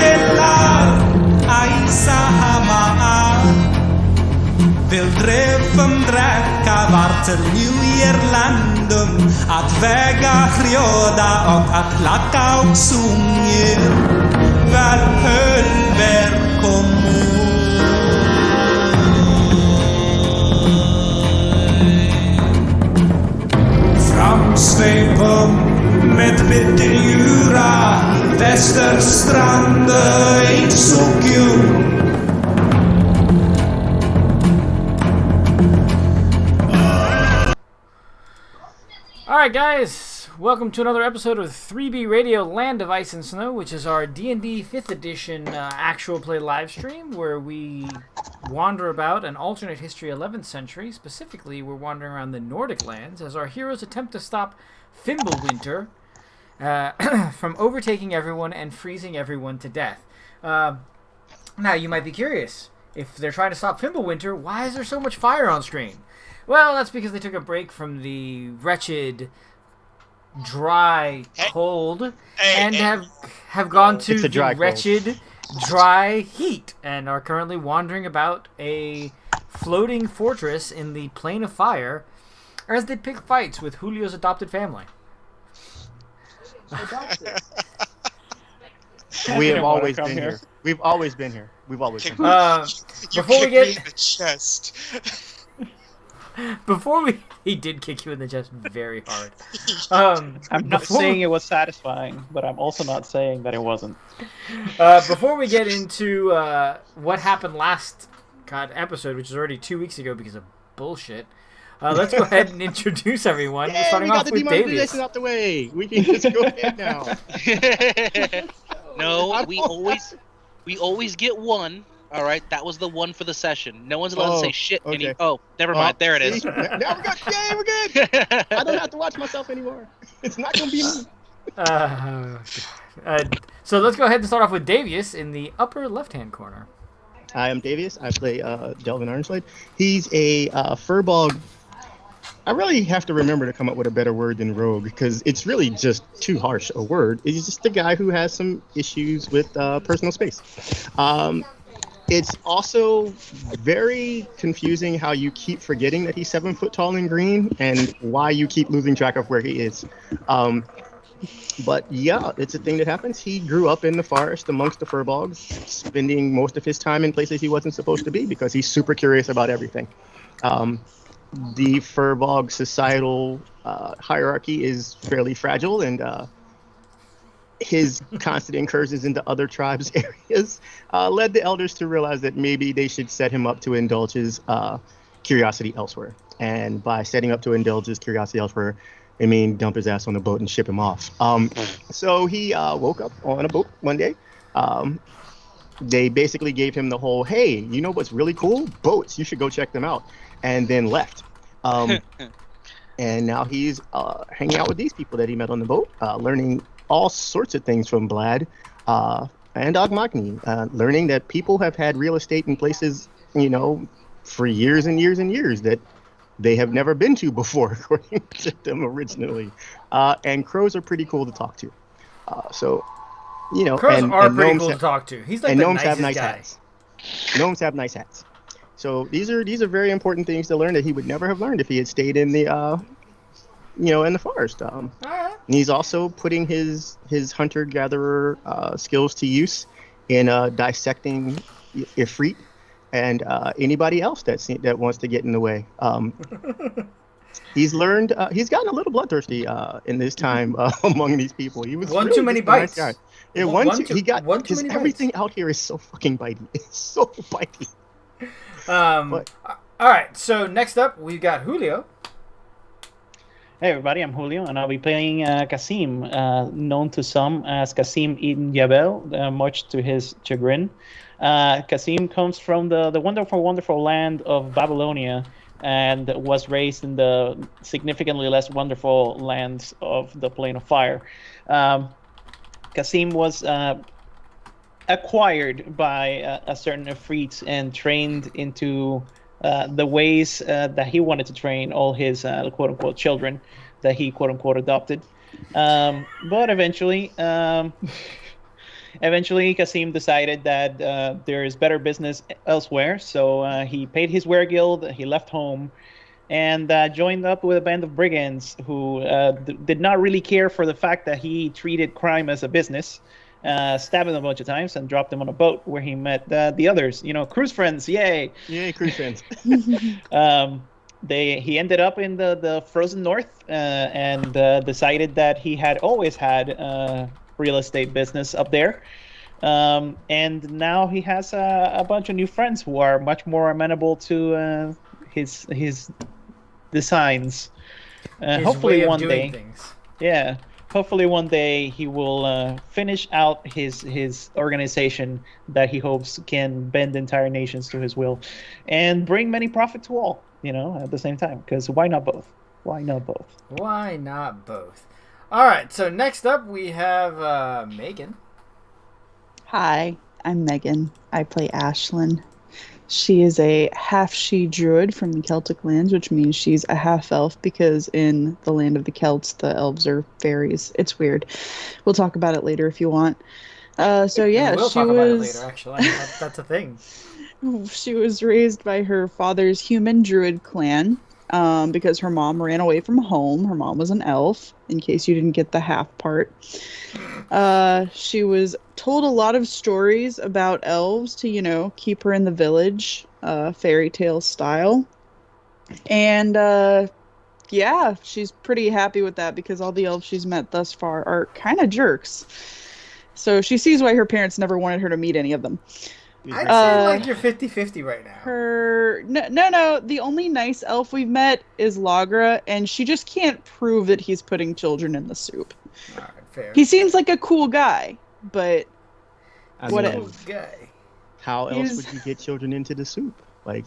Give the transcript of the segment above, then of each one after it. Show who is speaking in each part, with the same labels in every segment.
Speaker 1: delar ay sa hamaan. Vill dreven dräcka vart till New Irlandum att väga gröda och att lacka och sunger väl hölver Framsveipum med bitterljura Västerstrande ain't so cute.
Speaker 2: Alright guys, welcome to another episode of 3B Radio Land of Ice and Snow, which is our D&D 5th edition actual play live stream where we wander about an alternate history 11th century. Specifically, we're wandering around the Nordic lands as our heroes attempt to stop Fimbulwinter from overtaking everyone and freezing everyone to death. Now, you might be curious, if they're trying to stop Fimbulwinter, why is there so much fire on screen? Well, that's because they took a break from the wretched, dry cold and have gone to the wretched, dry heat and are currently wandering about a floating fortress in the Plain of Fire as they pick fights with Julio's adopted family.
Speaker 3: We have always been here. We've always been here. Before
Speaker 2: we get
Speaker 4: in the chest.
Speaker 2: He did kick you in the chest very hard.
Speaker 5: I'm not saying it was satisfying, but I'm also not saying that it wasn't.
Speaker 2: Before we get into what happened last episode, which is already 2 weeks ago because of bullshit, let's go ahead and introduce everyone.
Speaker 3: Yeah,
Speaker 2: starting
Speaker 3: we got
Speaker 2: off
Speaker 3: the
Speaker 2: with Davies.
Speaker 3: demonetization out the way. We can just go ahead now.
Speaker 6: No, we always get one. All right, that was the one for the session. No one's allowed to say shit.
Speaker 3: Okay.
Speaker 6: Never mind. There it is.
Speaker 3: Now we're good. I don't have to watch myself anymore. It's not gonna be me.
Speaker 2: So let's go ahead and start off with Davius in the upper left-hand corner.
Speaker 3: I am Davius. I play Delvin Ironslade. He's a furball. I really have to remember to come up with a better word than rogue because it's really just too harsh a word. He's just a guy who has some issues with personal space. It's also very confusing how you keep forgetting that he's 7 foot tall and green and why you keep losing track of where he is. But yeah, it's a thing that happens. He grew up in the forest amongst the furbolgs, spending most of his time in places he wasn't supposed to be because he's super curious about everything. The furbog societal hierarchy is fairly fragile, and his constant incursions into other tribes' areas led the elders to realize that maybe they should set him up to indulge his curiosity elsewhere. And by setting up to indulge his curiosity elsewhere, I mean dump his ass on a boat and ship him off. So he woke up on a boat one day. They basically gave him the whole, hey, you know what's really cool? Boats, you should go check them out. And then left. And now he's hanging out with these people that he met on the boat, learning all sorts of things from Vlad and Ogmagny, learning that people have had real estate in places, for years and years and years that they have never been to before, according to them originally. And crows are pretty cool to talk to.
Speaker 2: Crows are pretty cool to talk to. He's like the
Speaker 3: gnomes
Speaker 2: nicest
Speaker 3: have nice
Speaker 2: guy.
Speaker 3: hats. Gnomes have nice hats. So these are very important things to learn that he would never have learned if he had stayed in the in the forest.
Speaker 2: All right.
Speaker 3: And he's also putting his hunter-gatherer skills to use in dissecting Ifrit and anybody else that wants to get in the way. He's learned. He's gotten a little bloodthirsty in this time among these people. He was
Speaker 2: one
Speaker 3: really
Speaker 2: too many
Speaker 3: just a nice
Speaker 2: bites.
Speaker 3: guy. Yeah,
Speaker 2: One too
Speaker 3: because
Speaker 2: many
Speaker 3: everything
Speaker 2: bites.
Speaker 3: out here is so fucking bitey. It's so bitey.
Speaker 2: All right. So next up, we've got Julio.
Speaker 5: Hey everybody, I'm Julio, and I'll be playing Kasim, known to some as Kasim Ibn Jabel, much to his chagrin. Kasim comes from the wonderful, wonderful land of Babylonia and was raised in the significantly less wonderful lands of the Plain of Fire. Kasim was acquired by a certain Ifrit and trained into the ways that he wanted to train all his quote-unquote children that he quote-unquote adopted. But eventually Eventually, Kasim decided that there is better business elsewhere, so he paid his weregild, he left home, and joined up with a band of brigands who did not really care for the fact that he treated crime as a business. Stabbed him a bunch of times and dropped him on a boat where he met the others. Cruise friends, yay!
Speaker 3: Yay, cruise fans.
Speaker 5: He ended up in the frozen north and decided that he had always had real estate business up there. And now he has a bunch of new friends who are much more amenable to his designs.
Speaker 2: His
Speaker 5: Hopefully
Speaker 2: way of
Speaker 5: one
Speaker 2: doing
Speaker 5: day,
Speaker 2: things.
Speaker 5: yeah. Hopefully one day he will finish out his organization that he hopes can bend entire nations to his will, and bring many profit to all. At the same time, because why not both? Why not both?
Speaker 2: Why not both? All right. So next up we have Megan.
Speaker 4: Hi, I'm Megan. I play Ashlyn. She is a half-she druid from the Celtic lands, which means she's a half-elf because in the land of the Celts, the elves are fairies. It's weird. We'll talk about it later if you want.
Speaker 2: We'll talk about it later, actually. That's a thing.
Speaker 4: She was raised by her father's human druid clan because her mom ran away from home. Her mom was an elf, in case you didn't get the half part. She was told a lot of stories about elves to, keep her in the village, fairy tale style. And, yeah, she's pretty happy with that because all the elves she's met thus far are kind of jerks. So she sees why her parents never wanted her to meet any of them.
Speaker 2: I'd say like you're 50-50 right now.
Speaker 4: No. The only nice elf we've met is Lagra, and she just can't prove that he's putting children in the soup.
Speaker 2: All right, fair.
Speaker 4: He seems like a cool guy, but whatever.
Speaker 2: Cool guy.
Speaker 3: How else would you get children into the soup? Like,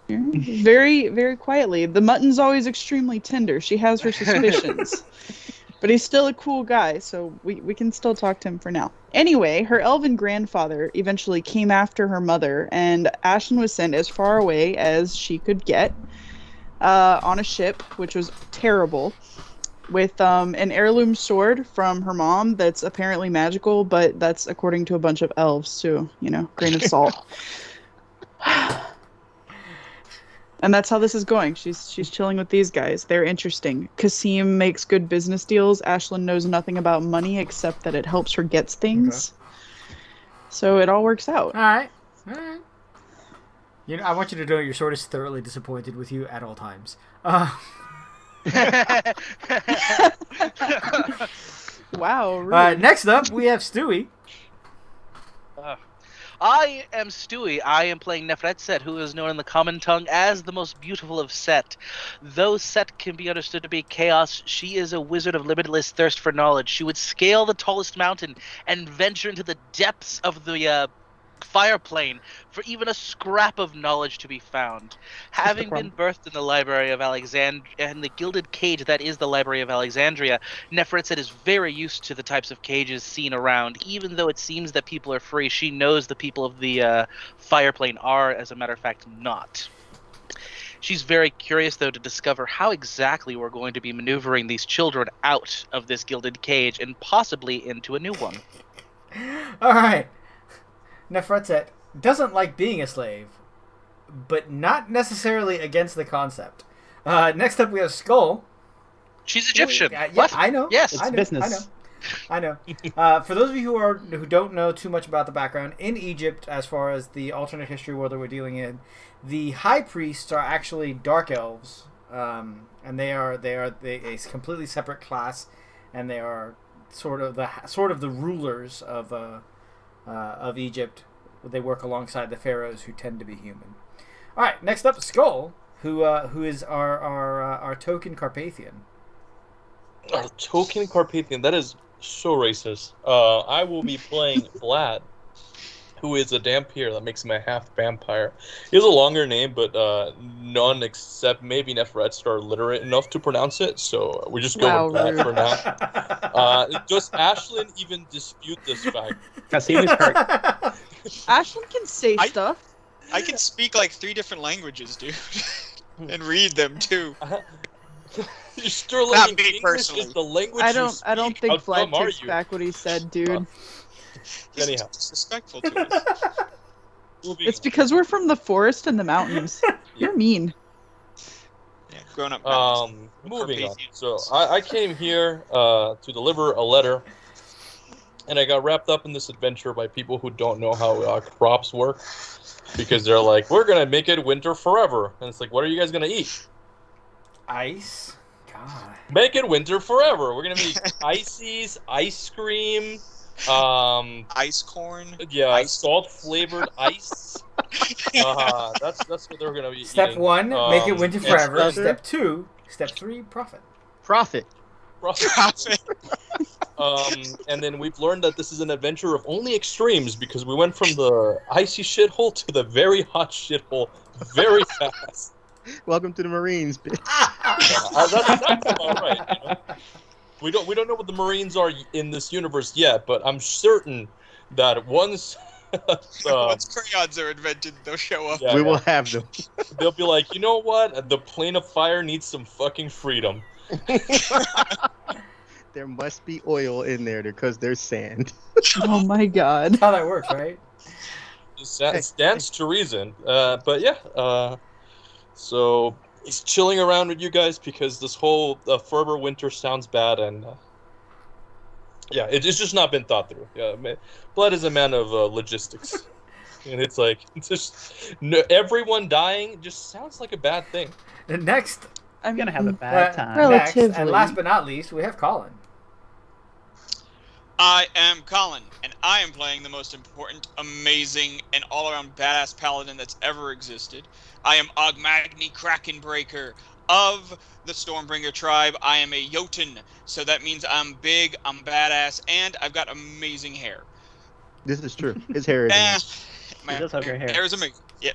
Speaker 4: very, very quietly. The mutton's always extremely tender. She has her suspicions. But he's still a cool guy, so we can still talk to him for now. Anyway, her elven grandfather eventually came after her mother, and Ashlyn was sent as far away as she could get on a ship, which was terrible, with an heirloom sword from her mom that's apparently magical, but that's according to a bunch of elves, so, grain of salt. And that's how this is going. She's chilling with these guys. They're interesting. Kasim makes good business deals. Ashlyn knows nothing about money except that it helps her get things. Okay. So it all works out.
Speaker 2: All right. I want you to know your sword is thoroughly disappointed with you at all times.
Speaker 4: Wow. Rude.
Speaker 2: Next up, we have Stewie.
Speaker 6: I am Stewie. I am playing Nefret Set, who is known in the common tongue as the most beautiful of Set. Though Set can be understood to be chaos, she is a wizard of limitless thirst for knowledge. She would scale the tallest mountain and venture into the depths of the fire plane for even a scrap of knowledge to be found. Having been birthed in the Library of Alexandria and the gilded cage that is the Library of Alexandria, Nefretset is very used to the types of cages seen around. Even though it seems that people are free, she knows the people of the fire plane are, as a matter of fact, not. She's very curious, though, to discover how exactly we're going to be maneuvering these children out of this gilded cage and possibly into a new one.
Speaker 2: All right. Nefretset doesn't like being a slave, but not necessarily against the concept. Next up, we have Skull.
Speaker 6: She's Egyptian.
Speaker 2: Yeah, I know.
Speaker 6: Yes,
Speaker 5: it's business.
Speaker 2: I know. For those of you who don't know too much about the background, in Egypt, as far as the alternate history world that we're dealing in, the high priests are actually dark elves, and they are a completely separate class, and they are sort of the rulers of Egypt. They work alongside the pharaohs, who tend to be human. All right, next up, Skull, who is our token Carpathian.
Speaker 7: Our token Carpathian. That is so racist. I will be playing Vlad, who is a Dampier. That makes him a half vampire. He has a longer name, but none except maybe Nefretset are literate enough to pronounce it, so we just go with that for now. Does Ashlyn even dispute this fact?
Speaker 5: Kasim is correct.
Speaker 4: Ashlyn can say stuff.
Speaker 8: I can speak like 3 different languages, dude. And read them, too.
Speaker 7: You're still
Speaker 8: Not
Speaker 7: learning
Speaker 8: me
Speaker 7: English
Speaker 8: personally.
Speaker 7: is the language
Speaker 4: I
Speaker 7: you
Speaker 4: don't
Speaker 7: speak.
Speaker 4: think
Speaker 7: How
Speaker 4: Vlad
Speaker 7: dumb are
Speaker 4: takes
Speaker 7: you?
Speaker 4: back what he said, dude.
Speaker 8: He's
Speaker 7: Anyhow.
Speaker 8: disrespectful to us.
Speaker 7: Moving
Speaker 4: It's because we're from the forest and the mountains. You're mean.
Speaker 8: Yeah, grown up.
Speaker 7: Moving on. So I came here to deliver a letter, and I got wrapped up in this adventure by people who don't know how crops work, because they're like, we're gonna make it winter forever, and it's like, what are you guys gonna eat?
Speaker 2: Ice. God.
Speaker 7: Make it winter forever. We're gonna make ices, ice cream,
Speaker 8: Ice corn.
Speaker 7: yeah,
Speaker 8: Ice-
Speaker 7: salt flavored ice. That's what they're gonna be
Speaker 2: Step
Speaker 7: eating.
Speaker 2: 1, make it winter
Speaker 3: yes,
Speaker 2: forever.
Speaker 3: sir.
Speaker 2: Step 2, step 3, profit.
Speaker 3: Profit.
Speaker 8: Profit.
Speaker 7: And then we've learned that this is an adventure of only extremes, because we went from the icy shithole to the very hot shithole very fast.
Speaker 3: Welcome to the Marines, bitch.
Speaker 7: That's about right. You know? We don't know what the Marines are in this universe yet, but I'm certain that once
Speaker 8: Once crayons are invented, they'll show up.
Speaker 7: Yeah,
Speaker 3: We will have them.
Speaker 7: they'll be like, you know what? The plane of fire needs some fucking freedom.
Speaker 3: There must be oil in there because there's sand.
Speaker 4: Oh my god.
Speaker 2: That's how that works, right?
Speaker 7: Stands to reason. But yeah, so he's chilling around with you guys because this whole Ferber winter sounds bad, and yeah, it's just not been thought through. Yeah, Blood is a man of logistics, and it's like everyone dying just sounds like a bad thing.
Speaker 2: And next,
Speaker 4: I'm
Speaker 5: Gonna have a bad time.
Speaker 2: next, and
Speaker 4: Relatively.
Speaker 2: last but not least, we have Colin.
Speaker 8: I am Colin, and I am playing the most important, amazing, and all-around badass paladin that's ever existed. I am Ogmagni Krakenbreaker of the Stormbringer tribe. I am a Jotun, so that means I'm big, I'm badass, and I've got amazing hair.
Speaker 3: This is true. His hair is amazing.
Speaker 8: My
Speaker 5: He does have great hair.
Speaker 8: hair is amazing. Yeah.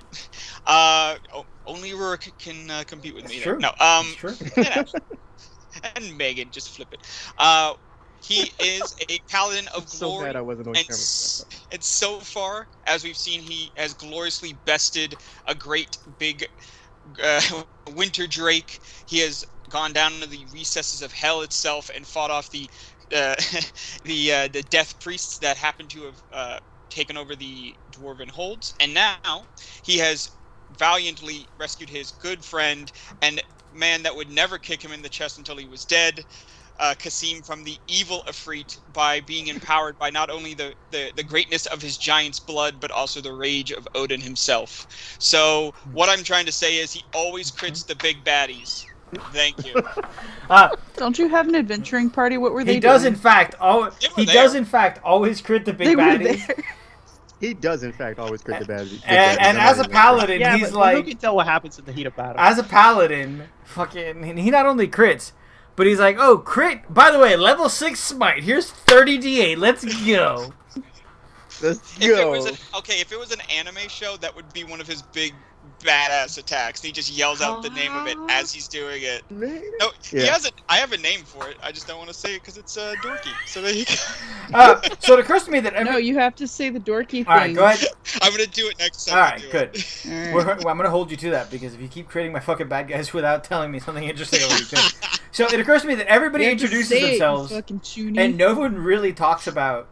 Speaker 8: Only Rurik can compete with me
Speaker 2: It's
Speaker 8: there.
Speaker 2: true.
Speaker 8: No.
Speaker 2: It's true.
Speaker 8: Yeah. And Megan, just flip it. He is a paladin of
Speaker 3: So
Speaker 8: glory.
Speaker 3: bad I wasn't on
Speaker 8: And,
Speaker 3: camera.
Speaker 8: and so far, as we've seen, he has gloriously bested a great big winter drake. He has gone down into the recesses of hell itself and fought off the death priests that happen to have taken over the dwarven holds. And now he has valiantly rescued his good friend and man that would never kick him in the chest until he was dead, Kasim, from the evil Ifrit, by being empowered by not only the greatness of his giant's blood, but also the rage of Odin himself. So what I'm trying to say is he always crits the big baddies. Thank you.
Speaker 4: Don't you have an adventuring party? What were they
Speaker 2: He does,
Speaker 4: doing?
Speaker 2: in fact,
Speaker 8: They were
Speaker 2: does
Speaker 8: there.
Speaker 2: in fact always crit the big
Speaker 4: They were
Speaker 2: baddies.
Speaker 4: there.
Speaker 3: He does, in fact, always crit the bad.
Speaker 2: And as a paladin,
Speaker 5: Yeah,
Speaker 2: he's
Speaker 5: but who
Speaker 2: like,
Speaker 5: can tell what happens in the heat of battle?
Speaker 2: as a paladin, fucking, he not only crits, but he's like, oh, crit. By the way, level 6 smite. Here's 30 d8. Let's go.
Speaker 3: Let's
Speaker 8: If it
Speaker 3: go.
Speaker 8: was if it was an anime show, that would be one of his big badass attacks. He just yells out the name of it as he's doing it.
Speaker 3: Man.
Speaker 8: No, he
Speaker 3: Yeah.
Speaker 8: has I have a name for it. I just don't want to say it because it's dorky. So there you go.
Speaker 2: So it occurs to me that
Speaker 4: No, you have to say the dorky thing.
Speaker 2: all right, go ahead.
Speaker 8: I'm gonna do it next time.
Speaker 2: All
Speaker 8: I
Speaker 2: right,
Speaker 8: do
Speaker 2: good.
Speaker 8: it.
Speaker 4: All right.
Speaker 2: Well, I'm gonna hold you to that because if you keep creating my fucking bad guys without telling me something interesting, I'll be good. So it occurs to me that everybody
Speaker 4: You have to
Speaker 2: introduces
Speaker 4: say it, you
Speaker 2: themselves,
Speaker 4: fucking toonie.
Speaker 2: and no one really talks about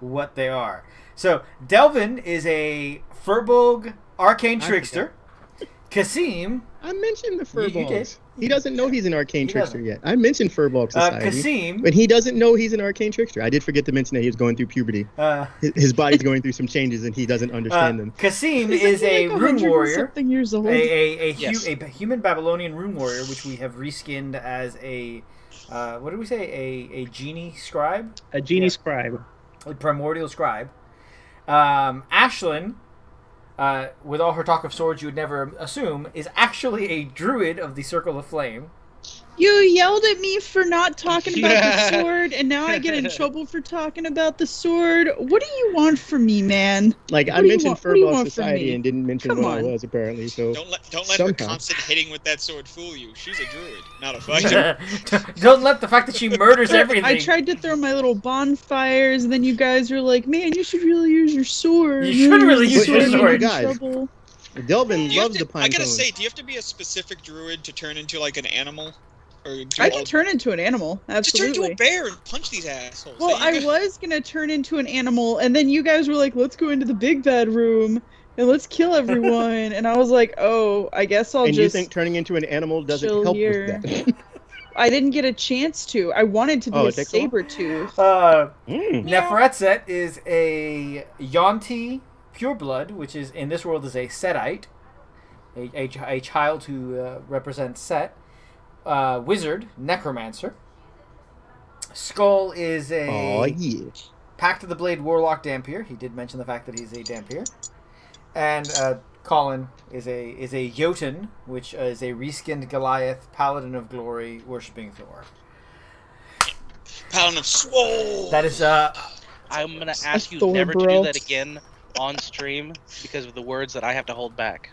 Speaker 2: what they are. So Delvin is a Furbolg arcane trickster. Kasim,
Speaker 3: I mentioned the
Speaker 2: You did.
Speaker 3: Furbolgs. He doesn't know he's an arcane
Speaker 2: He
Speaker 3: trickster
Speaker 2: doesn't.
Speaker 3: yet. I mentioned Furbolg Society.
Speaker 2: Kasim,
Speaker 3: But he doesn't know he's an arcane trickster. I did forget to mention that he was going through puberty. His body's going through some changes and he doesn't understand them.
Speaker 2: Kasim
Speaker 4: Isn't
Speaker 2: is
Speaker 4: he
Speaker 2: a
Speaker 4: like
Speaker 2: rune
Speaker 4: 100 and
Speaker 2: warrior.
Speaker 4: something years old.
Speaker 2: A
Speaker 8: Yes.
Speaker 2: human Babylonian rune warrior, which we have reskinned as a what did we say? A genie scribe,
Speaker 5: A genie
Speaker 2: Yeah.
Speaker 5: scribe.
Speaker 2: a primordial scribe. Ashlyn, with all her talk of swords, you would never assume, is actually a druid of the Circle of Flame.
Speaker 4: You yelled at me for not talking about the sword, and now I get in trouble for talking about the sword. What do you want from me, man?
Speaker 3: Like, I
Speaker 4: What do you
Speaker 3: mentioned
Speaker 4: want- what do you
Speaker 3: Furbolg
Speaker 4: want from
Speaker 3: Society
Speaker 4: me?
Speaker 3: and didn't mention
Speaker 4: Come
Speaker 3: what I
Speaker 4: on.
Speaker 3: was, apparently. So
Speaker 8: Don't let her
Speaker 3: Somehow.
Speaker 8: constant hitting with that sword fool you. She's a druid, not a fighter.
Speaker 2: Don't let the fact that she murders everything.
Speaker 4: I tried to throw my little bonfires, and then you guys are like, "Man, you should really use your sword."
Speaker 2: You should really use
Speaker 3: your
Speaker 4: and I
Speaker 3: sword.
Speaker 4: get in
Speaker 3: Guys.
Speaker 4: trouble.
Speaker 3: Delvin
Speaker 8: Do you have
Speaker 3: loves
Speaker 8: to-
Speaker 3: the pine
Speaker 8: I gotta
Speaker 3: cone.
Speaker 8: say, do you have to be a specific druid to turn into like an animal? Or do
Speaker 4: I
Speaker 8: all-
Speaker 4: can turn into an animal.
Speaker 8: Just turn into
Speaker 4: Absolutely.
Speaker 8: a bear and punch these assholes.
Speaker 4: Well,
Speaker 8: There you
Speaker 4: I
Speaker 8: go.
Speaker 4: was gonna turn into an animal, and then you guys were like, "Let's go into the big bad room and let's kill everyone." And I was like, "Oh, I guess I'll
Speaker 3: And you
Speaker 4: just."
Speaker 3: think turning into an animal doesn't
Speaker 4: chill
Speaker 3: help
Speaker 4: here.
Speaker 3: with that?
Speaker 4: I didn't get a chance to. I wanted to be
Speaker 3: Oh,
Speaker 4: a
Speaker 3: it takes a while?
Speaker 4: saber tooth.
Speaker 2: Neferetset is a Yonti pureblood, which is in this world is a Setite, a child who represents Set. Wizard, necromancer. Skull is a
Speaker 3: Oh yeah.
Speaker 2: Pact of the Blade warlock Dampier. He did mention the fact that he's a Dampier. And Colin is a Jotun, which is a reskinned Goliath, paladin of glory, worshipping Thor.
Speaker 8: Paladin of Swole.
Speaker 2: That is
Speaker 6: I'm gonna ask you
Speaker 4: Thor,
Speaker 6: never to
Speaker 4: bro.
Speaker 6: do that again on stream because of the words that I have to hold back.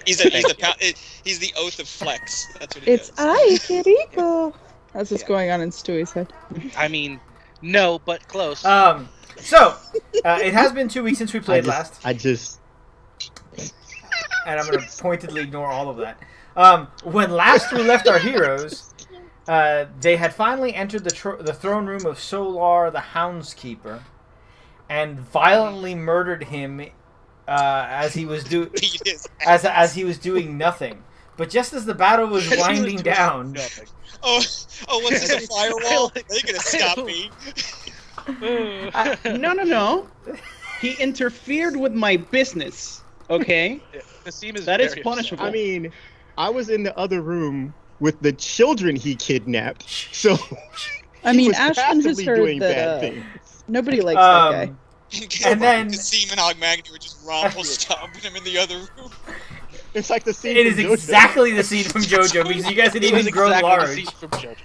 Speaker 8: He's the oath of flex. That's what he
Speaker 4: It's
Speaker 8: does.
Speaker 4: I, Kiriko. That's what's going on in Stewie's head.
Speaker 6: I mean, no, but close.
Speaker 2: so it has been 2 weeks since we played last,
Speaker 3: I just
Speaker 2: and I'm going to pointedly ignore all of that. When last we left our heroes, they had finally entered the throne room of Solar, the Houndskeeper, and violently murdered him as he was
Speaker 8: Beat his
Speaker 2: as he was doing nothing. But just as the battle was winding down,
Speaker 8: Oh, what's this, a firewall? They're gonna stop me.
Speaker 5: No. He interfered with my business. Okay,
Speaker 6: Kasim is
Speaker 5: that is
Speaker 6: very
Speaker 5: punishable.
Speaker 3: I mean, I was in the other room with the children he kidnapped, so
Speaker 4: I
Speaker 3: he
Speaker 4: mean,
Speaker 3: was
Speaker 4: Ashlyn has
Speaker 3: passively doing
Speaker 4: heard
Speaker 3: bad
Speaker 4: that
Speaker 3: things.
Speaker 4: nobody likes that guy.
Speaker 2: And then-
Speaker 8: Kasim and Ogmagny were just rumble stomping him in the other room.
Speaker 3: It's like the scene.
Speaker 2: it is
Speaker 3: from JoJo.
Speaker 2: exactly the scene from JoJo because you guys had
Speaker 6: It was
Speaker 2: even grown
Speaker 6: exactly the
Speaker 2: large.
Speaker 6: scene from JoJo.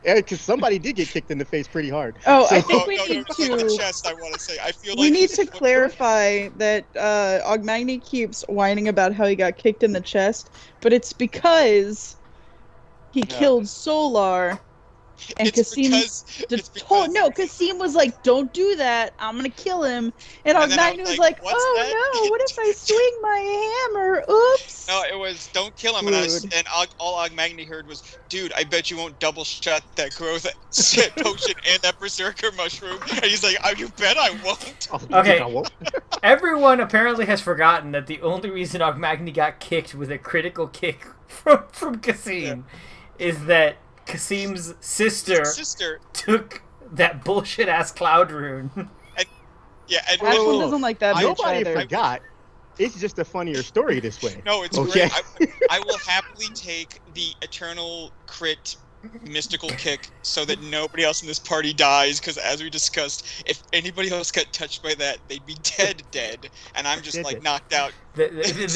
Speaker 3: Yeah, because somebody did get kicked in the face pretty hard.
Speaker 4: Oh, I
Speaker 3: So-
Speaker 4: think we
Speaker 8: no,
Speaker 4: need
Speaker 8: no, the
Speaker 4: to.
Speaker 8: chest, I want to say. I feel
Speaker 4: We
Speaker 8: like
Speaker 4: need
Speaker 8: his
Speaker 4: to
Speaker 8: foot-
Speaker 4: clarify that Ogmagny keeps whining about how he got kicked in the chest, but it's because he killed Solar, and
Speaker 8: It's
Speaker 4: Kasim Kasim was like, "Don't do that. I'm gonna kill him." And
Speaker 8: And then I
Speaker 4: Ogmagny
Speaker 8: was
Speaker 4: was
Speaker 8: like,
Speaker 4: like,
Speaker 8: "What's
Speaker 4: "Oh
Speaker 8: that?"
Speaker 4: no! What if I swing my hammer? Oops!"
Speaker 8: No, it was don't kill him,
Speaker 4: Rude.
Speaker 8: all Ogmagny heard was, "Dude, I bet you won't double shot that growth potion and that berserker mushroom." And he's like, "Oh, you bet I won't."
Speaker 3: Oh,
Speaker 2: Okay.
Speaker 3: I won't.
Speaker 2: Everyone apparently has forgotten that the only reason Ogmagny got kicked with a critical kick from Kasim is that Kasim's sister
Speaker 8: Sister,
Speaker 2: took that bullshit ass cloud rune.
Speaker 8: yeah, and
Speaker 3: Whoa,
Speaker 4: Ashlyn
Speaker 3: whoa, whoa.
Speaker 4: doesn't like that bitch
Speaker 3: Nobody
Speaker 4: either.
Speaker 3: forgot. It's just a funnier story this way.
Speaker 8: no, it's
Speaker 3: Okay.
Speaker 8: great. I will happily take the eternal crit mystical kick so that nobody else in this party dies, because as we discussed, if anybody else got touched by that, they'd be dead, and I'm just like knocked out.
Speaker 2: They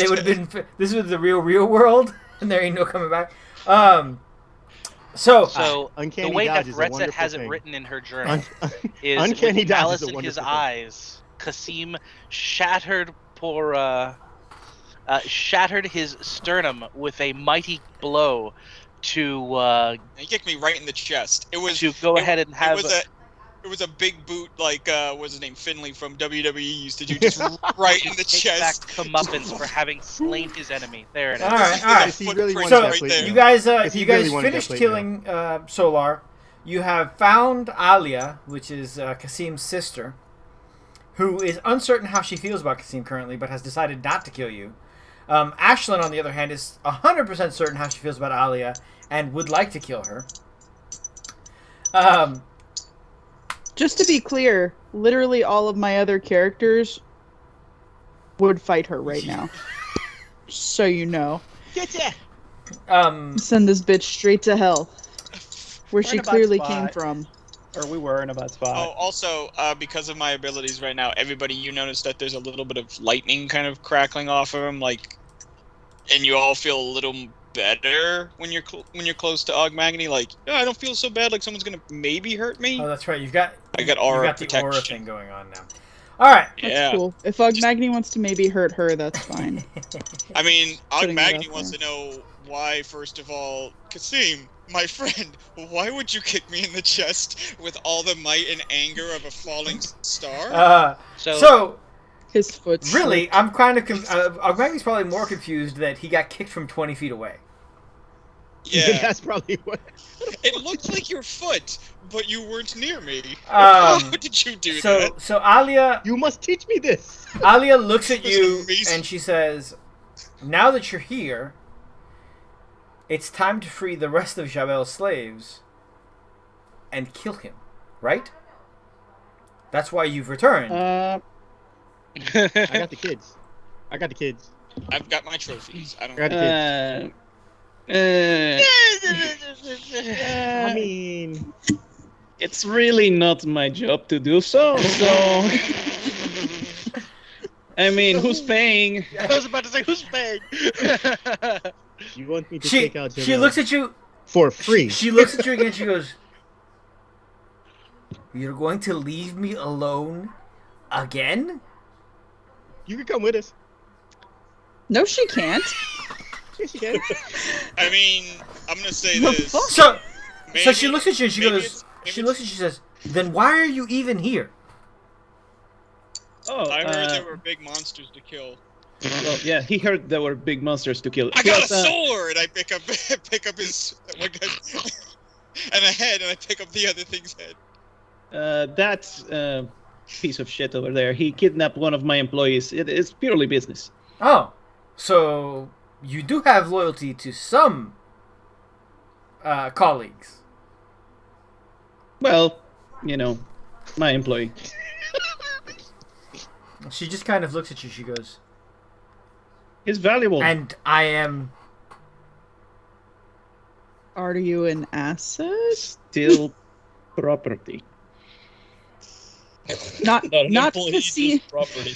Speaker 2: would have been. This was the real world, and there ain't no coming back.
Speaker 6: So
Speaker 3: Uncanny
Speaker 6: the way
Speaker 3: Dodge is a
Speaker 6: Neferetset
Speaker 3: wonderful
Speaker 6: has it
Speaker 3: thing.
Speaker 6: written in her journal is
Speaker 3: Uncanny
Speaker 6: with
Speaker 3: Dodge
Speaker 6: malice
Speaker 3: is a
Speaker 6: in his
Speaker 3: wonderful thing.
Speaker 6: eyes, Kasim shattered his sternum with a mighty blow to
Speaker 8: He kicked me right in the chest. It was
Speaker 6: go ahead and have.
Speaker 8: It was a big boot like what's his name, Finley from WWE used to do, just right in the chest.
Speaker 6: comeuppance for having slain his enemy. There it is.
Speaker 2: All right.
Speaker 3: He really wanted
Speaker 2: So
Speaker 3: that plate
Speaker 2: you
Speaker 3: now.
Speaker 2: guys,
Speaker 3: If he
Speaker 2: you guys
Speaker 3: really wanted that
Speaker 2: finished
Speaker 3: plate
Speaker 2: killing Solar. You have found Alia, which is Kasim's sister, who is uncertain how she feels about Kasim currently, but has decided not to kill you. Ashlyn, on the other hand, is 100% certain how she feels about Alia and would like to kill her.
Speaker 4: Just to be clear, literally all of my other characters would fight her right now. So you know. Send this bitch straight to hell. Where
Speaker 5: We're
Speaker 4: she
Speaker 5: in a bad
Speaker 4: clearly
Speaker 5: spot.
Speaker 4: came from.
Speaker 5: Or we were in a bad
Speaker 8: Oh,
Speaker 5: spot.
Speaker 8: also, because of my abilities right now, everybody, you notice that there's a little bit of lightning kind of crackling off of him, like, and you all feel a little better when you're close to Ogmagny. Like, oh, I don't feel so bad. Like someone's gonna maybe hurt me.
Speaker 2: Oh, that's right. I got
Speaker 8: aura
Speaker 2: you got the aura
Speaker 8: protection.
Speaker 2: thing going on now. All right.
Speaker 4: That's
Speaker 8: Yeah.
Speaker 4: cool. If Ogmagny wants to maybe hurt her, that's fine.
Speaker 8: I mean,
Speaker 4: Putting it
Speaker 8: Ogmagny
Speaker 4: out
Speaker 8: wants
Speaker 4: there.
Speaker 8: to know why, first of all, Kasim, my friend, why would you kick me in the chest with all the might and anger of a falling star?
Speaker 2: So
Speaker 4: His foot's
Speaker 2: really, I'm kind of Ogmagny's probably more confused that he got kicked from 20 feet away.
Speaker 8: Yeah.
Speaker 3: That's probably what.
Speaker 8: It looked like your foot, but you weren't near me.
Speaker 2: Um,
Speaker 8: How did you do that?
Speaker 2: So Alia
Speaker 3: You must teach me this.
Speaker 2: Alia looks at
Speaker 8: This is
Speaker 2: you
Speaker 8: amazing.
Speaker 2: and she says, "Now that you're here, it's time to free the rest of Jabel's slaves and kill him, right? That's why you've returned."
Speaker 3: I got the kids.
Speaker 8: I've got my trophies. I
Speaker 3: I
Speaker 8: don't.
Speaker 3: got the kids. I mean,
Speaker 5: It's really not my job to do so. So, I mean, who's paying?
Speaker 6: I was about to say, who's paying?
Speaker 3: you want me to
Speaker 2: She
Speaker 3: take out
Speaker 2: she
Speaker 3: Jabel
Speaker 2: looks at you.
Speaker 3: for free?
Speaker 2: She looks at you again. She goes, "You're going to leave me alone again?"
Speaker 3: You can come with us.
Speaker 4: No, she can't.
Speaker 3: Yes, you can.
Speaker 8: I mean, I'm gonna say
Speaker 4: The
Speaker 8: this.
Speaker 4: fuck?
Speaker 2: So
Speaker 8: Maybe,
Speaker 2: she looks at you and she
Speaker 8: maybe
Speaker 2: goes.
Speaker 8: it's- maybe
Speaker 2: She
Speaker 8: it's-
Speaker 2: looks at you and she says, "Then why are you even here?"
Speaker 5: Oh,
Speaker 8: I heard there were big monsters to kill.
Speaker 5: well, yeah, he heard there were big monsters to kill.
Speaker 8: I got a
Speaker 5: Plus,
Speaker 8: sword. I pick up his one guy's and a head, and I pick up the other thing's head.
Speaker 5: That piece of shit over there, he kidnapped one of my employees. It's purely business.
Speaker 2: Oh, so you do have loyalty to some colleagues.
Speaker 5: Well, you know, my employee.
Speaker 2: She just kind of looks at you. She goes,
Speaker 5: He's valuable.
Speaker 2: "And I am."
Speaker 4: Are you an asset?
Speaker 5: Still property.
Speaker 4: Not
Speaker 7: an
Speaker 4: not
Speaker 7: employee,
Speaker 4: Kasim.
Speaker 7: just property.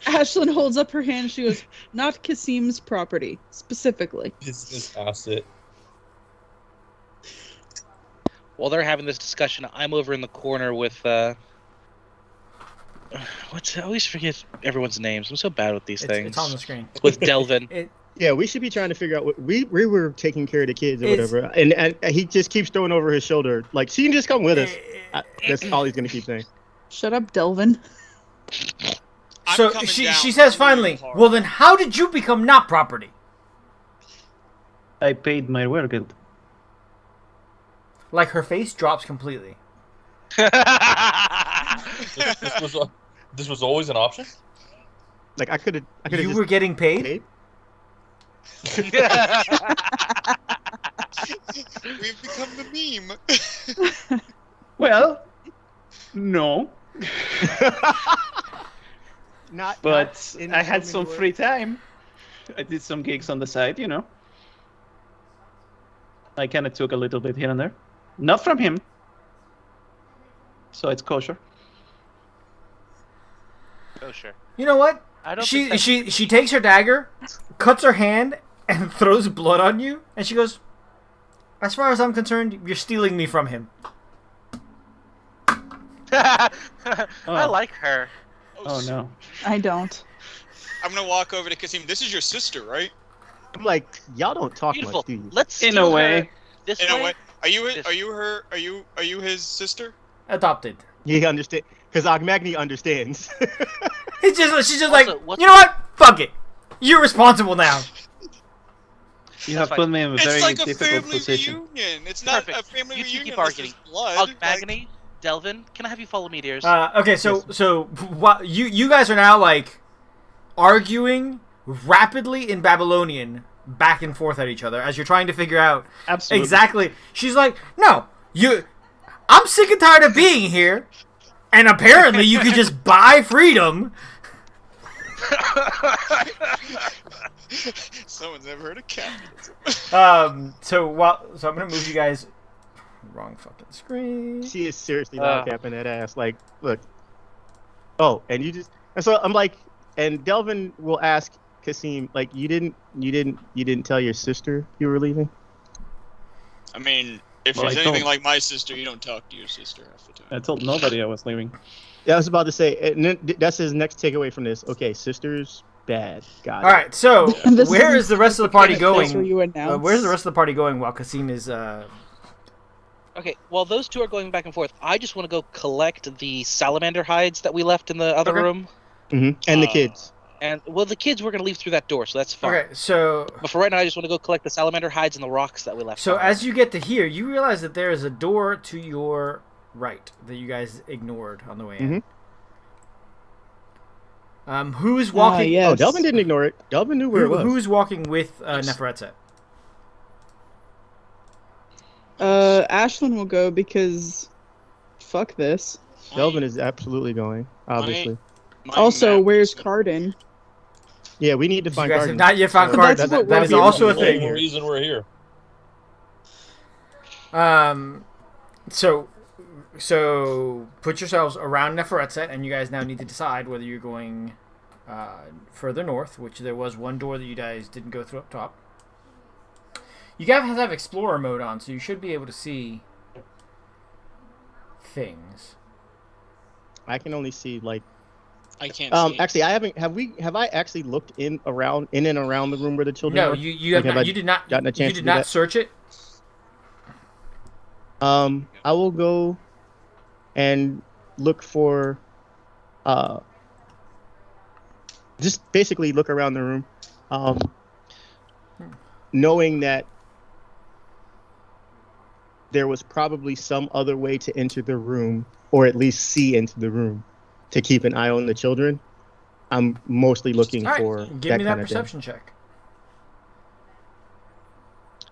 Speaker 4: Ashlyn holds up her hand. She goes, "Not Kasim's property specifically."
Speaker 7: Business asset.
Speaker 6: While they're having this discussion, I'm over in the corner with what's I always forget everyone's names. I'm so bad with these things.
Speaker 2: It's on the screen.
Speaker 6: With Delvin.
Speaker 3: Yeah, we should be trying to figure out what we were taking care of the kids or
Speaker 2: It's-
Speaker 3: whatever, and he just keeps throwing over his shoulder like, "She can just come with us." That's all he's gonna keep saying.
Speaker 4: Shut up, Delvin.
Speaker 8: I'm
Speaker 2: So
Speaker 8: coming
Speaker 2: she
Speaker 8: down
Speaker 2: says
Speaker 8: really
Speaker 2: finally,
Speaker 8: hard.
Speaker 2: "Well then, how did you become not property?"
Speaker 5: I paid my work guild.
Speaker 2: Like her face drops completely.
Speaker 7: This was always an option.
Speaker 3: Like I could have
Speaker 2: You
Speaker 3: just
Speaker 2: were getting paid.
Speaker 3: paid.
Speaker 8: We've become the meme.
Speaker 5: Well, no,
Speaker 3: Not,
Speaker 5: but
Speaker 3: not in
Speaker 5: I had
Speaker 3: so
Speaker 5: some
Speaker 3: many
Speaker 5: free
Speaker 3: words.
Speaker 5: time. I did some gigs on the side, you know. I kind of took a little bit here and there. Not from him. So it's kosher.
Speaker 6: Oh, sure.
Speaker 2: You know what?
Speaker 6: I don't
Speaker 2: She
Speaker 6: think
Speaker 2: she takes her dagger, cuts her hand, and throws blood on you, and she goes, "As far as I'm concerned, you're stealing me from him."
Speaker 6: I
Speaker 5: Oh.
Speaker 6: like her.
Speaker 5: Oh no.
Speaker 4: I don't.
Speaker 8: I'm gonna walk over to Kasim. This is your sister, right?
Speaker 3: I'm like, y'all don't talk
Speaker 6: Beautiful.
Speaker 3: much, do you?
Speaker 6: Let's
Speaker 5: In
Speaker 6: steal
Speaker 5: a way.
Speaker 6: her this
Speaker 8: In a
Speaker 6: way.
Speaker 8: way. Are you
Speaker 6: This-
Speaker 8: are you her? Are you his sister?
Speaker 2: Adopted.
Speaker 3: He understand because Agmagni understands.
Speaker 2: She's just
Speaker 6: Also,
Speaker 2: like,
Speaker 6: what's-
Speaker 2: you know what? Fuck it. You're responsible now.
Speaker 5: You
Speaker 6: That's
Speaker 5: have
Speaker 6: fine.
Speaker 5: put me in a very
Speaker 8: It's like a
Speaker 5: difficult
Speaker 8: family
Speaker 5: position.
Speaker 8: reunion. It's not
Speaker 6: Perfect.
Speaker 8: a family
Speaker 6: You two
Speaker 8: reunion.
Speaker 6: keep
Speaker 8: unless
Speaker 6: arguing.
Speaker 8: there's blood.
Speaker 6: Agmagony, Delvin, can I have you follow me, dears?
Speaker 2: Okay, so what you guys are now like arguing rapidly in Babylonian back and forth at each other as you're trying to figure out
Speaker 5: Absolutely.
Speaker 2: exactly. She's like, "No, I'm sick and tired of being here, and apparently you could just buy freedom."
Speaker 8: Someone's never heard of capitalism.
Speaker 2: So I'm gonna move you guys. Wrong fucking screen.
Speaker 3: She is seriously not capping that ass. Like, look. Oh, and you just and so I'm like, and Delvin will ask Kasim, like, you didn't tell your sister you were leaving?
Speaker 8: I mean, if
Speaker 5: Well,
Speaker 8: she's
Speaker 5: I
Speaker 8: anything
Speaker 5: don't-
Speaker 8: like my sister, you don't talk to your sister half the time.
Speaker 5: I told nobody I was leaving.
Speaker 3: Yeah, I was about to say, and then that's his next takeaway from this. Okay, sisters, bad. Got it.
Speaker 2: All right, so
Speaker 4: This
Speaker 2: where
Speaker 4: isn't
Speaker 2: is the rest of the party
Speaker 4: That's where
Speaker 2: going?
Speaker 4: you announce.
Speaker 2: Where's the rest of the party going while Kasim is?
Speaker 6: Okay, while those two are going back and forth, I just want to go collect the salamander hides that we left in the other
Speaker 2: Okay.
Speaker 6: room.
Speaker 3: And the kids.
Speaker 6: And well, the kids were gonna leave through that door, so that's fine.
Speaker 2: Okay, so
Speaker 6: But for right now, I just want to go collect the salamander hides and the rocks that we left.
Speaker 2: so
Speaker 6: behind.
Speaker 2: as you get to here, you realize that there is a door to your right that you guys ignored on the way in. Who's walking?
Speaker 4: yes.
Speaker 3: Oh, Delvin didn't ignore it. Delvin knew where it was.
Speaker 2: Who's walking with Neferetset?
Speaker 4: Ashlyn will go because fuck this.
Speaker 3: Delvin is absolutely going, obviously.
Speaker 8: My
Speaker 4: Also,
Speaker 8: map
Speaker 4: where's
Speaker 8: is-
Speaker 4: Cardin?
Speaker 3: Yeah, we need to
Speaker 2: You
Speaker 3: find
Speaker 2: guys have
Speaker 3: Garden.
Speaker 2: not yet found
Speaker 4: But
Speaker 2: Card.
Speaker 4: that's
Speaker 2: That,
Speaker 4: what
Speaker 2: that
Speaker 4: we're
Speaker 2: is
Speaker 4: here
Speaker 2: also a
Speaker 4: for.
Speaker 2: thing
Speaker 7: The
Speaker 2: here.
Speaker 7: reason we're here.
Speaker 2: So put yourselves around Neferetset, and you guys now need to decide whether you're going further north, which there was one door that you guys didn't go through up top. You guys have Explorer mode on, so you should be able to see things.
Speaker 3: I can only see like.
Speaker 8: I can't see.
Speaker 3: Actually, I haven't. Have I actually looked in and around the room where the children
Speaker 2: No,
Speaker 3: are?
Speaker 2: you
Speaker 3: Like,
Speaker 2: have
Speaker 3: have I
Speaker 2: not. You did not.
Speaker 3: gotten a
Speaker 2: You
Speaker 3: chance
Speaker 2: did
Speaker 3: to do
Speaker 2: not
Speaker 3: that?
Speaker 2: search it.
Speaker 3: I will go and look for. Just basically look around the room, knowing that there was probably some other way to enter the room, or at least see into the room, to keep an eye on the children. I'm mostly looking
Speaker 2: All right,
Speaker 3: for
Speaker 2: give me that
Speaker 3: kind of thing.
Speaker 2: perception check.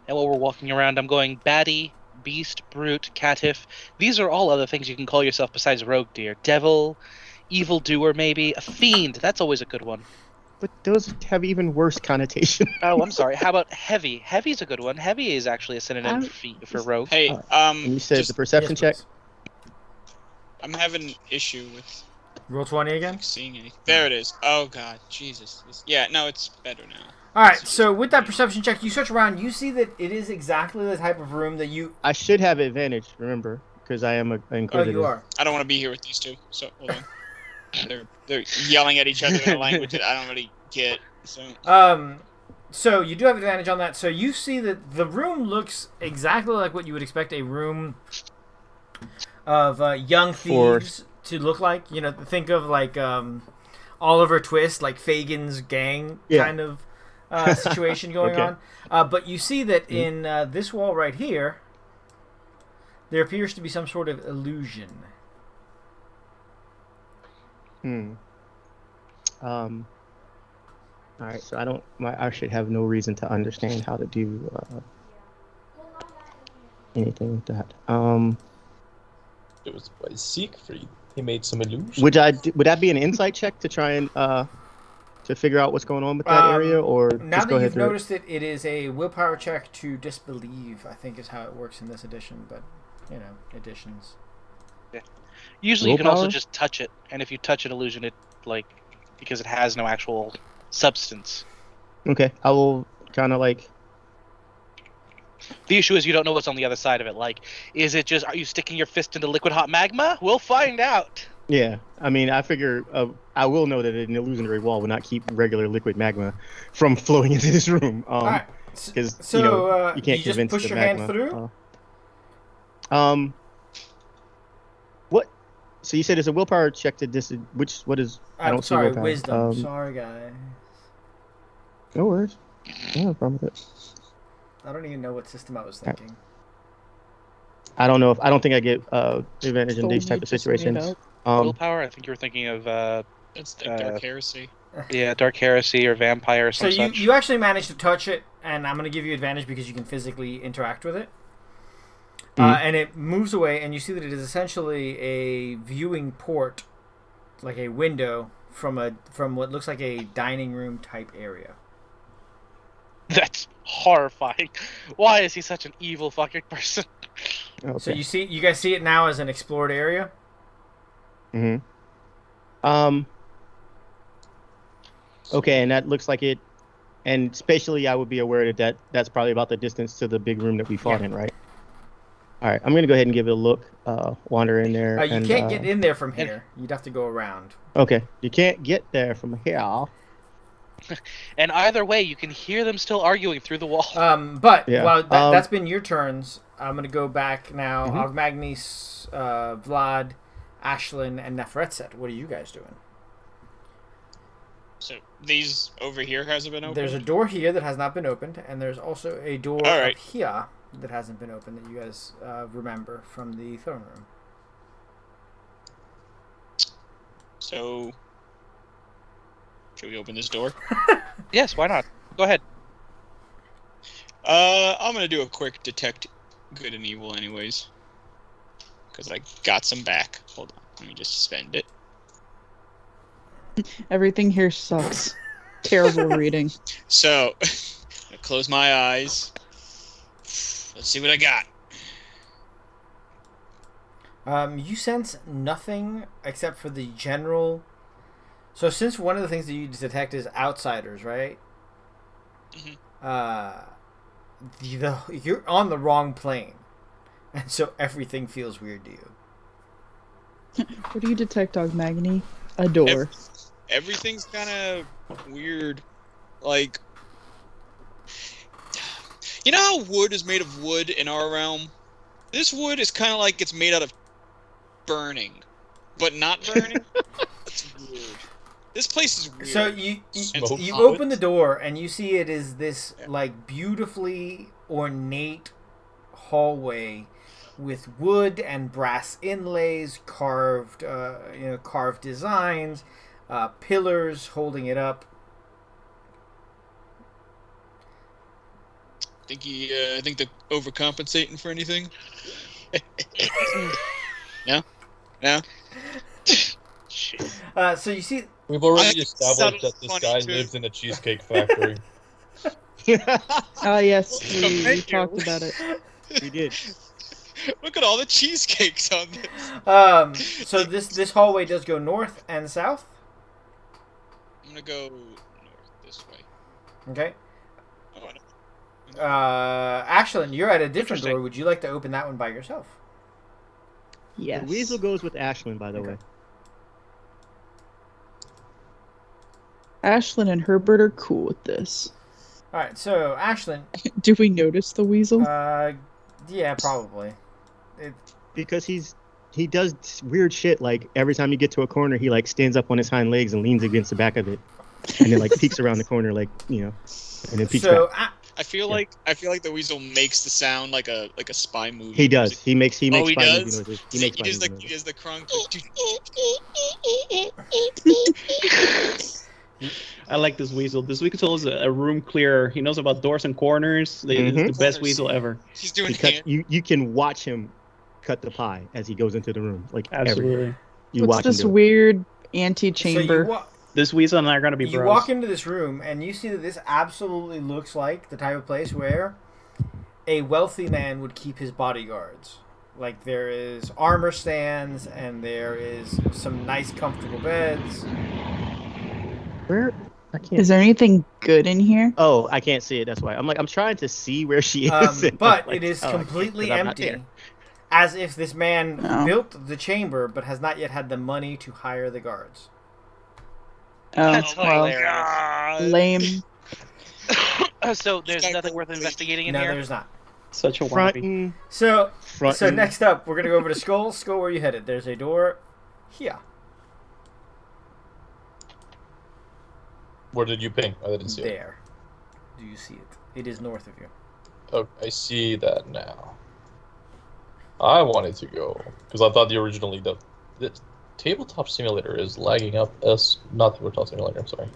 Speaker 6: And while we're walking around, I'm going baddie, beast, brute, caitiff. These are all other things you can call yourself besides rogue deer. Devil, evildoer, maybe a fiend. That's always a good one.
Speaker 3: But those have even worse connotation.
Speaker 6: Oh, I'm sorry. How about heavy? Heavy's a good one. Heavy is actually a synonym for rogue.
Speaker 8: Hey,
Speaker 3: And you said
Speaker 8: just-
Speaker 3: the perception
Speaker 2: Yes,
Speaker 3: check.
Speaker 2: please.
Speaker 8: I'm having an issue with
Speaker 2: Roll 20 again.
Speaker 8: seeing anything. There it is. Oh god, Jesus. Yeah, no, it's better now.
Speaker 2: All right. So with that perception check, you search around. You see that it is exactly the type of room that you.
Speaker 3: I should have advantage, remember, because I am an
Speaker 2: Oh,
Speaker 3: inquisitor.
Speaker 2: you are.
Speaker 8: I don't want to be here with these two. So hold on. they're yelling at each other in a language that I don't really get. So
Speaker 2: So you do have advantage on that. So you see that the room looks exactly like what you would expect a room of young
Speaker 3: For-
Speaker 2: thieves to look like. You know, think of like Oliver Twist, like Fagin's gang
Speaker 3: Yeah.
Speaker 2: kind of situation going
Speaker 3: Okay.
Speaker 2: on. But you see that in this wall right here, there appears to be some sort of illusion.
Speaker 3: All right, so I should have no reason to understand how to do anything with that.
Speaker 7: It was by Siegfried. He made some illusion.
Speaker 3: Would that be an insight check to try and to figure out what's going on with that area, or
Speaker 2: Now
Speaker 3: just go
Speaker 2: that
Speaker 3: ahead
Speaker 2: you've
Speaker 3: through it?
Speaker 2: noticed it, it is a willpower check to disbelieve, I think is how it works in this edition, but, you know, editions.
Speaker 6: Usually you can also
Speaker 3: Willpower?
Speaker 6: just touch it, and if you touch an illusion, it because it has no actual substance.
Speaker 3: Okay, I will kind of like.
Speaker 6: The issue is you don't know what's on the other side of it. Like, is it just, are you sticking your fist into liquid hot magma? We'll find out.
Speaker 3: Yeah, I mean, I figure I will know that an illusionary wall will not keep regular liquid magma from flowing into this room.
Speaker 2: All right.
Speaker 3: Because
Speaker 2: So,
Speaker 3: you can't
Speaker 2: you just
Speaker 3: convince
Speaker 2: push
Speaker 3: the
Speaker 2: your
Speaker 3: magma.
Speaker 2: hand through?
Speaker 3: What? So you said it's a willpower check to what is? I
Speaker 2: I'm
Speaker 3: don't see
Speaker 2: sorry,
Speaker 3: willpower.
Speaker 2: wisdom. Sorry, guys.
Speaker 3: No worries. No problem with it.
Speaker 2: I don't even know what system I was thinking.
Speaker 3: I don't know if I don't think I get advantage in
Speaker 4: Told
Speaker 3: these
Speaker 4: you
Speaker 3: type of
Speaker 4: just made
Speaker 3: situations.
Speaker 4: up.
Speaker 6: Willpower? I think you were thinking of,
Speaker 8: it's like Dark Heresy.
Speaker 6: yeah, Dark Heresy or Vampire or
Speaker 2: So
Speaker 6: some such.
Speaker 2: you actually managed to touch it, and I'm going to give you advantage because you can physically interact with it. And it moves away, and you see that it is essentially a viewing port, like a window from what looks like a dining room type area.
Speaker 6: That's horrifying. Why is he such an evil fucking person?
Speaker 3: Okay.
Speaker 2: So you guys see it now as an explored area.
Speaker 3: Okay, and that looks like it. And spatially, I would be aware that that's probably about the distance to the big room that we fought
Speaker 2: Yeah.
Speaker 3: in, right? All right, I'm gonna go ahead and give it a look. Wander in there.
Speaker 2: You
Speaker 3: and,
Speaker 2: can't get in there from here. You'd have to go around.
Speaker 3: Okay, you can't get there from here.
Speaker 6: And either way, you can hear them still arguing through the wall.
Speaker 2: But
Speaker 3: Yeah.
Speaker 2: well, that's been your turns. I'm gonna go back now.
Speaker 3: Mhm.
Speaker 2: Ogmagnes, Vlad, Ashlyn, and Neferetset. What are you guys doing?
Speaker 8: So these over here hasn't been opened?
Speaker 2: There's a door here that has not been opened, and there's also a door
Speaker 8: All right.
Speaker 2: up here that hasn't been opened that you guys remember from the throne room.
Speaker 8: So, should we open this door?
Speaker 6: Yes, why not? Go ahead.
Speaker 8: I'm gonna do a quick detect good and evil anyways. Because I got some back. Hold on, let me just spend it.
Speaker 4: Everything here sucks. Terrible reading.
Speaker 8: So, I close my eyes. Let's see what I got.
Speaker 2: You sense nothing except for the general. So since one of the things that you detect is outsiders, right?
Speaker 8: Mhm.
Speaker 2: You're on the wrong plane, and so everything feels weird to you.
Speaker 4: What do you detect, Dogmagony? A door.
Speaker 8: Everything's kind of weird. Like, you know how wood is made of wood in our realm? This wood is kind of like it's made out of burning, but not burning. It's weird. This place is weird.
Speaker 2: So you
Speaker 7: Smoke
Speaker 2: open the door and you see it is this like beautifully ornate hallway with wood and brass inlays, carved carved designs, pillars holding it up.
Speaker 8: Think they're overcompensating for anything? No.
Speaker 2: So you see,
Speaker 7: We've already
Speaker 8: I
Speaker 7: established
Speaker 8: thought it
Speaker 7: that
Speaker 8: was
Speaker 7: this
Speaker 8: funny,
Speaker 7: guy
Speaker 8: too.
Speaker 7: lives in a cheesecake factory.
Speaker 4: Ah, yes, we
Speaker 8: Thank you.
Speaker 4: talked about it.
Speaker 3: We did.
Speaker 8: Look at all the cheesecakes on this.
Speaker 2: so this hallway does go north and south.
Speaker 8: I'm gonna go north this way.
Speaker 2: Okay.
Speaker 8: Oh, I know.
Speaker 2: Ashlyn, you're at a different
Speaker 6: Interesting.
Speaker 2: door. Would you like to open that one by yourself?
Speaker 4: Yes.
Speaker 3: The weasel goes with Ashlyn, by the way.
Speaker 4: Ashlyn and Herbert are cool with this.
Speaker 2: All right. So Ashlyn,
Speaker 4: Do we notice the weasel?
Speaker 2: yeah, probably.
Speaker 3: Because he does weird shit. Like every time you get to a corner, he like stands up on his hind legs and leans against the back of it, and then like peeks around the corner, like and then peeks
Speaker 2: So
Speaker 3: back.
Speaker 8: I feel like the weasel makes the sound like a spy movie.
Speaker 3: He does. He makes
Speaker 8: Oh, he
Speaker 3: spy movie
Speaker 8: does?
Speaker 3: noises. He makes spy
Speaker 8: does
Speaker 3: movie
Speaker 8: the
Speaker 3: noises.
Speaker 8: he does the crunk.
Speaker 5: I like this weasel. This weasel is a room clearer. He knows about doors and corners. He's
Speaker 3: Mhm.
Speaker 5: the best
Speaker 8: Corners.
Speaker 5: weasel ever.
Speaker 8: He's doing
Speaker 3: He cuts,
Speaker 8: hand.
Speaker 3: you can watch him cut the pie as he goes into the room. Like
Speaker 5: Absolutely.
Speaker 3: everywhere. You
Speaker 4: What's
Speaker 3: watch
Speaker 4: this
Speaker 3: him do it.
Speaker 4: weird
Speaker 2: So
Speaker 4: antechamber?
Speaker 5: This weasel and I are gonna be
Speaker 2: you
Speaker 5: bros.
Speaker 2: walk into this room and you see that this absolutely looks like the type of place where a wealthy man would keep his bodyguards. Like there is armor stands and there is some nice comfortable beds.
Speaker 3: Where? I can't.
Speaker 4: Is there anything good in here?
Speaker 3: Oh, I can't see it. That's why I'm trying to see where she is. and
Speaker 2: But
Speaker 3: I'm like,
Speaker 2: it is
Speaker 3: oh, I can't,
Speaker 2: completely
Speaker 3: 'cause I'm not
Speaker 2: empty.
Speaker 3: there.
Speaker 2: As if this man
Speaker 4: Oh.
Speaker 2: built the chamber but has not yet had the money to hire the guards.
Speaker 4: Oh,
Speaker 6: That's
Speaker 4: well,
Speaker 6: hilarious.
Speaker 4: lame.
Speaker 6: So there's
Speaker 8: gotta
Speaker 6: nothing
Speaker 8: go
Speaker 6: worth
Speaker 8: with
Speaker 6: investigating in
Speaker 2: No,
Speaker 6: here.
Speaker 2: there's not.
Speaker 5: Such a wannabe.
Speaker 3: Frontin',
Speaker 2: So
Speaker 3: frontin'.
Speaker 2: next up, we're gonna go over to Skull. Skull, where are you headed? There's a door here.
Speaker 7: Where did you ping? I didn't see it.
Speaker 2: There. Do you see it? It is north of you.
Speaker 7: Oh, I see that now. I wanted to go because I thought the tabletop simulator is lagging up as not tabletop simulator. I'm sorry.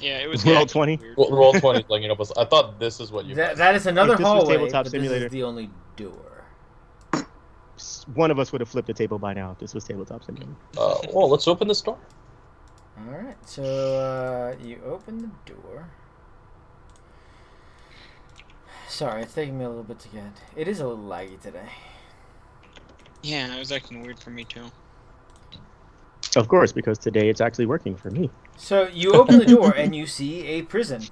Speaker 8: Yeah, it was
Speaker 3: Roll
Speaker 8: lagging
Speaker 3: 20.
Speaker 8: weird.
Speaker 7: Well, roll 20 is lagging up. I thought this is what you.
Speaker 2: That is another
Speaker 3: If this was
Speaker 2: hallway,
Speaker 3: Tabletop
Speaker 2: but
Speaker 3: Simulator-
Speaker 2: this is the only door.
Speaker 3: One of us would have flipped the table by now if this was tabletop simulator.
Speaker 7: Well, let's open this door.
Speaker 2: All right, so you open the door. Sorry, it's taking me a little bit to get. It is a little laggy today.
Speaker 8: Yeah, it was acting weird for me too.
Speaker 3: Of course, because today it's actually working for me.
Speaker 2: So you open the door and you see a prison.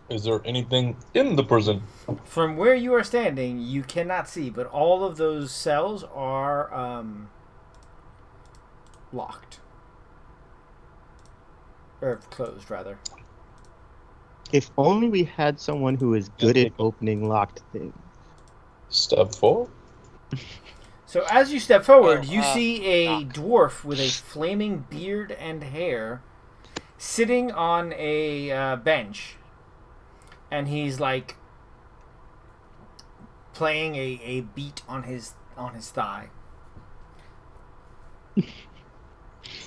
Speaker 7: Is there anything in the prison?
Speaker 2: From where you are standing, you cannot see, but all of those cells are locked. Or closed, rather.
Speaker 3: If only we had someone who is good at opening locked things.
Speaker 7: Step 4.
Speaker 2: So as you step forward,
Speaker 6: Oh,
Speaker 2: you see a
Speaker 6: knock.
Speaker 2: dwarf with a flaming beard and hair sitting on a bench, and he's like playing a beat on his thigh.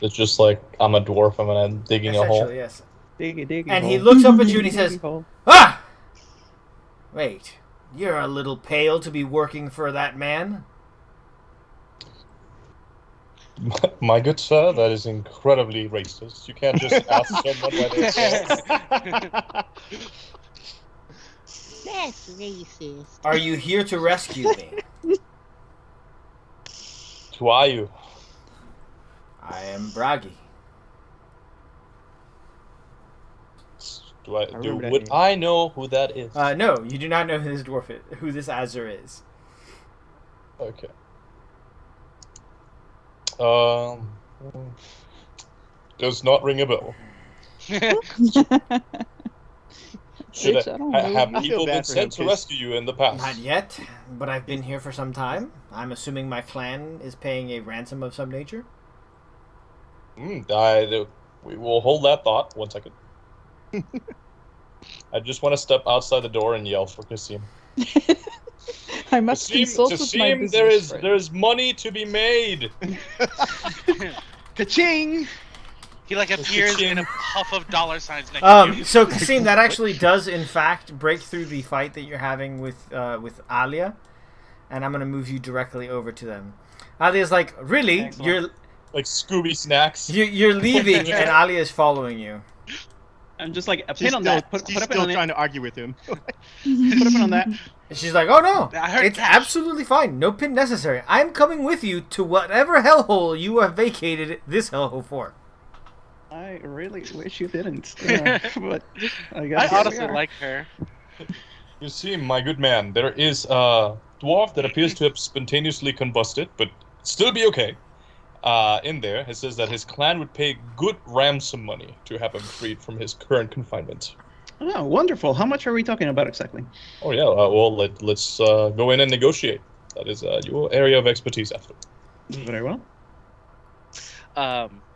Speaker 7: It's just like I'm a dwarf and I'm digging a hole.
Speaker 2: Essentially, yes.
Speaker 5: Diggy,
Speaker 2: And he
Speaker 5: hole.
Speaker 2: looks up at you and he says,
Speaker 5: Diggy hole.
Speaker 2: "Ah! Wait, you're a little pale to be working for that man."
Speaker 7: My good sir, that is incredibly racist. You can't just ask someone why they're pale.
Speaker 3: That's racist.
Speaker 2: Are you here to rescue me?
Speaker 7: Who are you?
Speaker 2: I am Bragi.
Speaker 3: remember that
Speaker 7: Would
Speaker 3: name.
Speaker 7: I know who that is?
Speaker 2: No, you do not know who this dwarf is, who this Azur is.
Speaker 7: Okay. Does not ring a bell. Should
Speaker 4: Bitch, I don't know.
Speaker 7: have
Speaker 3: I feel
Speaker 7: people
Speaker 3: bad
Speaker 7: been
Speaker 3: for
Speaker 7: sent
Speaker 3: him,
Speaker 7: to
Speaker 3: 'cause-
Speaker 7: rescue you in the past?
Speaker 2: Not yet, but I've been here for some time. I'm assuming my clan is paying a ransom of some nature.
Speaker 7: We will hold that thought. 1 second. I just want to step outside the door and yell for Kasim.
Speaker 4: I must consult with my
Speaker 7: Kasim,
Speaker 4: business friend.
Speaker 7: there is money to be made.
Speaker 3: Ka-ching!
Speaker 6: He like appears in a puff of dollar signs next to you.
Speaker 2: So Kasim, that actually does in fact break through the fight that you're having with Alia, and I'm gonna move you directly over to them. Alia's like, really?
Speaker 5: Excellent.
Speaker 7: Like Scooby Snacks.
Speaker 2: You're leaving, and Alia is following you.
Speaker 5: I'm just like a
Speaker 3: She's
Speaker 5: pin on
Speaker 3: still,
Speaker 5: that. Put
Speaker 3: she's
Speaker 5: a pin
Speaker 3: still
Speaker 5: on
Speaker 3: trying
Speaker 5: it.
Speaker 3: to argue with him.
Speaker 5: Put a pin on that.
Speaker 2: And she's like, oh no,
Speaker 6: I heard
Speaker 2: it's
Speaker 6: cash.
Speaker 2: absolutely fine. No pin necessary. I'm coming with you to whatever hellhole you have vacated this hellhole for.
Speaker 5: I really wish you didn't. But I
Speaker 6: I
Speaker 5: guess
Speaker 6: honestly like her.
Speaker 7: You see, my good man, there is a dwarf that appears to have spontaneously combusted, but still be okay. In there, it says that his clan would pay good ransom money to have him freed from his current confinement.
Speaker 5: Oh, wonderful. How much are we talking about exactly?
Speaker 7: Oh yeah, well let's go in and negotiate. That is your area of expertise, after.
Speaker 5: Very well.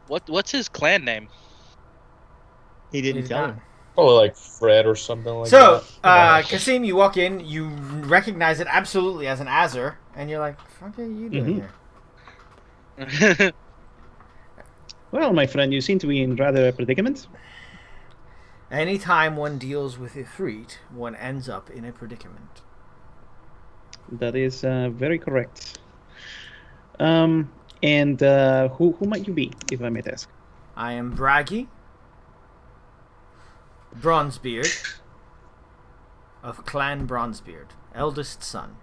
Speaker 6: What's his clan name?
Speaker 3: He didn't
Speaker 2: He's
Speaker 3: tell
Speaker 2: not.
Speaker 3: him.
Speaker 7: Probably like Fred or something like
Speaker 2: So,
Speaker 7: that.
Speaker 2: Kasim, you walk in, you recognize it absolutely as an Azur, and you're like, "Fuck are you doing here?"
Speaker 5: Well, my friend, you seem to be in rather a predicament.
Speaker 2: Anytime one deals with Ifrit, one ends up in a predicament.
Speaker 5: That is very correct. And who might you be, if I may ask?
Speaker 2: I am Bragi, Bronzebeard, of Clan Bronzebeard, eldest son.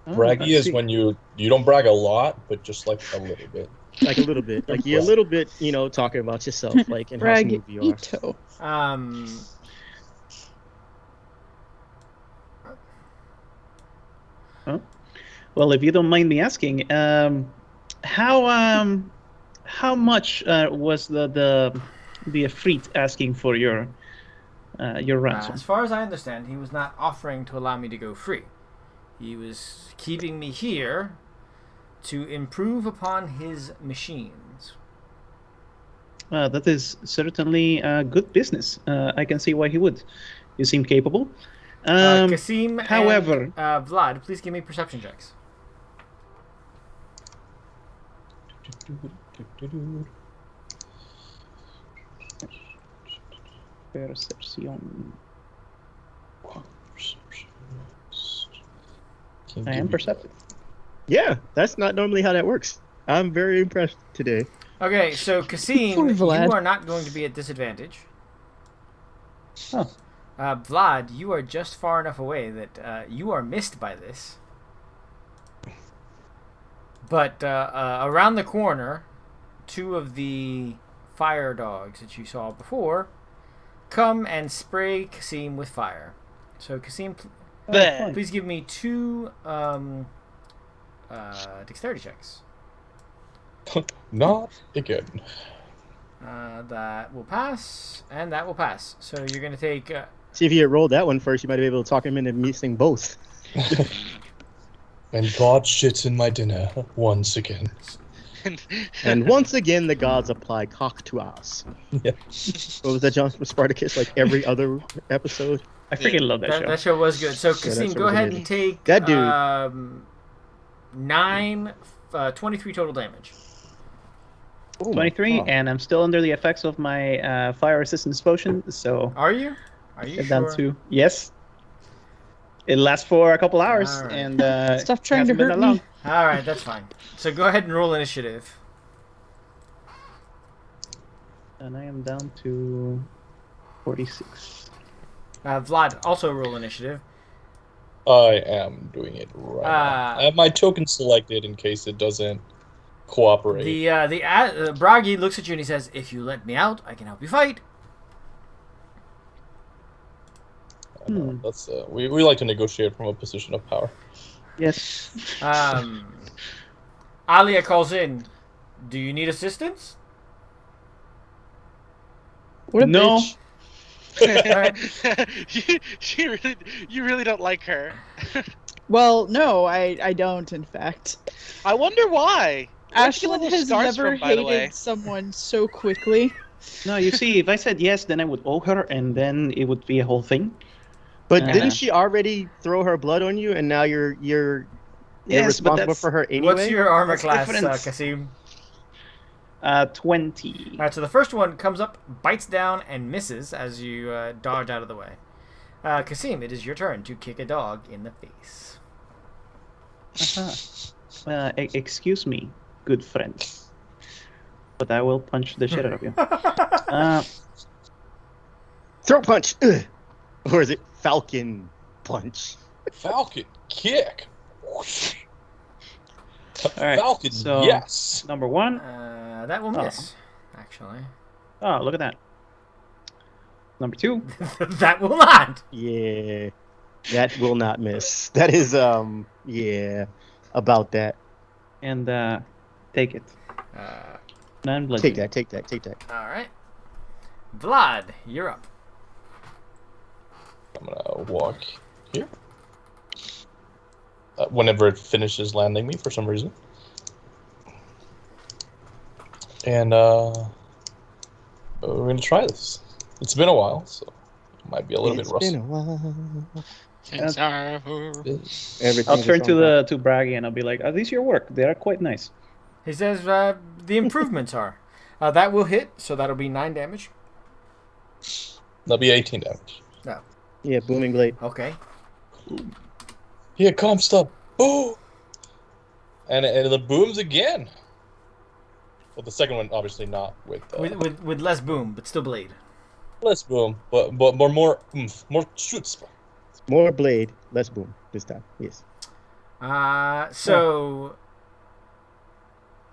Speaker 5: Oh,
Speaker 7: Braggy
Speaker 5: I
Speaker 7: is
Speaker 5: see.
Speaker 7: when you don't brag a lot, but just like a little bit.
Speaker 3: Like a little bit. Like you're a little bit, talking about yourself, like and how smooth you are.
Speaker 4: Bragito.
Speaker 5: Well, if you don't mind me asking, how much was the Efreet asking for your ransom?
Speaker 2: As far as I understand, he was not offering to allow me to go free. He was keeping me here to improve upon his machines.
Speaker 5: That is certainly good business. I can see why he would. You seem capable.
Speaker 2: Kasim
Speaker 5: however-
Speaker 2: and Vlad, please give me perception checks.
Speaker 5: Perception.
Speaker 7: Can't
Speaker 5: I
Speaker 7: give
Speaker 5: am
Speaker 7: you-
Speaker 5: perceptive.
Speaker 3: Yeah, that's not normally how that works. I'm very impressed today.
Speaker 2: Okay, so Kasim,
Speaker 4: Poor
Speaker 2: you
Speaker 4: Vlad.
Speaker 2: are not going to be at disadvantage.
Speaker 5: Oh.
Speaker 2: Vlad, you are just far enough away that you are missed by this. But around the corner, two of the fire dogs that you saw before come and spray Kasim with fire. So Kasim,
Speaker 6: Bleh.
Speaker 2: please give me two dexterity checks.
Speaker 7: Not again.
Speaker 2: That will pass, and that will pass. So you're going to take...
Speaker 3: See if you had rolled that one first, you might be able to talk him into missing both.
Speaker 7: And God shits in my dinner once again.
Speaker 3: And once again, the gods apply cock to us.
Speaker 7: Yeah.
Speaker 3: What was that, John, from Spartacus? Like every other episode?
Speaker 5: I freaking love that show.
Speaker 2: That show was good. So,
Speaker 3: that
Speaker 2: Kasim,
Speaker 3: show
Speaker 2: go
Speaker 3: was
Speaker 2: ahead
Speaker 3: amazing.
Speaker 2: and take
Speaker 3: That dude.
Speaker 2: 23 total damage.
Speaker 3: Oh my
Speaker 5: 23,
Speaker 3: God.
Speaker 5: and I'm still under the effects of my fire resistance potion, so
Speaker 2: Are you? Are you
Speaker 5: I'm down
Speaker 2: sure?
Speaker 5: to yes. It lasts for a couple hours,
Speaker 2: All right.
Speaker 5: and
Speaker 4: Stop trying to
Speaker 5: hasn't been
Speaker 4: hurt
Speaker 5: that long.
Speaker 4: me.
Speaker 2: All right, that's fine. So go ahead and roll initiative.
Speaker 5: And I am down to 46.
Speaker 2: Vlad, also roll initiative.
Speaker 7: I am doing it right now. I have my token selected in case it doesn't cooperate.
Speaker 2: Bragi looks at you and he says, "If you let me out, I can help you fight."
Speaker 7: That's we like to negotiate from a position of power.
Speaker 5: Yes.
Speaker 2: Alia calls in. Do you need assistance?
Speaker 4: What a
Speaker 5: No.
Speaker 4: bitch.
Speaker 6: you really don't like her.
Speaker 4: Well, no, I don't, in fact.
Speaker 6: I wonder why. Where'd you get all
Speaker 4: Ashlyn
Speaker 6: those
Speaker 4: has
Speaker 6: scars
Speaker 4: never
Speaker 6: from, by the way?
Speaker 4: hated someone so quickly.
Speaker 5: No, you see, if I said yes, then I would owe her, and then it would be a whole thing.
Speaker 3: But
Speaker 5: Uh,
Speaker 3: didn't she already throw her blood on you, and now you're
Speaker 5: Yes, but
Speaker 3: responsible
Speaker 5: that's-
Speaker 3: for her anyway?
Speaker 2: What's your armor
Speaker 5: That's
Speaker 2: class,
Speaker 5: different.
Speaker 2: Kasim?
Speaker 5: 20.
Speaker 2: All right, so the first one comes up, bites down, and misses as you dodge out of the way. Kasim, it is your turn to kick a dog in the face.
Speaker 5: Excuse me, good friend. But I will punch the shit out of you.
Speaker 3: Throat punch! Ugh. Or is it falcon punch?
Speaker 7: Falcon kick.
Speaker 5: All right,
Speaker 7: Falcon,
Speaker 5: so-
Speaker 7: yes.
Speaker 5: Number 1.
Speaker 2: That will miss, actually.
Speaker 5: Oh, look at that. Number 2.
Speaker 2: That will not.
Speaker 3: Yeah, that will not miss. That is, yeah, about that.
Speaker 5: And take it.
Speaker 2: Uh,
Speaker 5: Non-bludgeoning.
Speaker 3: Take that.
Speaker 2: all right. Vlad, you're up.
Speaker 7: I'm gonna walk here. Whenever it finishes landing me for some reason. And we're gonna try this. It's been a while, so it might be a little bit rusty.
Speaker 3: Been a while.
Speaker 7: Yeah.
Speaker 3: Everything
Speaker 5: I'll turn
Speaker 3: is
Speaker 5: to Braggy and I'll be like, "Are these your work? They are quite nice."
Speaker 2: He says the improvements are. That will hit, so that'll be 9 damage.
Speaker 7: That'll be 18 damage.
Speaker 2: No.
Speaker 3: Yeah, booming blade.
Speaker 2: Okay.
Speaker 7: Yeah, calm stop. Oh! And the booms again. Well, the second one obviously not with
Speaker 2: With less boom, but still blade.
Speaker 7: less boom, but more oomph, more shoots.
Speaker 3: More blade, less boom this time. Yes.
Speaker 2: So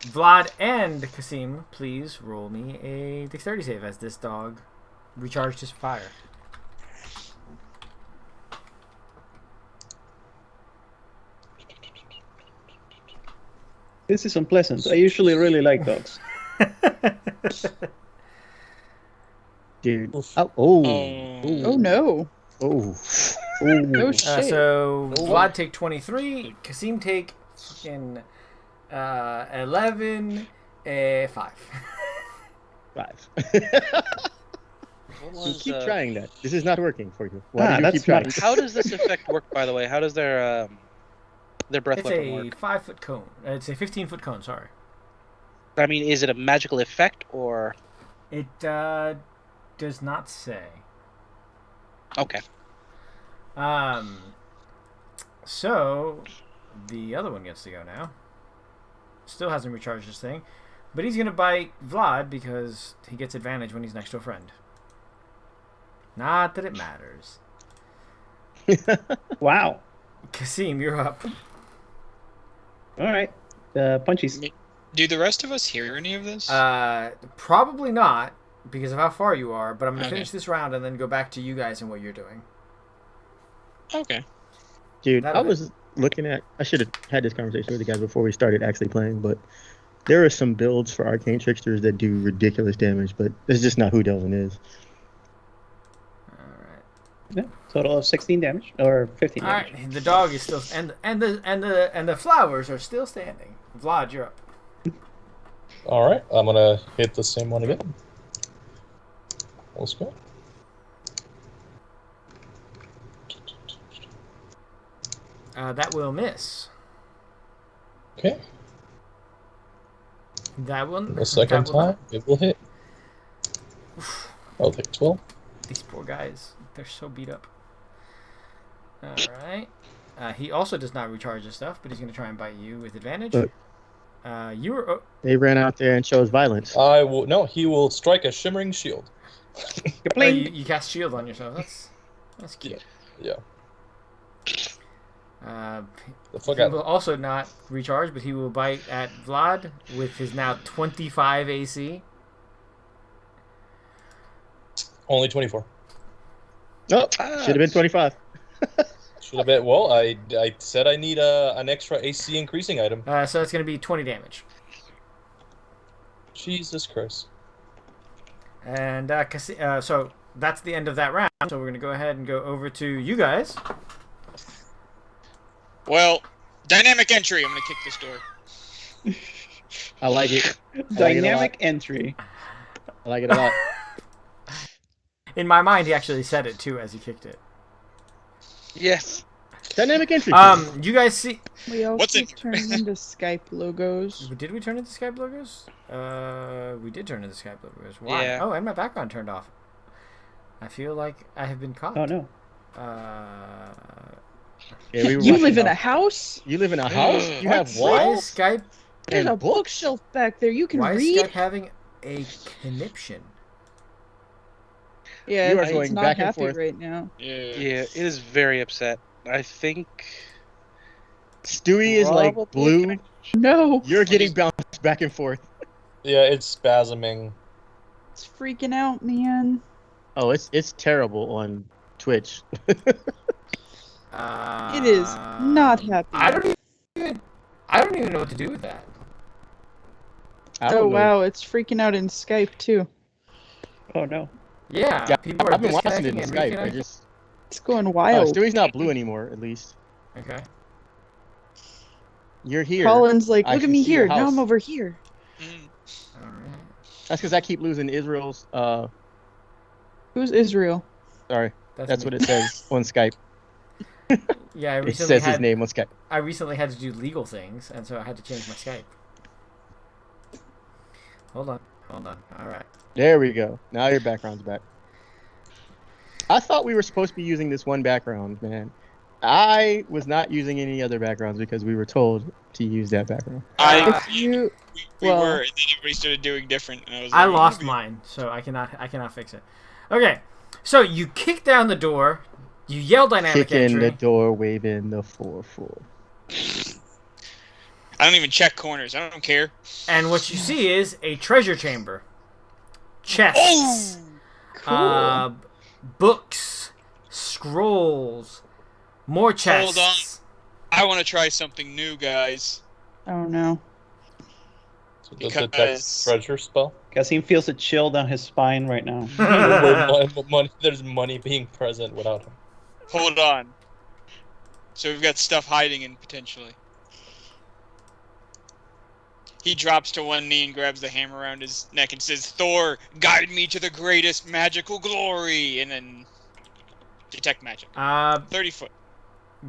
Speaker 2: Vlad and Kasim, please roll me a dexterity save as this dog recharged his fire.
Speaker 5: This is unpleasant. I usually really like dogs.
Speaker 3: Dude.
Speaker 7: Oof.
Speaker 3: Oh.
Speaker 4: Oh no.
Speaker 3: Oh.
Speaker 4: No shit.
Speaker 2: So Vlad take 23, Kasim take fucking 11, 5.
Speaker 3: 5.
Speaker 6: What
Speaker 3: You
Speaker 6: was,
Speaker 3: keep trying that. This is not working for you. Why
Speaker 5: Ah,
Speaker 3: do you
Speaker 5: that's
Speaker 3: keep trying?
Speaker 5: nice.
Speaker 6: How does this effect work, by the way? How does their breath
Speaker 2: It's
Speaker 6: weapon
Speaker 2: a
Speaker 6: work?
Speaker 2: 5-foot cone. It's a 15-foot cone. Sorry.
Speaker 6: I mean, is it a magical effect or?
Speaker 2: It does not say.
Speaker 6: Okay.
Speaker 2: So the other one gets to go now. Still hasn't recharged this thing, but he's gonna bite Vlad because he gets advantage when he's next to a friend. Not that it matters.
Speaker 5: Wow.
Speaker 2: Kasim, you're up.
Speaker 5: All right. Punchies.
Speaker 8: Do the rest of us hear any of this?
Speaker 2: Probably not because of how far you are. But I'm gonna
Speaker 8: Okay.
Speaker 2: finish this round and then go back to you guys and what you're doing.
Speaker 8: Okay.
Speaker 3: Dude,
Speaker 2: That'll
Speaker 3: I was looking at. I should have had this conversation with the guys before we started actually playing, but there are some builds for arcane tricksters that do ridiculous damage, but it's just not who Delvin is.
Speaker 2: All right.
Speaker 5: Yeah, total of 16 damage or 15
Speaker 2: All
Speaker 5: damage.
Speaker 2: right, the dog is still and the flowers are still standing. Vlad, you're up.
Speaker 7: All right, I'm gonna hit the same one again. Let's go.
Speaker 2: That will miss.
Speaker 7: Okay.
Speaker 2: That one.
Speaker 7: The second
Speaker 2: that will
Speaker 7: time, it will hit. I'll take 12.
Speaker 2: These poor guys, they're so beat up. All right. He also does not recharge his stuff, but he's going to try and bite you with advantage.
Speaker 3: Look.
Speaker 2: You were. Oh,
Speaker 3: They ran out there and chose violence.
Speaker 7: I will. No, he will strike a shimmering shield.
Speaker 2: you cast shield on yourself. That's cute.
Speaker 7: Yeah. The fuck
Speaker 2: He
Speaker 7: out.
Speaker 2: will also not recharge, but he will bite at Vlad with his now 25 AC.
Speaker 7: Only 24.
Speaker 3: Oh, should have been 25.
Speaker 7: Should have been. Well, I said I need an extra AC increasing item.
Speaker 2: So that's going to be 20 damage.
Speaker 7: Jesus Christ.
Speaker 2: And so that's the end of that round. So we're going to go ahead and go over to you guys.
Speaker 8: Well, dynamic entry. I'm gonna kick this door.
Speaker 3: I like it.
Speaker 5: Dynamic entry.
Speaker 3: I like it a lot.
Speaker 2: In my mind, he actually said it too as he kicked it.
Speaker 6: Yes.
Speaker 3: Dynamic entry.
Speaker 2: You guys see?
Speaker 4: We also
Speaker 8: What's in-
Speaker 4: turned into Skype logos.
Speaker 2: Did we turn into Skype logos? We did turn into Skype logos. Why?
Speaker 6: Yeah.
Speaker 2: Oh, and my background turned off. I feel like I have been caught.
Speaker 5: Oh no.
Speaker 3: Yeah, we were
Speaker 4: You
Speaker 3: watching
Speaker 4: live in
Speaker 3: how-
Speaker 4: a house?
Speaker 3: You live in a house? You have
Speaker 2: Why is
Speaker 3: walls
Speaker 2: Skype?
Speaker 4: There's
Speaker 3: and
Speaker 4: a
Speaker 3: books?
Speaker 4: bookshelf back there. You can
Speaker 2: Why is
Speaker 4: read.
Speaker 2: Skype having a conniption?
Speaker 4: Yeah,
Speaker 3: You are
Speaker 4: it's
Speaker 3: going
Speaker 4: not
Speaker 3: back and
Speaker 4: happy
Speaker 3: forth.
Speaker 4: right now.
Speaker 8: Yeah.
Speaker 6: Yeah, it is very upset. I think.
Speaker 3: Stewie is like
Speaker 6: Probably
Speaker 3: blue.
Speaker 4: No,
Speaker 3: You're getting bounced back and forth.
Speaker 7: Yeah, it's spasming.
Speaker 4: it's freaking out, man.
Speaker 3: Oh, it's terrible on Twitch.
Speaker 4: It is not happy.
Speaker 2: I don't even know what to do with that.
Speaker 3: I
Speaker 4: Oh
Speaker 3: don't know.
Speaker 4: wow, it's freaking out in Skype too.
Speaker 5: Oh no.
Speaker 2: Yeah,
Speaker 3: Yeah,
Speaker 2: people are
Speaker 3: I've been watching it in
Speaker 2: disconnecting and
Speaker 3: Skype. I
Speaker 2: reconnecting.
Speaker 3: just
Speaker 4: It's going wild.
Speaker 3: Stewie's not blue anymore. At least
Speaker 2: Okay.
Speaker 3: you're here.
Speaker 4: Colin's like,
Speaker 3: I
Speaker 4: look at
Speaker 3: can
Speaker 4: me
Speaker 3: see your
Speaker 4: here. Now
Speaker 3: house.
Speaker 4: I'm over here.
Speaker 8: Mm.
Speaker 2: All right.
Speaker 3: That's because I keep losing Israel's.
Speaker 4: Who's Israel?
Speaker 3: Sorry, that's
Speaker 2: me.
Speaker 3: what it says on Skype.
Speaker 2: Yeah, I
Speaker 3: It
Speaker 2: recently
Speaker 3: says his name on Skype.
Speaker 2: I recently had to do legal things, and so I had to change my Skype. Hold on. All right.
Speaker 3: There we go. Now your background's back. I thought we were supposed to be using this one background, man. I was not using any other backgrounds because we were told to use that background.
Speaker 8: I
Speaker 4: If you,
Speaker 8: we
Speaker 4: well-
Speaker 8: were, and then everybody started doing different, and I was.
Speaker 2: I
Speaker 8: like,
Speaker 2: lost mine, so I cannot fix it. Okay, so you kick down the door, you yell dynamic
Speaker 3: Kicking
Speaker 2: entry.
Speaker 3: the door, waving the 4-4.
Speaker 8: I don't even check corners. I don't care.
Speaker 2: And what you see is a treasure chamber. Chests.
Speaker 8: Oh!
Speaker 2: Uh, books. Scrolls. More chests.
Speaker 8: Hold on. I want to try something new, guys.
Speaker 4: oh no.
Speaker 7: So the
Speaker 8: Because-
Speaker 7: detect treasure spell.
Speaker 5: Kasim feels a chill down his spine right now.
Speaker 7: There's money being present without him.
Speaker 8: Hold on. So we've got stuff hiding in potentially. He drops to one knee and grabs the hammer around his neck and says, "Thor, guide me to the greatest magical glory," and then detect magic. 30 foot.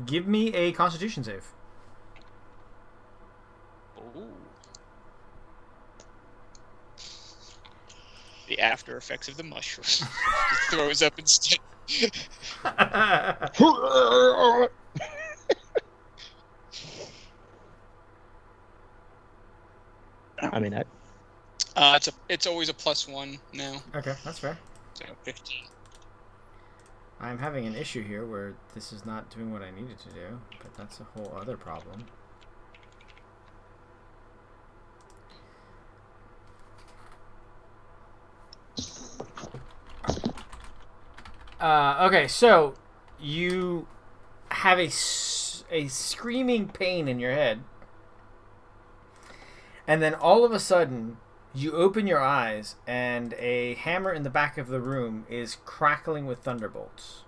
Speaker 2: Give me a Constitution save.
Speaker 8: Ooh. The after effects of the mushroom. He throws up instead.
Speaker 3: I mean,
Speaker 8: It's always a +1 now.
Speaker 2: Okay, that's fair.
Speaker 8: So 15.
Speaker 2: I'm having an issue here where this is not doing what I needed to do, but that's a whole other problem. Okay, so you have a screaming pain in your head, and then all of a sudden you open your eyes and a hammer in the back of the room is crackling with thunderbolts.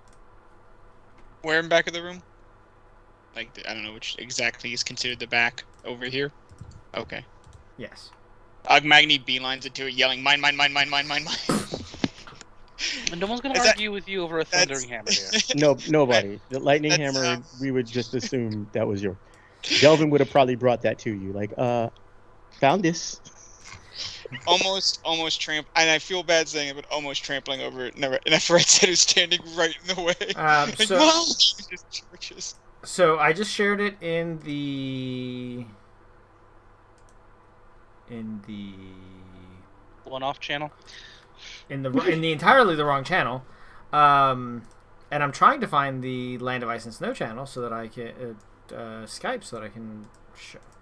Speaker 8: Where in back of the room? Like, I don't know which exactly is considered the back. Over here? Okay.
Speaker 2: Yes.
Speaker 8: Magni beelines it to it, yelling, mine, mine, mine, mine, mine, mine, mine.
Speaker 6: And no one's gonna
Speaker 8: Is that-
Speaker 6: argue with you over a thundering hammer here.
Speaker 3: No, nobody. The lightning
Speaker 8: That's,
Speaker 3: hammer, we would just assume that was yours. Delvin would have probably brought that to you, like, found this.
Speaker 8: almost and I feel bad saying it, but almost trampling over it. Neferet said who's standing right in the way. Like,
Speaker 2: So-
Speaker 8: "No!" Just charges.
Speaker 2: So I just shared it in the
Speaker 6: One-off channel.
Speaker 2: in the entirely the wrong channel, and I'm trying to find the Land of Ice and Snow channel so that I can Skype so that I can.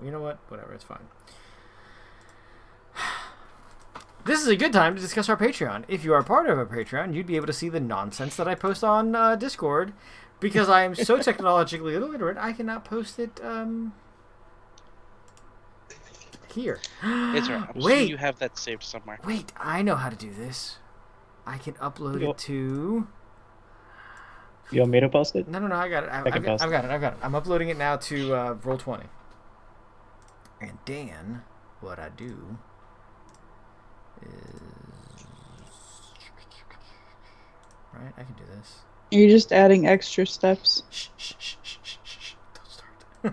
Speaker 2: You know what? Whatever, it's fine. This is a good time to discuss our Patreon. If you are part of our Patreon, you'd be able to see the nonsense that I post on Discord, because I am so technologically illiterate, I cannot post it here.
Speaker 6: It's alright. I'm assuming
Speaker 2: Wait,
Speaker 6: you have that saved somewhere.
Speaker 2: wait! I know how to do this. I can upload it to.
Speaker 5: You want me to post it?
Speaker 2: No, I got it. I've
Speaker 5: can
Speaker 2: got
Speaker 5: post
Speaker 2: it. I'm uploading it now to Roll20. And then, what I do is... Right, I can do this.
Speaker 4: You're just adding extra steps.
Speaker 2: Shh. Don't start. I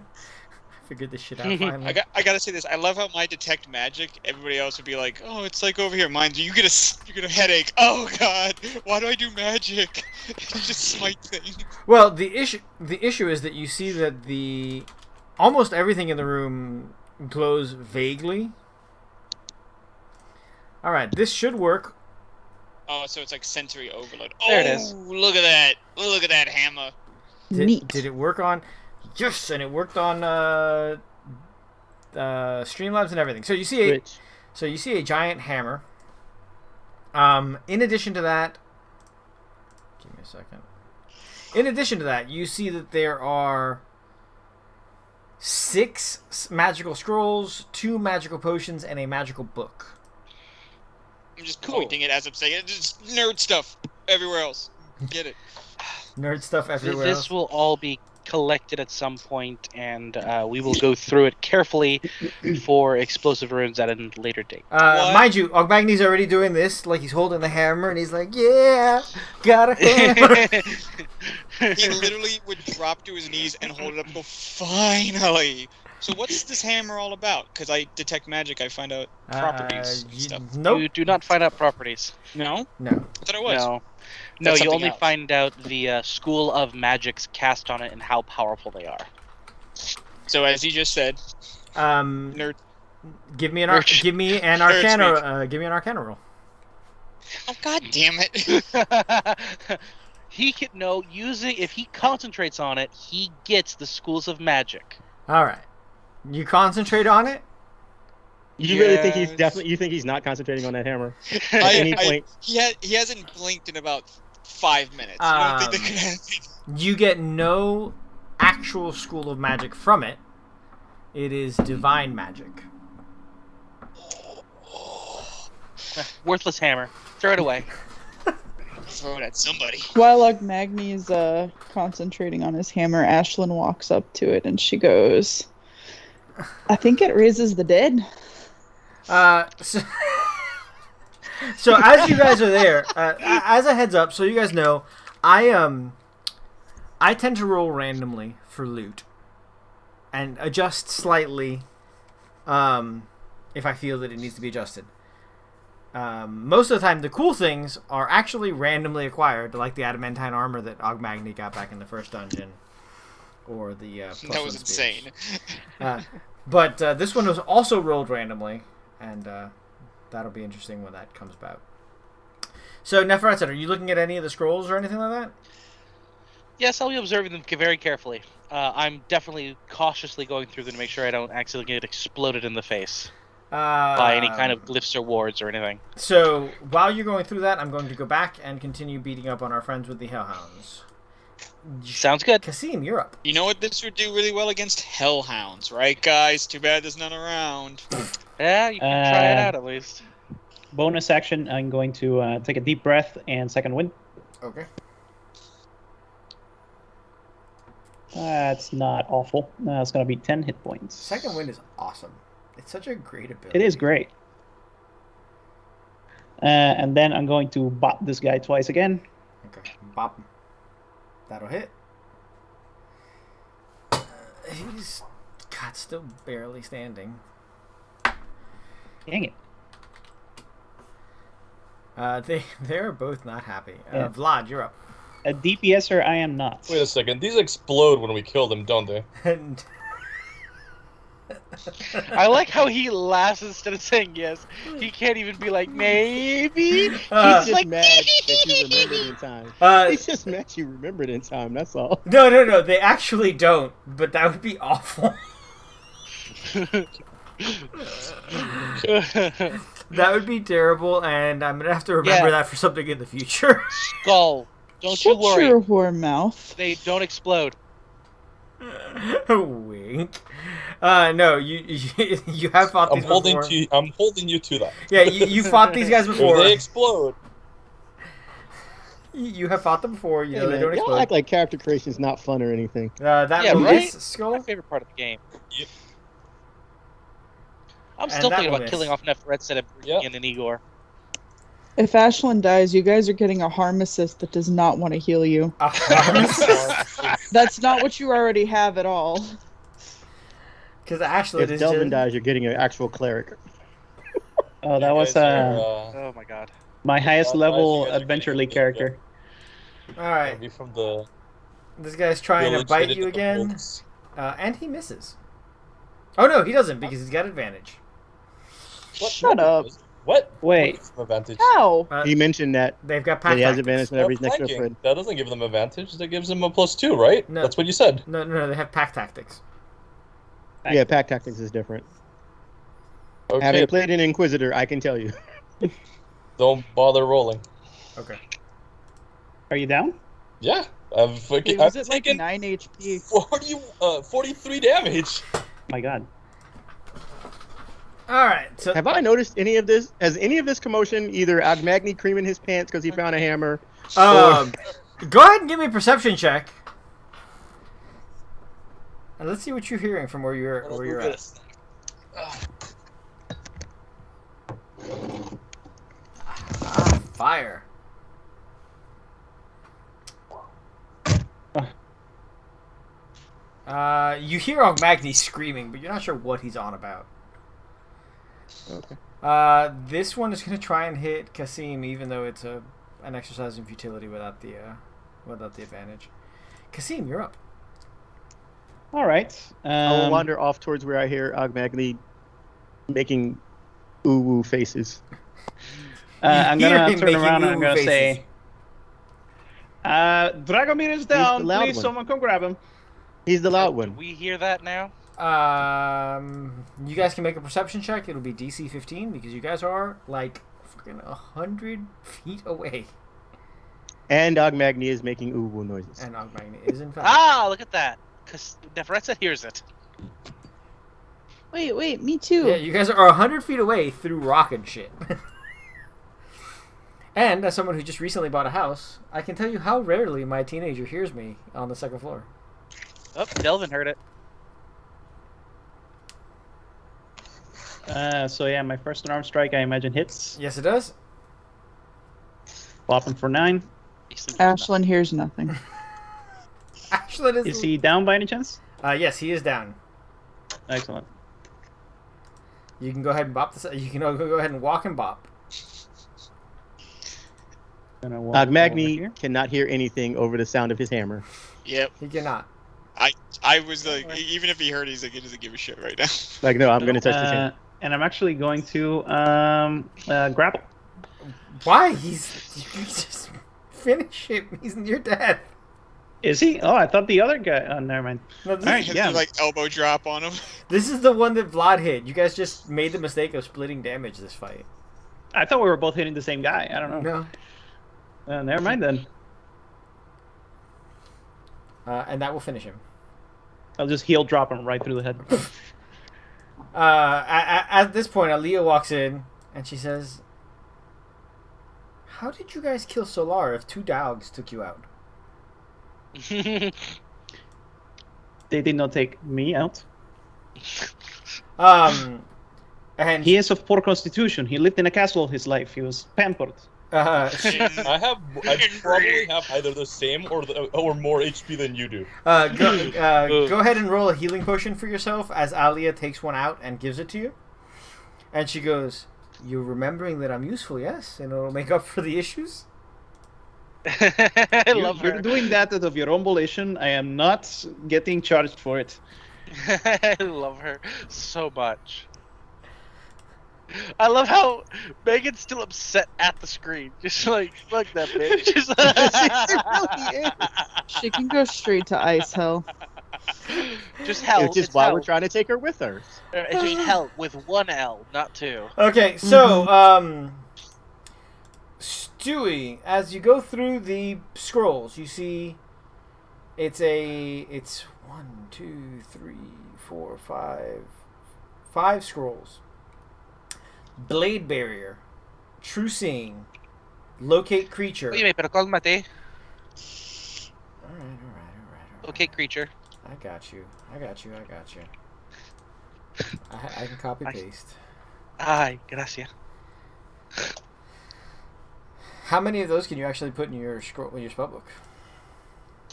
Speaker 2: figured this shit out finally.
Speaker 8: I gotta say this. I love how my detect magic. Everybody else would be like, "Oh, it's like over here." Mine, you get a headache. Oh God, why do I do magic? It's just smite things.
Speaker 2: Well, the issue is that you see that almost everything in the room glows vaguely. All right, this should work.
Speaker 8: Oh, so it's like sensory overload.
Speaker 6: There it is.
Speaker 8: Look at that! Look at that hammer.
Speaker 4: Neat.
Speaker 2: Did it work on? Yes, and it worked on Streamlabs and everything. So you see a giant hammer. In addition to that, give me a second. In addition to that, you see that there are 6 magical scrolls, 2 magical potions, and a magical book.
Speaker 8: I'm just pointing it as I'm saying it. Just nerd stuff everywhere else. Get it?
Speaker 2: Nerd stuff everywhere.
Speaker 6: This
Speaker 2: else.
Speaker 6: will all be collected at some point, and we will go through it carefully for explosive runes at a later date.
Speaker 8: What?
Speaker 2: Mind you, Ogmagni's already doing this. Like, he's holding the hammer, and he's like, "Yeah, got a hammer."
Speaker 8: He literally would drop to his knees and hold it up and go, "Finally!" So what's this hammer all about? Because I detect magic, I find out properties and stuff.
Speaker 2: Nope.
Speaker 6: You do not find out properties.
Speaker 8: No?
Speaker 2: No.
Speaker 8: I thought it was.
Speaker 6: No.
Speaker 8: That's
Speaker 6: No, you
Speaker 8: something
Speaker 6: only
Speaker 8: else.
Speaker 6: find out the school of magic's cast on it and how powerful they are.
Speaker 8: So as you just said, nerd.
Speaker 2: Give me an
Speaker 6: Nerd-
Speaker 2: give me an
Speaker 8: Nerd
Speaker 2: arcana give me an arcana roll.
Speaker 8: Oh God damn it!
Speaker 6: He can if he concentrates on it, he gets the schools of magic.
Speaker 2: All right. You concentrate on it?
Speaker 3: You really think he's
Speaker 8: Yes.
Speaker 3: definitely? You think he's not concentrating on that hammer at any point?
Speaker 8: He hasn't blinked in about 5 minutes. You don't think that could happen?
Speaker 2: You get no actual school of magic from it. It is divine magic.
Speaker 6: Worthless hammer. Throw it away.
Speaker 8: Throw it at somebody.
Speaker 4: While Ogmagni is concentrating on his hammer, Ashlyn walks up to it and she goes, "I think it raises the dead."
Speaker 2: So, so as you guys are there, as a heads up, so you guys know, I tend to roll randomly for loot and adjust slightly if I feel that it needs to be adjusted. Most of the time, the cool things are actually randomly acquired, like the adamantine armor that Ogmagni got back in the first dungeon, or the
Speaker 8: That was insane.
Speaker 2: But this one was also rolled randomly, and that'll be interesting when that comes about. So, Neferet, are you looking at any of the scrolls or anything like that?
Speaker 6: Yes, I'll be observing them very carefully. I'm definitely cautiously going through them to make sure I don't accidentally get exploded in the face by any kind of glyphs or wards or anything.
Speaker 2: So, while you're going through that, I'm going to go back and continue beating up on our friends with the Hellhounds.
Speaker 6: Sounds good.
Speaker 2: Kasim, you're up.
Speaker 8: You know what this would do really well against hellhounds, right, guys? Too bad there's none around.
Speaker 6: Yeah, you can try it out at least.
Speaker 5: Bonus action, I'm going to take a deep breath and second wind.
Speaker 2: Okay.
Speaker 5: That's not awful. It's going to be 10 hit points.
Speaker 2: Second wind is awesome. It's such a great ability.
Speaker 5: It is great. And then I'm going to bop this guy twice again.
Speaker 2: Okay, bop. That'll hit. He's, God, still barely standing.
Speaker 5: Dang it.
Speaker 2: They're both not happy.
Speaker 5: Yeah.
Speaker 2: Vlad, you're up.
Speaker 5: A DPSer I am not.
Speaker 7: Wait a second. These explode when we kill them, don't they?
Speaker 2: And
Speaker 6: I like how he laughs instead of saying yes. He can't even be like, maybe.
Speaker 3: He's
Speaker 2: Uh,
Speaker 3: just
Speaker 6: like,
Speaker 3: mad that you remembered in time. He's just mad you remembered in time. That's all.
Speaker 2: no, they actually don't. But that would be awful. That would be terrible, and I'm gonna have to remember
Speaker 6: Yeah.
Speaker 2: that for something in the future.
Speaker 6: Skull. Don't you
Speaker 4: Shut
Speaker 6: worry.
Speaker 4: your whore mouth.
Speaker 6: They don't explode.
Speaker 2: Wink. No, you have fought
Speaker 7: I'm
Speaker 2: these
Speaker 7: holding
Speaker 2: before.
Speaker 7: I'm holding you to that.
Speaker 2: Yeah, you fought these guys
Speaker 7: If
Speaker 2: before.
Speaker 7: they explode,
Speaker 2: You have fought them before. You
Speaker 3: Hey,
Speaker 2: know they
Speaker 3: man,
Speaker 2: don't
Speaker 3: y'all
Speaker 2: explode.
Speaker 3: act like character creation's not fun or anything.
Speaker 2: That
Speaker 6: Yeah,
Speaker 2: one
Speaker 6: right?
Speaker 2: is Skull.
Speaker 6: My favorite part of the game.
Speaker 7: Yep.
Speaker 6: I'm
Speaker 2: And
Speaker 6: still
Speaker 2: that
Speaker 6: thinking
Speaker 2: one
Speaker 6: about
Speaker 2: is.
Speaker 6: killing off Nefertset and bringing
Speaker 7: Yep.
Speaker 6: in an Igor.
Speaker 4: If Ashlyn dies, you guys are getting a harm assist that does not want to heal you. That's not what you already have at all.
Speaker 2: Because Ashley
Speaker 3: If
Speaker 2: is
Speaker 3: Delvin
Speaker 2: just...
Speaker 3: dies, you're getting an actual cleric.
Speaker 5: Oh, that
Speaker 7: you
Speaker 5: was
Speaker 7: guys are,
Speaker 6: Oh my god.
Speaker 5: my highest
Speaker 7: Otherwise,
Speaker 5: level
Speaker 7: you guys are
Speaker 5: Adventure
Speaker 7: getting
Speaker 5: League
Speaker 7: it,
Speaker 5: character.
Speaker 2: All right,
Speaker 7: I'll be from the
Speaker 2: this guy's trying to
Speaker 7: village
Speaker 2: bite
Speaker 7: that
Speaker 2: you
Speaker 7: it
Speaker 2: again,
Speaker 7: holds.
Speaker 2: and he misses. Oh no, he doesn't because he's got advantage.
Speaker 7: What?
Speaker 4: Shut up.
Speaker 7: What?
Speaker 5: Wait.
Speaker 7: What is the advantage?
Speaker 4: How?
Speaker 3: He mentioned that
Speaker 2: They've got
Speaker 3: that
Speaker 2: pack
Speaker 3: he has
Speaker 2: tactics.
Speaker 3: advantage whenever he's
Speaker 7: They're
Speaker 3: next to a
Speaker 7: flanking.
Speaker 3: friend.
Speaker 7: That doesn't give them advantage. That gives them a +2, right?
Speaker 2: No.
Speaker 7: That's what you said.
Speaker 2: No, they have pack tactics.
Speaker 3: Yeah, pack tactics is different.
Speaker 7: Okay.
Speaker 3: Having played an Inquisitor, I can tell you.
Speaker 7: Don't bother rolling.
Speaker 2: Okay.
Speaker 5: Are you down?
Speaker 7: Yeah. I've
Speaker 4: Wait, was
Speaker 7: I've
Speaker 4: it like
Speaker 7: taken
Speaker 4: 9 HP?
Speaker 7: 43 damage.
Speaker 5: My god.
Speaker 2: All right. So
Speaker 3: Have I noticed any of this? Has any of this commotion either Agmagni creaming his pants because he found a hammer?
Speaker 2: go ahead and give me a perception check. And let's see what you're hearing from where you're at. Fire. You hear Ogmagni screaming, but you're not sure what he's on about.
Speaker 3: Okay.
Speaker 2: This one is going to try and hit Kasim, even though it's an exercise in futility without the advantage. Kasim, you're up.
Speaker 5: All right.
Speaker 3: I will wander off towards where I hear Agmagni making ooh-woo faces.
Speaker 5: I'm
Speaker 2: hear
Speaker 5: gonna
Speaker 2: him
Speaker 5: turn
Speaker 2: making
Speaker 5: around and I'm
Speaker 2: ooh
Speaker 5: gonna
Speaker 2: faces.
Speaker 5: say, Dragomir is down.
Speaker 3: loud
Speaker 5: Please,
Speaker 3: one.
Speaker 5: someone come grab him.
Speaker 3: He's the loud
Speaker 6: Do
Speaker 3: one.
Speaker 6: we hear that now?
Speaker 2: You guys can make a perception check. It'll be DC 15 because you guys are like fucking 100 feet away.
Speaker 3: And Agmagni is making ooh-woo noises.
Speaker 2: And Ogmagni is in fact.
Speaker 6: Ah, look at that. Because Nefertset hears it.
Speaker 4: Wait, me too.
Speaker 2: Yeah, you guys are 100 feet away through rock and shit. And as someone who just recently bought a house, I can tell you how rarely my teenager hears me on the second floor.
Speaker 6: Oh, Delvin heard it.
Speaker 5: So yeah, my first unarmed strike I imagine hits.
Speaker 2: Yes, it does.
Speaker 5: Flop him for 9.
Speaker 4: Ashlyn hears nothing.
Speaker 2: Actually,
Speaker 5: Is he down by any chance?
Speaker 2: Yes, he is down.
Speaker 5: Excellent.
Speaker 2: You can go ahead and bop this. You can go ahead and walk and bop.
Speaker 5: Gonna walk over
Speaker 3: Agmagni
Speaker 5: here.
Speaker 3: cannot hear anything over the sound of his hammer.
Speaker 8: Yep.
Speaker 2: He cannot.
Speaker 8: I was like, even if he heard, he's like, he doesn't give a shit right now.
Speaker 3: Like, no, I'm going to touch this hammer.
Speaker 5: And I'm actually going to grapple.
Speaker 2: Why? He's just finish him. He's near death.
Speaker 5: Is he? Oh, I thought the other guy. Oh, never mind.
Speaker 2: No, this,
Speaker 8: Alright, hit the, like elbow drop on him.
Speaker 2: this is the one that Vlad hit. You guys just made the mistake of splitting damage this fight.
Speaker 5: I thought we were both hitting the same guy. I don't know.
Speaker 2: No.
Speaker 5: Never mind then.
Speaker 2: And that will finish him.
Speaker 5: I'll just heel drop him right through the head.
Speaker 2: At this point, Aaliyah walks in and she says, "How did you guys kill Solar if 2 dogs took you out?"
Speaker 5: They did not take me out.
Speaker 2: And
Speaker 5: He is of poor constitution. He lived in a castle all his life. He was pampered.
Speaker 7: I probably have either the same or more HP than you do.
Speaker 2: go ahead and roll a healing potion for yourself as Alia takes one out and gives it to you. And she goes, "You're remembering that I'm useful, yes? And it'll make up for the issues?"
Speaker 6: I love her.
Speaker 5: You're doing that out of your own volition. I am not getting charged for it.
Speaker 6: I love her so much. I love how Megan's still upset at the screen. Just like, fuck that bitch.
Speaker 4: She can go straight to ice hell.
Speaker 6: Just hell.
Speaker 3: Which is
Speaker 6: it's
Speaker 3: why
Speaker 6: hell.
Speaker 3: we're trying to take her with us.
Speaker 6: It's just hell with one L, not two.
Speaker 2: Okay, so, Stewie, as you go through the scrolls, you see it's 1, 2, 3, 4, 5 scrolls. Blade Barrier, True Seeing, Locate Creature.
Speaker 6: Oye, pero cálmate.
Speaker 2: Alright.
Speaker 6: Okay, creature.
Speaker 2: I got you. I can copy paste.
Speaker 6: Ay, gracias.
Speaker 2: How many of those can you actually put in your spellbook?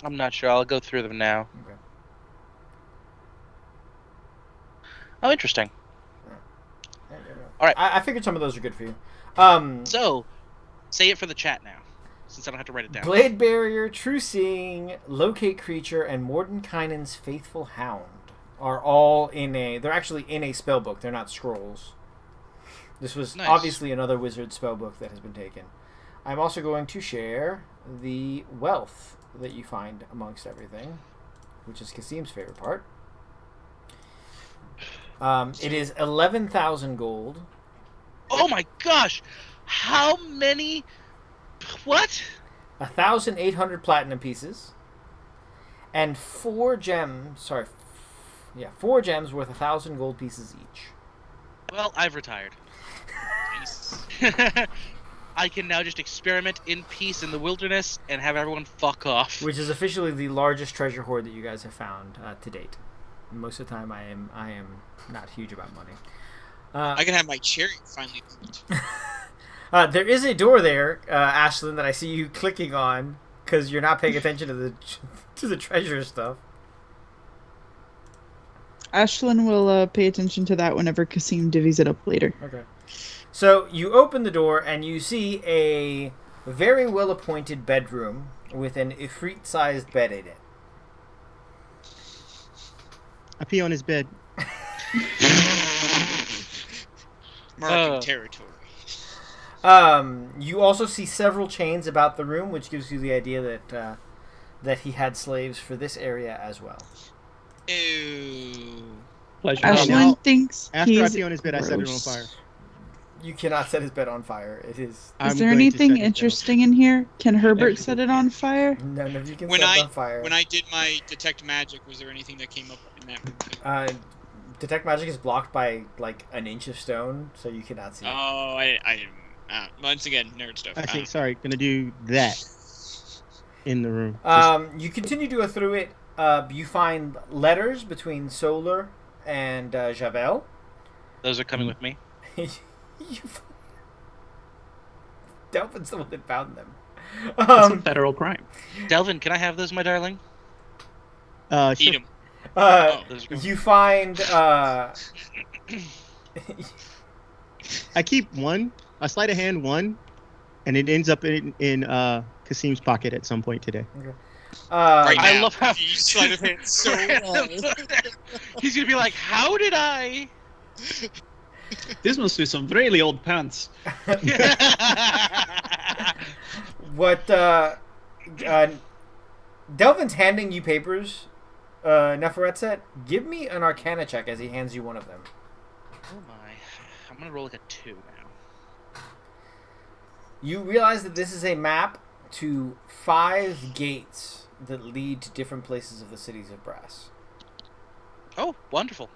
Speaker 6: I'm not sure. I'll go through them now.
Speaker 2: Okay.
Speaker 6: Oh, interesting.
Speaker 2: All right. I figured some of those are good for you.
Speaker 6: So, say it for the chat now, since I don't have to write it down.
Speaker 2: Blade Barrier, True Seeing, Locate Creature, and Mordenkainen's Faithful Hound are all they're actually in a spellbook. They're not scrolls. This was
Speaker 6: Nice.
Speaker 2: obviously another wizard spellbook that has been taken. I'm also going to share the wealth that you find amongst everything, which is Kasim's favorite part. It is 11,000 gold.
Speaker 6: Oh my gosh! How many? What?
Speaker 2: 1,800 platinum pieces. And 4 gems worth 1,000 gold pieces each.
Speaker 6: Well, I've retired. I can now just experiment in peace in the wilderness and have everyone fuck off.
Speaker 2: Which is officially the largest treasure hoard that you guys have found to date. Most of the time, I am not huge about money.
Speaker 8: I can have my chariot finally moved.
Speaker 2: There is a door there, Ashlyn, that I see you clicking on because you're not paying attention to the treasure stuff.
Speaker 4: Ashlyn will pay attention to that whenever Kasim divvies it up later.
Speaker 2: Okay. So you open the door and you see a very well-appointed bedroom with an Ifrit-sized bed in it.
Speaker 3: I pee on his bed.
Speaker 8: Marking territory.
Speaker 2: You also see several chains about the room, which gives you the idea that he had slaves for this area as well.
Speaker 8: Ew.
Speaker 5: Pleasure.
Speaker 4: Ashlyn thinks
Speaker 3: After I
Speaker 4: he's
Speaker 3: pee on his bed, I set it on
Speaker 4: gross.
Speaker 3: fire.
Speaker 2: You cannot set his bed on fire. It is
Speaker 4: Is
Speaker 3: I'm
Speaker 4: there
Speaker 3: going to
Speaker 4: anything
Speaker 3: set it down.
Speaker 4: interesting in here? Can Herbert set it on fire?
Speaker 2: none of you can
Speaker 8: When
Speaker 2: set it
Speaker 8: I
Speaker 2: on fire.
Speaker 8: when I did my detect magic, was there anything that came up in that room?
Speaker 2: Detect magic is blocked by like an inch of stone, so you cannot see it.
Speaker 8: Oh, I once again nerd stuff.
Speaker 3: Okay, sorry. Gonna do that in the room.
Speaker 2: You continue to go through it. You find letters between Solar and Javel.
Speaker 6: Those are coming with me.
Speaker 2: Delphin's the one that found them.
Speaker 5: That's a federal crime.
Speaker 6: Delvin, can I have those, my darling?
Speaker 3: Sure.
Speaker 8: Eat 'em.
Speaker 6: Those are
Speaker 2: You find
Speaker 3: I keep one. I sleight of hand one, and it ends up in Kasim's pocket at some point today.
Speaker 8: Right
Speaker 6: I
Speaker 8: now.
Speaker 6: love how-
Speaker 8: You sleight of hand so well.
Speaker 6: He's gonna be like, how did I?
Speaker 5: This must be some really old pants.
Speaker 2: what Delvin's handing you papers. Neferet said, give me an Arcana check as he hands you one of them.
Speaker 6: Oh my! I'm gonna roll like a 2 now.
Speaker 2: You realize that this is a map to 5 gates that lead to different places of the cities of Brass.
Speaker 6: Oh, wonderful!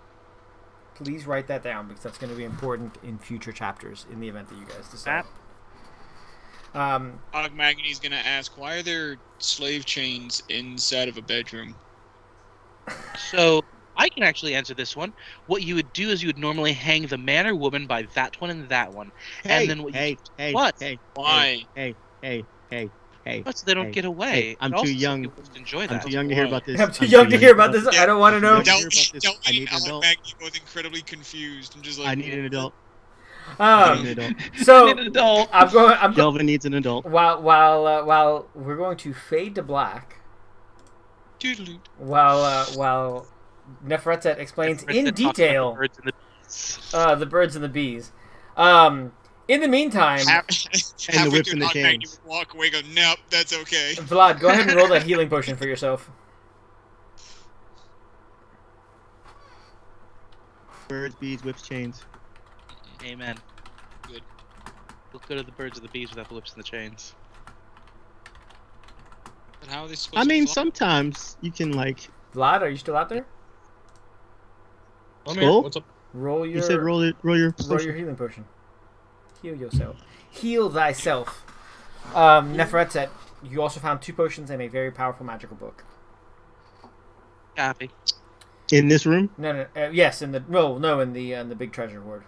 Speaker 2: Please write that down because that's going to be important in future chapters in the event that you guys decide.
Speaker 8: Ogmagny's gonna ask, why are there slave chains inside of a bedroom?
Speaker 6: So I can actually answer this one. What you would do is you would normally hang the man or woman by that one and that one,
Speaker 3: Hey,
Speaker 6: and then what?
Speaker 3: hey, hey,
Speaker 6: What?
Speaker 3: hey,
Speaker 8: Why?
Speaker 3: hey, hey, hey, hey.
Speaker 6: So they don't
Speaker 3: hey,
Speaker 6: get away.
Speaker 3: hey, I'm
Speaker 6: It also
Speaker 3: too
Speaker 6: says
Speaker 3: young.
Speaker 6: people just enjoy
Speaker 3: I'm
Speaker 6: that.
Speaker 3: too young to hear about this.
Speaker 2: I'm too young to hear about this. I don't want to know.
Speaker 3: I'm too young
Speaker 8: Delvin,
Speaker 3: to hear about this.
Speaker 8: Delvin
Speaker 3: I need
Speaker 8: and
Speaker 3: an
Speaker 8: Alan
Speaker 3: adult.
Speaker 8: Maggie both incredibly confused. I'm just like,
Speaker 3: I need an adult. I need an
Speaker 2: Um,
Speaker 3: adult.
Speaker 2: so
Speaker 5: An adult.
Speaker 2: I'm going.
Speaker 3: Delvin needs an adult.
Speaker 2: While we're going to fade to black.
Speaker 8: Doodaloo.
Speaker 2: While Neferetet explains in
Speaker 6: Talks about
Speaker 2: detail
Speaker 6: the birds and the bees.
Speaker 2: the birds and the bees. In the meantime,
Speaker 8: Halfway
Speaker 3: whips
Speaker 8: through,
Speaker 3: and the
Speaker 8: Alan Maggie
Speaker 3: chains.
Speaker 8: would walk away, go, nope, that's okay.
Speaker 2: Vlad, go ahead and roll that healing potion for yourself.
Speaker 3: Birds, bees, whips, chains.
Speaker 6: Amen.
Speaker 8: Good.
Speaker 6: What good are the birds and the bees without the whips and the chains?
Speaker 8: But how are they supposed
Speaker 3: I mean,
Speaker 8: to fly?
Speaker 3: sometimes you can like.
Speaker 2: Vlad, are you still out there?
Speaker 7: I'm here.
Speaker 3: Skull?
Speaker 7: What's up?
Speaker 2: Roll your
Speaker 3: You said roll it. Roll your.
Speaker 2: roll your healing potion. Heal yourself. Heal thyself. Neferetet, you also found 2 potions and a very powerful magical book.
Speaker 6: Copy.
Speaker 3: In this room.
Speaker 2: No, yes, in the in the big treasure hoard.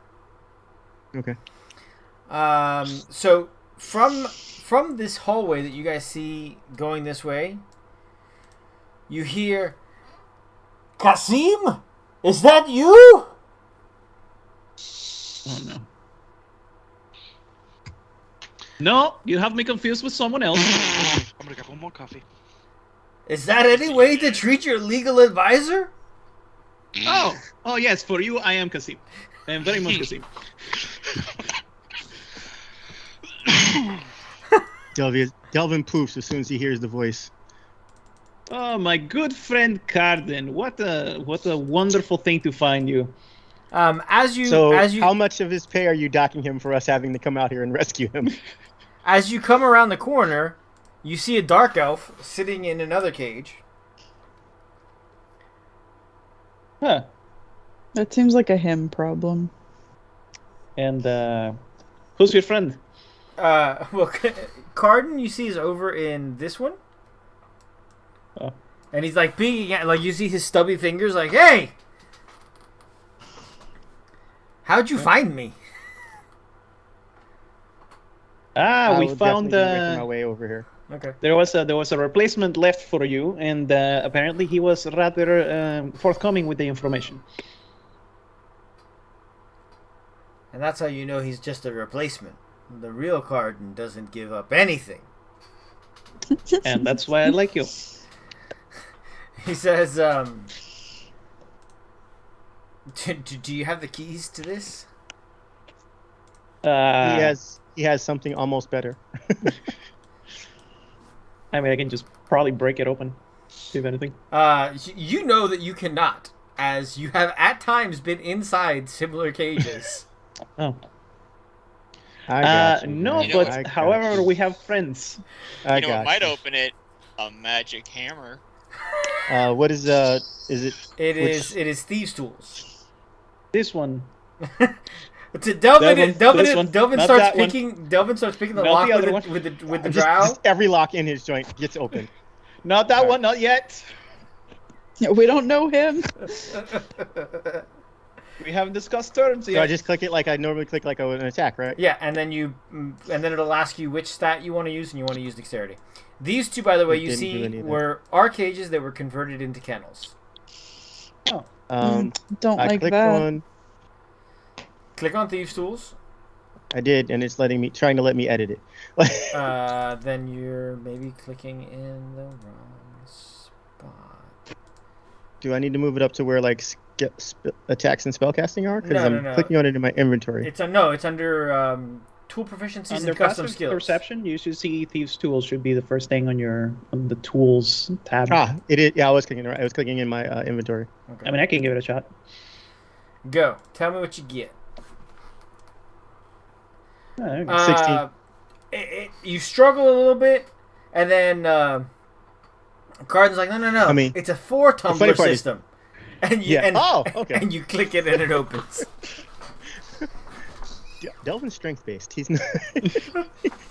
Speaker 3: Okay.
Speaker 2: So from this hallway that you guys see going this way, you hear, Kasim, is that you?
Speaker 5: Oh no. No, you have me confused with someone else.
Speaker 6: I'm gonna grab one more coffee.
Speaker 2: Is that any way to treat your legal advisor?
Speaker 5: Oh yes, for you I am Kasim. I am very much Kasim.
Speaker 3: Delvin poofs as soon as he hears the voice.
Speaker 5: Oh, my good friend Carden. What a wonderful thing to find you.
Speaker 2: As you
Speaker 3: How much of his pay are you docking him for us having to come out here and rescue him?
Speaker 2: as you come around the corner, you see a dark elf sitting in another cage.
Speaker 5: Huh.
Speaker 4: That seems like a him problem.
Speaker 5: And who's your friend?
Speaker 2: Well, Carden, you see, is over in this one.
Speaker 5: Oh.
Speaker 2: And he's like peeking at, like, you see his stubby fingers, like, hey! How'd you find me?
Speaker 3: I
Speaker 5: We
Speaker 3: will
Speaker 5: found
Speaker 3: definitely be making my way over here.
Speaker 2: Okay.
Speaker 5: there was a replacement left for you, and apparently he was rather forthcoming with the information.
Speaker 2: And that's how you know he's just a replacement. The real Carden doesn't give up anything.
Speaker 5: And that's why I like you.
Speaker 2: He says, do you have the keys to this?
Speaker 3: He has something almost better.
Speaker 5: I mean, I can just probably break it open, if anything.
Speaker 2: You know that you cannot, as you have at times been inside similar cages.
Speaker 5: Oh.
Speaker 3: I got you,
Speaker 5: No,
Speaker 3: man.
Speaker 8: You know
Speaker 5: but
Speaker 3: I got
Speaker 5: however,
Speaker 3: you.
Speaker 5: we have friends.
Speaker 3: I
Speaker 8: You know what
Speaker 3: got
Speaker 8: might
Speaker 3: you.
Speaker 8: open it? A magic hammer.
Speaker 3: What is it?
Speaker 2: It is thieves' tools.
Speaker 5: This one.
Speaker 2: To Delvin
Speaker 5: this one. Not
Speaker 2: starts
Speaker 5: that one.
Speaker 2: picking. Delvin starts picking the
Speaker 5: Not
Speaker 2: lock
Speaker 5: the other one.
Speaker 2: with the
Speaker 3: Just
Speaker 2: drow.
Speaker 3: every lock in his joint gets open.
Speaker 5: Not that one, not yet.
Speaker 4: We don't know him.
Speaker 5: We haven't discussed terms
Speaker 3: So
Speaker 5: yet.
Speaker 3: I just click it like I normally click like an attack, right?
Speaker 2: Yeah, and then it'll ask you which stat you want to use, and you want to use dexterity. These two, by the way,
Speaker 3: It
Speaker 2: you
Speaker 3: didn't do
Speaker 2: see
Speaker 3: any of that.
Speaker 2: were our cages that were converted into kennels.
Speaker 4: Don't
Speaker 3: I
Speaker 4: like
Speaker 3: clicked
Speaker 4: that.
Speaker 3: on.
Speaker 2: Click on thieves' tools.
Speaker 3: I did, and it's trying to let me edit it.
Speaker 2: Then you're maybe clicking in the wrong spot.
Speaker 3: Do I need to move it up to where like attacks and spellcasting are? Because
Speaker 2: No,
Speaker 3: I'm
Speaker 2: no.
Speaker 3: clicking on it in my inventory.
Speaker 2: It's under tool proficiencies
Speaker 5: Under
Speaker 2: and custom
Speaker 5: passive
Speaker 2: skills.
Speaker 5: perception, you should see thieves' tools should be the first thing on the tools tab.
Speaker 3: It is. Yeah, I was clicking in my inventory.
Speaker 2: Okay.
Speaker 5: I mean, I can give it a shot.
Speaker 2: Go. Tell me what you get.
Speaker 5: Oh, there you go.
Speaker 3: 16.
Speaker 2: You struggle a little bit, and then Carden's like, no.
Speaker 3: I mean,
Speaker 2: it's a 4
Speaker 3: funny
Speaker 2: tumbler
Speaker 3: part is-
Speaker 2: system. And you,
Speaker 3: Yeah.
Speaker 2: and,
Speaker 3: Oh, okay.
Speaker 2: and you click it and it opens.
Speaker 3: Delvin's strength based. He's not.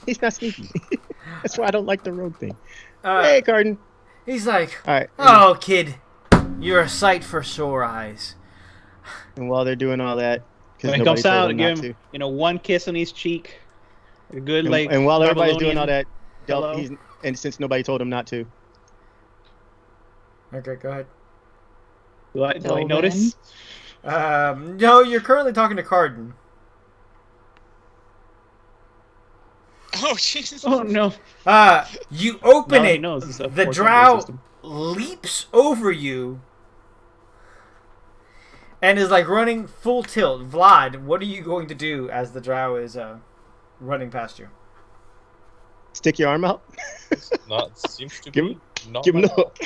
Speaker 3: He's not sneaky. That's why I don't like the rogue thing. Hey, Carden.
Speaker 2: He's like,
Speaker 3: All right.
Speaker 2: oh, kid, You're a sight for sore eyes.
Speaker 3: And while they're doing all that, because
Speaker 5: When he
Speaker 3: nobody
Speaker 5: comes
Speaker 3: told
Speaker 5: out,
Speaker 3: him
Speaker 5: give
Speaker 3: not
Speaker 5: him,
Speaker 3: to.
Speaker 5: one kiss on each cheek. A good,
Speaker 3: And while everybody's doing all
Speaker 5: Babylonian
Speaker 3: that,
Speaker 5: hello.
Speaker 3: and since nobody told him not to,
Speaker 2: Okay, go ahead.
Speaker 5: Do I
Speaker 4: Delvin.
Speaker 5: notice?
Speaker 2: No, you're currently talking to Carden.
Speaker 8: Oh Jesus!
Speaker 5: Oh no!
Speaker 2: You open
Speaker 5: Now he
Speaker 2: it.
Speaker 5: knows it's a
Speaker 2: The
Speaker 5: 4-2
Speaker 2: drow
Speaker 5: system.
Speaker 2: leaps over you and is like running full tilt. Vlad, what are you going to do as the drow is running past you?
Speaker 3: stick your arm out.
Speaker 7: Seems to
Speaker 3: Give
Speaker 7: be
Speaker 3: him-
Speaker 7: not
Speaker 3: Give him
Speaker 7: my
Speaker 3: the hook.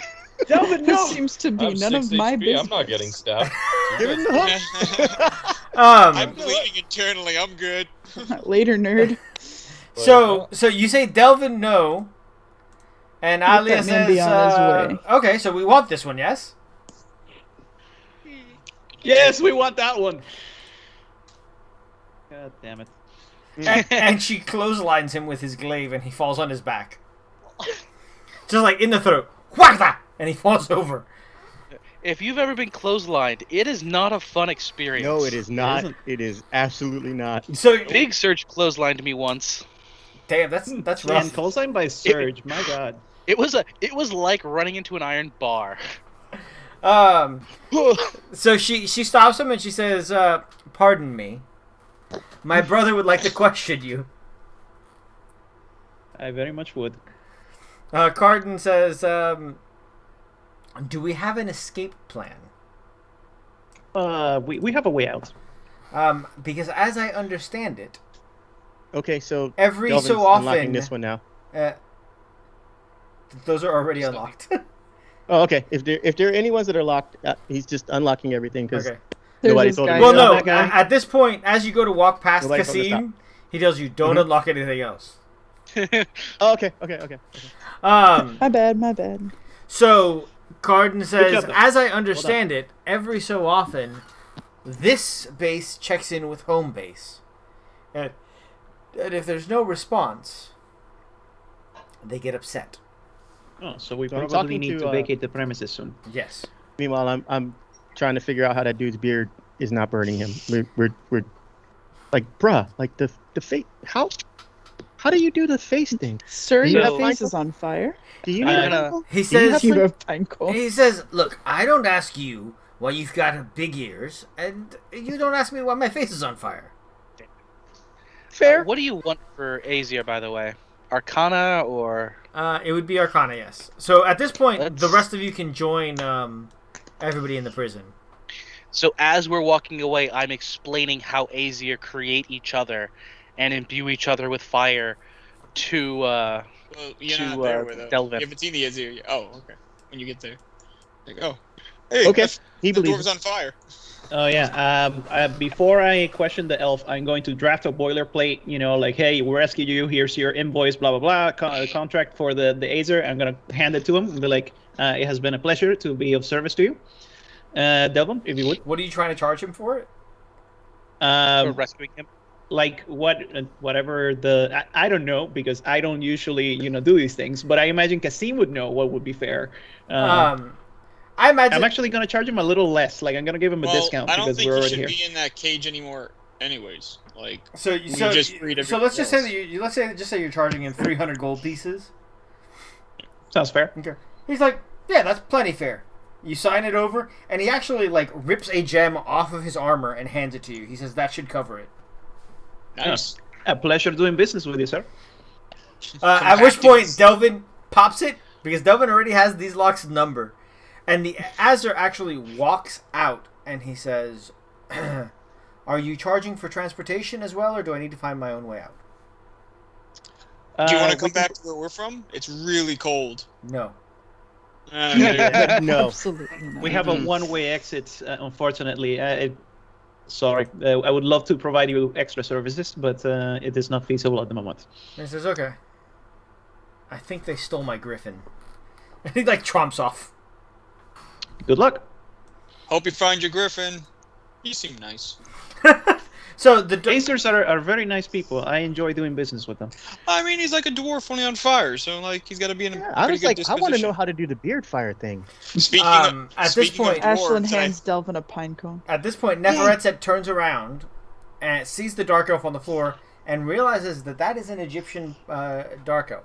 Speaker 5: Delvin,
Speaker 4: This seems to be
Speaker 7: I'm
Speaker 4: none of
Speaker 7: 6
Speaker 4: my
Speaker 7: HP.
Speaker 4: business.
Speaker 7: I'm not getting stabbed.
Speaker 3: Give him the hook.
Speaker 8: I'm bleeding internally. I'm good.
Speaker 4: Later, nerd.
Speaker 2: So you say Delvin no, and
Speaker 4: Let
Speaker 2: Alia
Speaker 4: that man
Speaker 2: says
Speaker 4: be on his way.
Speaker 2: okay. So we want this one, yes?
Speaker 5: Yes, we want that one. God damn it!
Speaker 2: And she clotheslines him with his glaive, and he falls on his back, just like in the throat. Whack that, and he falls over.
Speaker 6: If you've ever been clotheslined, it is not a fun experience.
Speaker 3: No, it is not.
Speaker 5: isn't.
Speaker 3: It is absolutely not.
Speaker 2: So
Speaker 6: Big Surge clotheslined me once.
Speaker 2: damn, that's rough.
Speaker 5: Man, callsign by Surge. My God.
Speaker 6: It was like running into an iron bar.
Speaker 2: So she stops him and she says, "Pardon me, my brother would like to question you."
Speaker 5: I very much would.
Speaker 2: Carden says, "Do we have an escape plan?"
Speaker 5: We have a way out.
Speaker 2: Because as I understand it,
Speaker 3: Okay, so
Speaker 2: every
Speaker 3: Delvin's
Speaker 2: so often,
Speaker 3: unlocking this one now.
Speaker 2: those are already unlocked.
Speaker 3: Oh, okay. If there are any ones that are locked, he's just unlocking everything because
Speaker 2: Okay.
Speaker 4: There's
Speaker 3: Nobody
Speaker 4: this
Speaker 3: told him
Speaker 4: guy.
Speaker 3: to
Speaker 2: Well,
Speaker 3: stop
Speaker 2: no.
Speaker 5: that guy.
Speaker 2: At this point, as you go to walk past
Speaker 3: Nobody told him to
Speaker 2: Kasim, he tells you don't
Speaker 3: Mhm.
Speaker 2: unlock anything else.
Speaker 3: Oh, okay.
Speaker 4: My bad.
Speaker 2: So Carden says,
Speaker 5: job, though.
Speaker 2: as I understand it, every so often, this base checks in with home base, and if there's no response, they get upset.
Speaker 5: Oh, so we
Speaker 3: So I'm
Speaker 5: probably
Speaker 3: talking
Speaker 5: need
Speaker 3: to,
Speaker 5: to vacate the premises soon.
Speaker 2: Yes.
Speaker 3: Meanwhile, I'm trying to figure out how that dude's beard is not burning him. We're like, bruh, like the face. How do you do the face thing?
Speaker 4: Sir,
Speaker 3: Do
Speaker 4: your
Speaker 3: you have
Speaker 4: face
Speaker 3: pine
Speaker 4: is on fire.
Speaker 3: Do you
Speaker 6: I'm
Speaker 3: need
Speaker 6: gonna-
Speaker 3: a
Speaker 2: He
Speaker 3: Do you have
Speaker 2: says,
Speaker 4: You have pine coal.
Speaker 2: he says, look, I don't ask you why you've got big ears, and you don't ask me why my face is on fire.
Speaker 3: fair?
Speaker 6: What do you want for Azir, by the way? Arcana or...
Speaker 2: It would be Arcana, yes. So at this point,
Speaker 6: That's-
Speaker 2: the rest of you can join everybody in the prison.
Speaker 6: So as we're walking away, I'm explaining how Azir create each other and imbue each other with fire to...
Speaker 8: Well, you're
Speaker 6: To,
Speaker 8: not there with
Speaker 6: Delvin.
Speaker 8: You haven't seen the Azir yet. Oh, okay. When you get there. Like, oh. Hey,
Speaker 3: Okay,
Speaker 8: that's-
Speaker 3: he
Speaker 8: the
Speaker 3: believes.
Speaker 8: dwarf's on fire.
Speaker 5: Oh yeah. Before I question the elf, I'm going to draft a boilerplate. You know, like, hey, we rescued you. Here's your invoice. Blah blah blah. Contract for the Azer. I'm gonna hand it to him and be like, it has been a pleasure to be of service to you. Delvin, if you would.
Speaker 2: What are you trying to charge him for it?
Speaker 6: for rescuing him.
Speaker 5: Like whatever the I don't know because I don't usually do these things, but I imagine Kasim would know what would be fair.
Speaker 2: I imagine.
Speaker 5: I'm actually gonna charge him a little less. Like I'm gonna give him a
Speaker 8: Well,
Speaker 5: discount
Speaker 8: I don't
Speaker 5: because
Speaker 8: think
Speaker 5: we're
Speaker 8: he
Speaker 5: already
Speaker 8: should
Speaker 5: here.
Speaker 8: be in that cage anymore anyways. Like,
Speaker 2: So
Speaker 8: We just freed
Speaker 2: so
Speaker 8: everyone
Speaker 2: let's just say
Speaker 8: else.
Speaker 2: that let's say you're charging him 300 gold pieces.
Speaker 5: Sounds fair.
Speaker 2: Okay. He's like, yeah, that's plenty fair. You sign it over, and he actually like rips a gem off of his armor and hands it to you. He says that should cover it.
Speaker 8: nice.
Speaker 5: A pleasure doing business with you, sir.
Speaker 2: At which
Speaker 8: Compacting
Speaker 2: point
Speaker 8: is-
Speaker 2: Delvin pops it because Delvin already has these locks number, and the Azir actually walks out and he says, "Are you charging for transportation as well, or do I need to find my own way out?"
Speaker 8: Do you want to
Speaker 5: We
Speaker 8: come
Speaker 5: can-
Speaker 8: back to where we're from? It's really cold.
Speaker 2: No.
Speaker 3: No.
Speaker 4: Absolutely not.
Speaker 5: We have a one-way exit, unfortunately. Sorry, I would love to provide you extra services, but it is not feasible at the moment.
Speaker 2: And he says, "Okay. I think they stole my griffin." And he like tromps off.
Speaker 5: Good luck.
Speaker 8: Hope you find your griffin. You seem nice.
Speaker 2: So the
Speaker 5: Aesers are very nice people. I enjoy doing business with them.
Speaker 8: I mean, he's like a dwarf only on fire, so like he's got to be in a
Speaker 3: I
Speaker 8: pretty
Speaker 3: was
Speaker 8: good
Speaker 3: like, I
Speaker 8: disposition.
Speaker 3: want to know how to do the beard fire thing.
Speaker 8: Speaking
Speaker 2: at
Speaker 8: of,
Speaker 2: this
Speaker 8: speaking
Speaker 2: point-
Speaker 8: of
Speaker 4: Ashlyn
Speaker 8: dwarves, I-
Speaker 4: hands Delvin a pine cone.
Speaker 2: At this point, Neferetset turns around and sees the dark elf on the floor and realizes that is an Egyptian dark elf.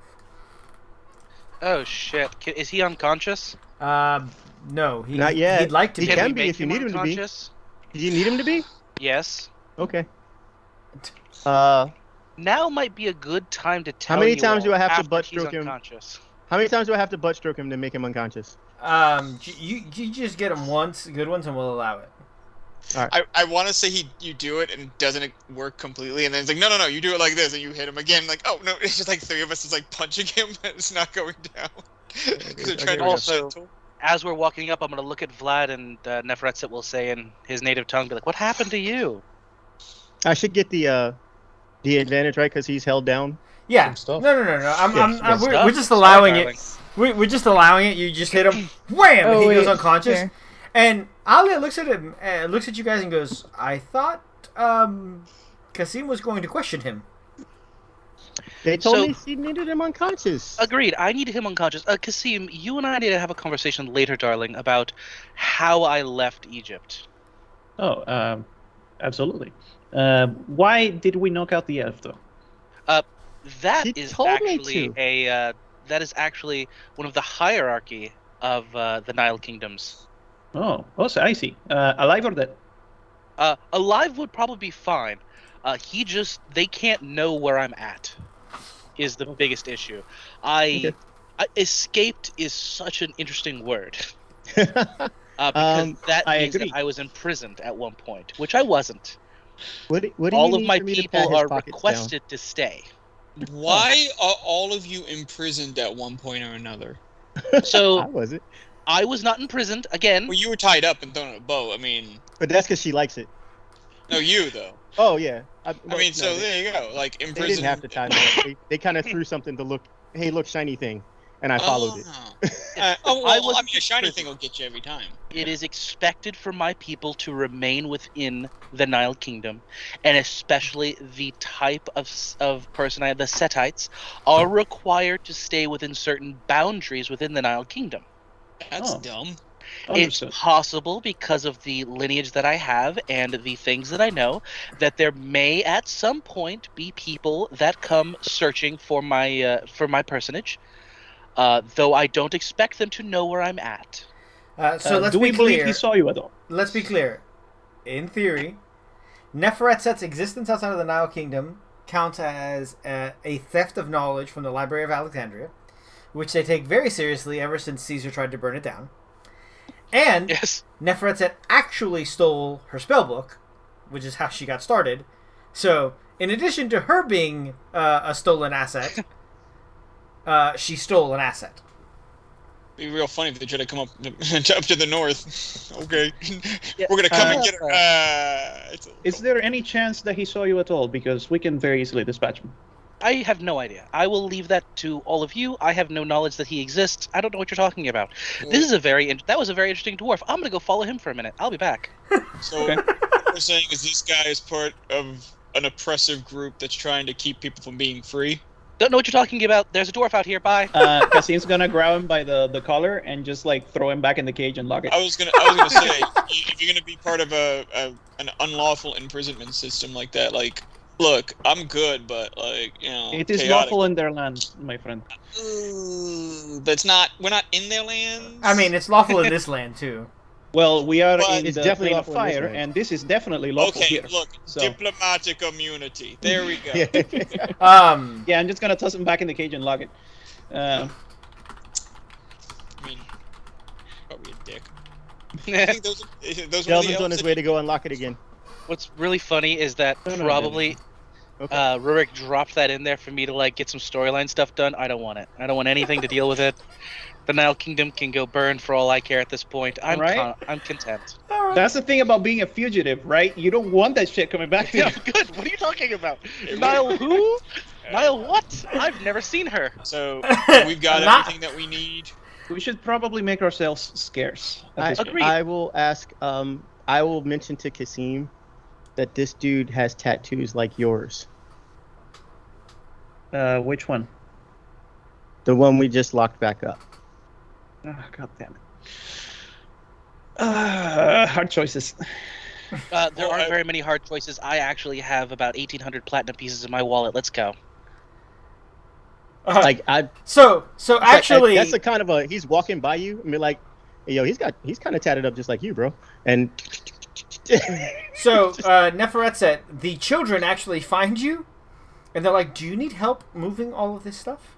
Speaker 6: Oh shit! Is he unconscious?
Speaker 2: No,
Speaker 3: Not yet.
Speaker 2: He'd like to
Speaker 3: He
Speaker 2: be.
Speaker 3: can
Speaker 6: we
Speaker 3: be
Speaker 6: make
Speaker 3: if you need him to be.
Speaker 6: unconscious?
Speaker 3: Do you need him to be?
Speaker 6: Yes.
Speaker 3: Okay.
Speaker 6: Now might be a good time to tell
Speaker 3: many
Speaker 6: you
Speaker 3: times
Speaker 6: all
Speaker 3: do I have to
Speaker 6: after
Speaker 3: butt
Speaker 6: he's
Speaker 3: stroke him?
Speaker 6: unconscious.
Speaker 3: How many times do I have to butt stroke him to make him unconscious?
Speaker 2: You just get him once, good ones, and we'll allow it.
Speaker 8: I want to say you do it and it doesn't work completely, and then it's like no, you do it like this, and you hit him again. Like oh no, it's just like three of us is like punching him, but it's not going down. 'Cause they're trying to be
Speaker 6: Also-
Speaker 8: gentle.
Speaker 6: As we're walking up, I'm gonna look at Vlad, and Neferetset will say in his native tongue, be like, "What happened to you?"
Speaker 3: I should get the advantage, right? Because he's held down.
Speaker 2: Yeah.
Speaker 7: Some stuff.
Speaker 2: No.
Speaker 3: Yeah,
Speaker 2: We're just
Speaker 6: Sorry,
Speaker 2: allowing
Speaker 6: darling.
Speaker 2: it. We're just allowing it. You just hit him, wham, and he goes unconscious.
Speaker 4: Fair.
Speaker 2: And Alia looks at him, looks at you guys, and goes, "I thought Kasim was going to question him."
Speaker 3: They told
Speaker 6: So-
Speaker 3: me she needed him unconscious.
Speaker 6: Agreed. I needed him unconscious. Kasim, you and I need to have a conversation later, darling, about how I left Egypt.
Speaker 5: Oh, absolutely. Why did we knock out the elf, though?
Speaker 6: That
Speaker 3: She
Speaker 6: is
Speaker 3: told me
Speaker 6: actually
Speaker 3: to.
Speaker 6: that is actually one of the hierarchy of the Nile kingdoms.
Speaker 5: Oh, so I see. Alive or dead?
Speaker 6: Alive would probably be fine. They can't know where I'm at. Is the biggest issue. Escaped is such an interesting word. Because that
Speaker 5: I
Speaker 6: means
Speaker 5: agree.
Speaker 6: that I was imprisoned at one point, which I wasn't.
Speaker 3: What do you
Speaker 6: All of
Speaker 3: need
Speaker 6: my
Speaker 3: for me to pat
Speaker 6: people
Speaker 3: his
Speaker 6: are
Speaker 3: pockets down?
Speaker 6: requested to stay.
Speaker 8: Why are all of you imprisoned at one point or another?
Speaker 6: So
Speaker 3: I wasn't.
Speaker 6: I was not imprisoned again.
Speaker 8: Well, you were tied up and thrown in a bow. I mean,
Speaker 3: But that's because she likes it.
Speaker 8: no, you though.
Speaker 3: Oh yeah.
Speaker 8: I mean, so there you go. Like
Speaker 3: they
Speaker 8: imprisoned.
Speaker 3: didn't have to tie me up. They kind of threw something to look. Hey, look, shiny thing, and I followed it.
Speaker 8: Well,
Speaker 6: I
Speaker 8: I
Speaker 6: was
Speaker 8: mean, a shiny
Speaker 6: imprisoned.
Speaker 8: thing will get you every time.
Speaker 6: It is expected for my people to remain within the Nile Kingdom, and especially the type of person the Setites are required to stay within certain boundaries within the Nile Kingdom.
Speaker 8: That's
Speaker 5: Oh.
Speaker 8: dumb.
Speaker 6: It's
Speaker 5: Understood.
Speaker 6: possible because of the lineage that I have and the things that I know that there may at some point be people that come searching for my personage, though I don't expect them to know where I'm at.
Speaker 2: So let's
Speaker 5: do
Speaker 2: be
Speaker 5: we believe
Speaker 2: clear.
Speaker 5: he saw you at all?
Speaker 2: Let's be clear. In theory, Neferetset's existence outside of the Nile Kingdom counts as a theft of knowledge from the Library of Alexandria, which they take very seriously ever since Caesar tried to burn it down. And
Speaker 6: Yes.
Speaker 2: Neferetset actually stole her spellbook, which is how she got started. So, in addition to her being a stolen asset, she stole an asset.
Speaker 8: It'd be real funny if they try to come up to the north. Okay,
Speaker 6: Yeah.
Speaker 8: we're gonna come and get her.
Speaker 5: Is there any chance that he saw you at all? Because we can very easily dispatch him.
Speaker 6: I have no idea. I will leave that to all of you. I have no knowledge that he exists. I don't know what you're talking about. This is that was a very interesting dwarf. I'm gonna go follow him for a minute. I'll be back.
Speaker 8: So
Speaker 5: Okay.
Speaker 8: what we're saying is this guy is part of an oppressive group that's trying to keep people from being free.
Speaker 6: Don't know what you're talking about. There's a dwarf out here. Bye.
Speaker 5: Kasim's gonna grab him by the collar and just like throw him back in the cage and lock it.
Speaker 8: I was gonna say if you're gonna be part of an unlawful imprisonment system like that, like, look, I'm good, but like, you know,
Speaker 5: It is
Speaker 8: chaotic.
Speaker 5: lawful in their land, my friend.
Speaker 8: That's not. We're not in their land.
Speaker 2: I mean, it's lawful in this land, too.
Speaker 5: Well, we are
Speaker 8: But
Speaker 5: in
Speaker 3: it's
Speaker 5: the
Speaker 3: definitely
Speaker 5: plane of
Speaker 3: lawful in this
Speaker 5: fire,
Speaker 3: land.
Speaker 5: and this is definitely lawful
Speaker 8: Okay,
Speaker 5: here.
Speaker 8: look,
Speaker 5: So-
Speaker 8: diplomatic immunity. There we go.
Speaker 5: Yeah, I'm just gonna toss him back in the cage and lock it.
Speaker 8: I mean, probably a dick. I think those were the
Speaker 3: Delvin's on
Speaker 8: elves
Speaker 3: his
Speaker 8: that-
Speaker 3: way to go unlock it again.
Speaker 6: What's really funny is that
Speaker 5: No,
Speaker 6: probably
Speaker 3: Okay.
Speaker 6: Rurik dropped that in there for me to like get some storyline stuff done. I don't want it. I don't want anything to deal with it. The Nile Kingdom can go burn for all I care at this point. I'm
Speaker 5: Right?
Speaker 6: I'm content.
Speaker 5: That's the thing about being a fugitive, right? You don't want that shit coming back to you.
Speaker 6: Yeah, good. What are you talking about? Nile who? Nile what? I've never seen her.
Speaker 8: So we've got
Speaker 2: Not-
Speaker 8: everything that we need.
Speaker 5: We should probably make ourselves scarce. at
Speaker 3: I,
Speaker 5: this point.
Speaker 6: Agreed.
Speaker 3: I will ask. I will mention to Kasim that this dude has tattoos like yours.
Speaker 5: Which one?
Speaker 3: The one we just locked back up.
Speaker 5: Oh, God damn it. Hard choices.
Speaker 6: There aren't very many hard choices. I actually have about 1,800 platinum pieces in my wallet. Let's go.
Speaker 3: Like
Speaker 2: So actually,
Speaker 3: that's a kind of a he's walking by you and be like, hey, yo, he's kind of tatted up just like you, bro. And
Speaker 2: so Neferet said the children actually find you, and they're like, "Do you need help moving all of this stuff?"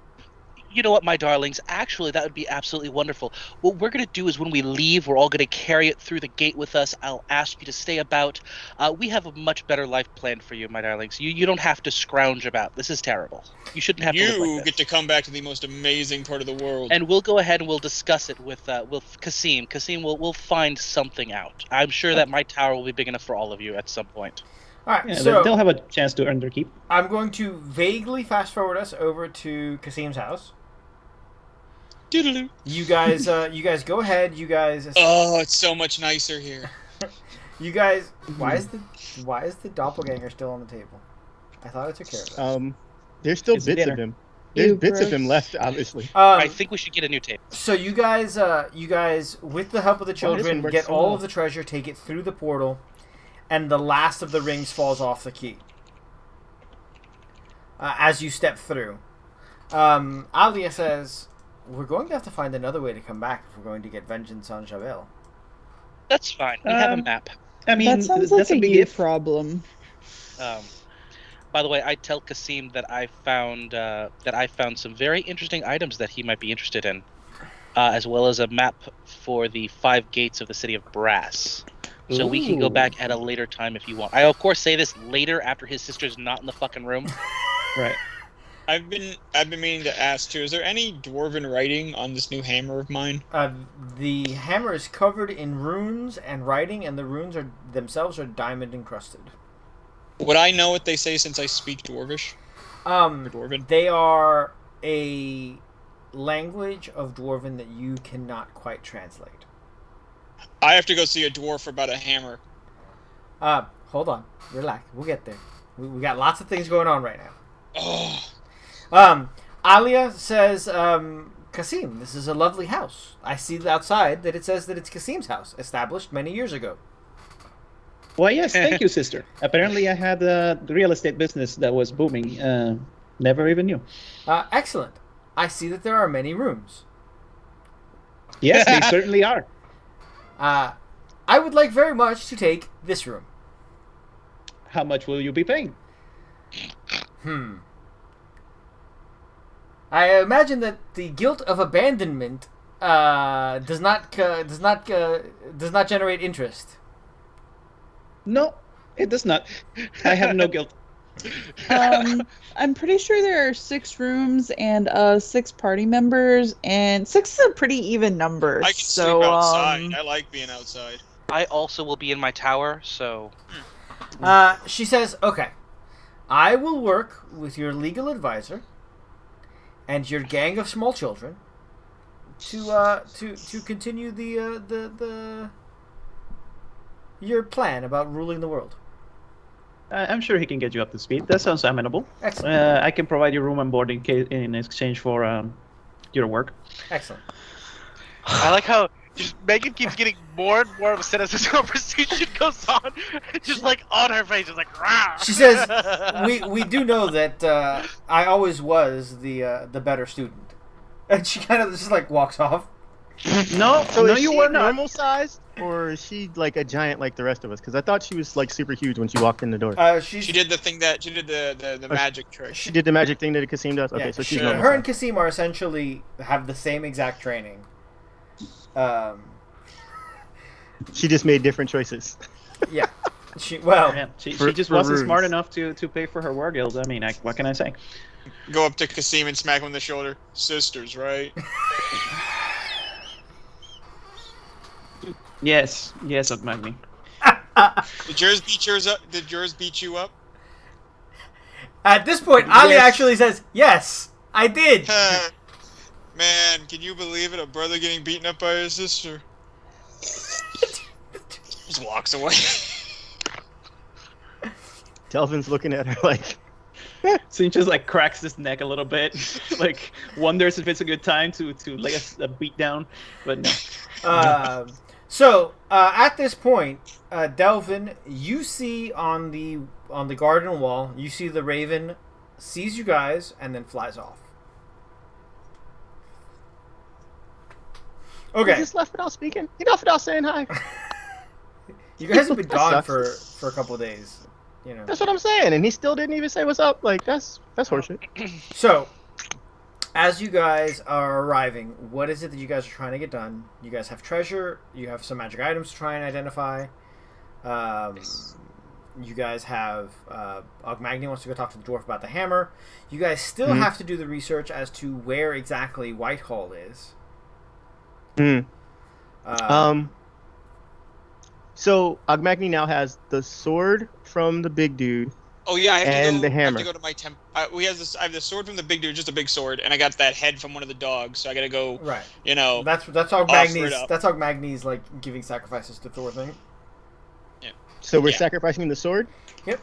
Speaker 6: You know what, my darlings? Actually, that would be absolutely wonderful. What we're going to do is when we leave, we're all going to carry it through the gate with us. I'll ask you to stay about. We have a much better life planned for you, my darlings. You don't have to scrounge about. This is terrible. You shouldn't have to live like
Speaker 8: You
Speaker 6: this.
Speaker 8: get to come back to the most amazing part of the world.
Speaker 6: And we'll go ahead and we'll discuss it with Kasim. Kasim, we'll find something out. I'm sure that my tower will be big enough for all of you at some point.
Speaker 2: All right,
Speaker 5: Yeah,
Speaker 2: so
Speaker 5: they'll have a chance to earn their keep.
Speaker 2: I'm going to vaguely fast forward us over to Kasim's house.
Speaker 8: Doodaloo.
Speaker 2: You guys go ahead. You guys.
Speaker 8: Oh, it's so much nicer here.
Speaker 2: You guys. Why is the doppelganger still on the table? I thought I took care of that.
Speaker 3: There's still
Speaker 5: It's
Speaker 3: bits
Speaker 5: dinner.
Speaker 3: of him. There's bits of him
Speaker 4: Gross.
Speaker 3: left, obviously.
Speaker 6: I think we should get a new table.
Speaker 2: So you guys, with the help of the
Speaker 3: Wow, this one
Speaker 2: children,
Speaker 3: works
Speaker 2: get
Speaker 3: so
Speaker 2: all
Speaker 3: well.
Speaker 2: of the treasure, take it through the portal, and the last of the rings falls off the key. As you step through, Alia says, "We're going to have to find another way to come back if we're going to get vengeance on Jabel."
Speaker 6: That's fine. We have a map.
Speaker 5: I mean,
Speaker 4: That sounds like
Speaker 5: that's
Speaker 4: a
Speaker 5: big
Speaker 4: you
Speaker 5: if.
Speaker 4: problem.
Speaker 6: By the way, I tell Kasim that I found some very interesting items that he might be interested in, as well as a map for the 5 gates of the city of Brass. So we can go
Speaker 5: Ooh.
Speaker 6: back at a later time if you want. I of course say this later after his sister's not in the fucking room.
Speaker 5: Right.
Speaker 8: I've been meaning to ask too. Is there any dwarven writing on this new hammer of mine?
Speaker 2: The hammer is covered in runes and writing, and the runes themselves are diamond encrusted.
Speaker 8: Would I know what they say since I speak Dwarvish? Dwarven.
Speaker 2: They are a language of Dwarven that you cannot quite translate.
Speaker 8: I have to go see a dwarf about a hammer.
Speaker 2: Hold on, relax. We'll get there. We got lots of things going on right now.
Speaker 8: Oh,
Speaker 2: Alia says, Kasim, this is a lovely house. I see outside that it says that it's Kasim's house, established many years ago.
Speaker 5: Why, yes, thank you, sister. Apparently, I had a real estate business that was booming. Never even knew.
Speaker 2: Excellent. I see that there are many rooms.
Speaker 5: Yes, they certainly are.
Speaker 2: I would like very much to take this room.
Speaker 5: How much will you be paying?
Speaker 2: I imagine that the guilt of abandonment does not generate interest.
Speaker 5: No, it does not. I have no guilt.
Speaker 4: I'm pretty sure there are 6 rooms and 6 party members, and 6 is a pretty even number.
Speaker 8: I can sleep outside. I like being outside.
Speaker 6: I also will be in my tower, so
Speaker 2: She says, "Okay, I will work with your legal advisor and your gang of small children to continue the your plan about ruling the world."
Speaker 5: I'm sure he can get you up to speed. That sounds amenable.
Speaker 2: Excellent.
Speaker 5: I can provide you room and board in exchange for your work.
Speaker 2: Excellent.
Speaker 6: I like how just Megan keeps getting more and more upset as this conversation goes on. Just like on her face, just like rah.
Speaker 2: She says, "We do know that I always was the better student," and she kind of just like walks off.
Speaker 5: No,
Speaker 3: So
Speaker 5: no,
Speaker 3: is
Speaker 5: you
Speaker 3: she
Speaker 5: were not.
Speaker 3: normal sized, or is she like a giant like the rest of us? Because I thought she was like super huge when she walked in the door.
Speaker 8: She did the thing that she did the magic trick.
Speaker 3: She did the magic thing that Kasim does. Okay,
Speaker 2: Yeah,
Speaker 3: so she's
Speaker 2: her
Speaker 3: normal.
Speaker 2: and Kasim are essentially have the same exact training.
Speaker 3: She just made different choices.
Speaker 2: Yeah. She
Speaker 5: She just wasn't smart enough to pay for her war guild. I mean, what can I say?
Speaker 8: Go up to Kasim and smack him on the shoulder. Sisters, right?
Speaker 5: Yes, Magni.
Speaker 8: Did yours beat yours up? Did yours beat you up?
Speaker 2: At this point, Ali
Speaker 5: Yes.
Speaker 2: actually says, "Yes, I did."
Speaker 8: Man, can you believe it? A brother getting beaten up by his sister. Just walks away.
Speaker 3: Delvin's looking at her like,
Speaker 5: So he just like cracks his neck a little bit, like wonders if it's a good time to lay a beat down, but no.
Speaker 2: So at this point, Delvin, you see on the garden wall, you see the raven sees you guys and then flies off.
Speaker 3: he
Speaker 2: Okay,
Speaker 3: just left without speaking. He left without saying hi.
Speaker 2: you guys have been
Speaker 3: That
Speaker 2: gone
Speaker 3: sucks.
Speaker 2: for a couple of days. You know.
Speaker 3: That's what I'm saying, and he still didn't even say what's up. Like that's horseshit.
Speaker 2: So, as you guys are arriving, what is it that you guys are trying to get done? You guys have treasure. You have some magic items to try and identify. You guys have Ogmagni wants to go talk to the dwarf about the hammer. You guys still have to do the research as to where exactly Whitehall is.
Speaker 3: So Ogmagni now has the sword from the big dude.
Speaker 8: Oh yeah, I have
Speaker 3: And
Speaker 8: to go,
Speaker 3: the
Speaker 8: I
Speaker 3: hammer.
Speaker 8: have to go to my temp. I have the sword from the big dude, just a big sword, and I got that head from one of the dogs. So I gotta go.
Speaker 2: Right.
Speaker 8: You know.
Speaker 2: That's
Speaker 8: offer it
Speaker 2: Ogmagni's.
Speaker 8: up.
Speaker 2: That's Ogmagni's like giving sacrifices to Thor thing.
Speaker 3: So we're
Speaker 8: Yeah.
Speaker 3: sacrificing the sword.
Speaker 8: Yeah.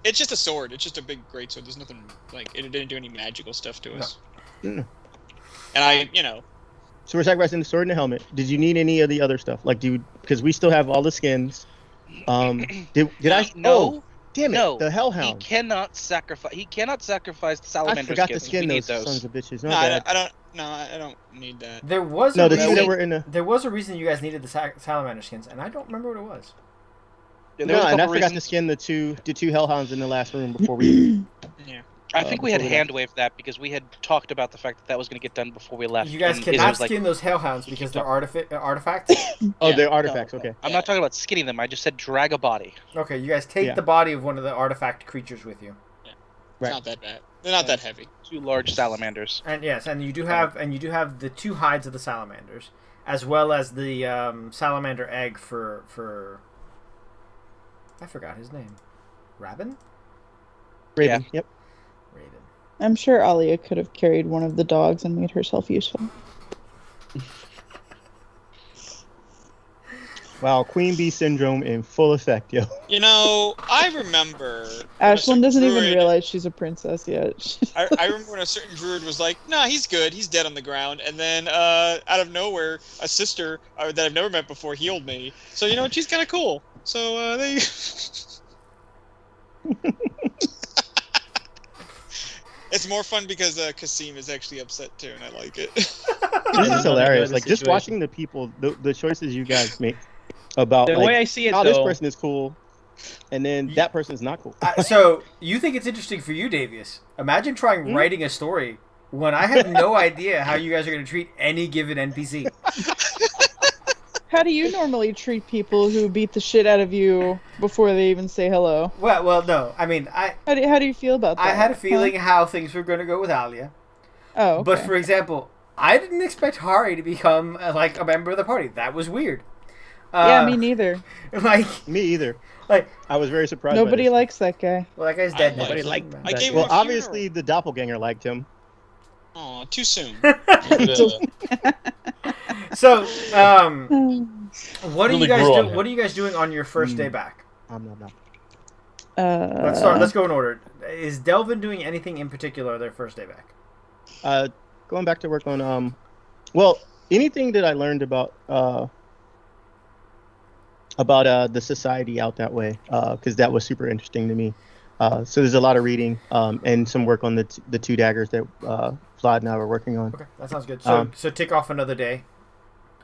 Speaker 8: It's just a sword. It's just a big great sword. There's nothing like it didn't do any magical stuff to us.
Speaker 3: No.
Speaker 8: And I, you know,
Speaker 3: So we're sacrificing the sword and the helmet. Did you need any of the other stuff? Like, because we still have all the skins. Did I?
Speaker 6: No.
Speaker 3: Oh, damn it!
Speaker 6: No.
Speaker 3: The
Speaker 6: He
Speaker 3: Hellhound.
Speaker 6: cannot sacrifice. He cannot sacrifice the
Speaker 3: I
Speaker 6: salamander
Speaker 3: forgot to
Speaker 6: skins.
Speaker 3: skin
Speaker 6: We need
Speaker 3: those sons
Speaker 6: those.
Speaker 3: of bitches.
Speaker 8: no,
Speaker 3: My bad.
Speaker 8: I don't need that.
Speaker 2: There was
Speaker 3: No,
Speaker 2: a
Speaker 3: the two
Speaker 2: reason,
Speaker 3: that were in the.
Speaker 2: there was a reason you guys needed the salamander skins, and I don't remember what it was.
Speaker 6: There
Speaker 3: No,
Speaker 6: was a
Speaker 3: and I
Speaker 6: couple
Speaker 3: forgot to
Speaker 6: reasons.
Speaker 3: skin the two Hellhounds in the last room before we.
Speaker 6: I think we had
Speaker 3: before we
Speaker 6: hand waved that because we had talked about the fact that that was going to get done before we left.
Speaker 2: You guys
Speaker 6: and
Speaker 2: cannot
Speaker 6: Izzy was
Speaker 2: skin
Speaker 6: like,
Speaker 2: those hellhounds because they're artifacts.
Speaker 3: Oh,
Speaker 8: Yeah,
Speaker 3: they're artifacts. Okay.
Speaker 6: I'm not talking about skinning them. I just said drag a body.
Speaker 2: Okay, you guys take
Speaker 3: Yeah.
Speaker 2: the body of one of the artifact creatures with you,
Speaker 8: It's
Speaker 3: Right.
Speaker 8: not that bad. They're not that heavy.
Speaker 6: 2 large salamanders.
Speaker 2: and yes, and you do have the 2 hides of the salamanders, as well as the salamander egg for. I forgot his name. Rabin?
Speaker 3: Raven. Yep.
Speaker 2: Raven.
Speaker 4: I'm sure Alia could have carried one of the dogs and made herself useful.
Speaker 3: Wow, Queen Bee syndrome in full effect, yo.
Speaker 8: You know, I remember. when a
Speaker 4: Ashlyn
Speaker 8: certain
Speaker 4: doesn't even
Speaker 8: druid-
Speaker 4: realize she's a princess yet.
Speaker 8: I remember when a certain druid was like, "Nah, he's good. He's dead on the ground." And then, out of nowhere, a sister that I've never met before healed me. So you know, she's kind of cool. So they. It's more fun because Kasim is actually upset too, and I like it.
Speaker 3: This
Speaker 5: Yeah,
Speaker 3: is hilarious.
Speaker 5: the
Speaker 3: Like just
Speaker 5: situation.
Speaker 3: watching the people, the choices you guys make about
Speaker 5: The
Speaker 3: like,
Speaker 5: way I see it,
Speaker 3: oh, this
Speaker 5: though,
Speaker 3: person is cool, and then that person's not cool.
Speaker 2: So you think it's interesting for you, Davius? Imagine trying writing a story when I have no idea how you guys are going to treat any given NPC.
Speaker 4: How do you normally treat people who beat the shit out of you before they even say hello?
Speaker 2: Well, no. I mean,
Speaker 4: How do you feel about that?
Speaker 2: I had a
Speaker 4: huh?
Speaker 2: feeling how things were going to go with Alia.
Speaker 4: Oh, okay.
Speaker 2: But for example, I didn't expect Hari to become like a member of the party. That was weird.
Speaker 4: Yeah, me neither.
Speaker 2: Like,
Speaker 3: Me either.
Speaker 2: like,
Speaker 3: I was very surprised. by
Speaker 4: Nobody
Speaker 3: this.
Speaker 4: likes that guy.
Speaker 2: well, that guy's
Speaker 8: I
Speaker 2: dead. now.
Speaker 8: like-
Speaker 5: Nobody liked
Speaker 2: Doesn't
Speaker 8: I
Speaker 2: matter.
Speaker 8: gave him
Speaker 3: Well,
Speaker 8: a funeral.
Speaker 3: obviously the doppelganger liked him.
Speaker 8: Oh, too soon.
Speaker 2: So,
Speaker 4: Um,
Speaker 2: what are
Speaker 7: Really
Speaker 2: you guys
Speaker 7: grew on
Speaker 2: do?
Speaker 7: him.
Speaker 2: What are you guys doing on your first day back?
Speaker 3: No.
Speaker 2: Let's start. Let's go in order. Is Delvin doing anything in particular their first day back?
Speaker 3: Going back to work on well, anything that I learned about the society out that way, because that was super interesting to me. So there's a lot of reading and some work on the 2 daggers that Vlad and I were working on.
Speaker 2: Okay, that sounds good. So,
Speaker 3: Um,
Speaker 2: so tick off another day.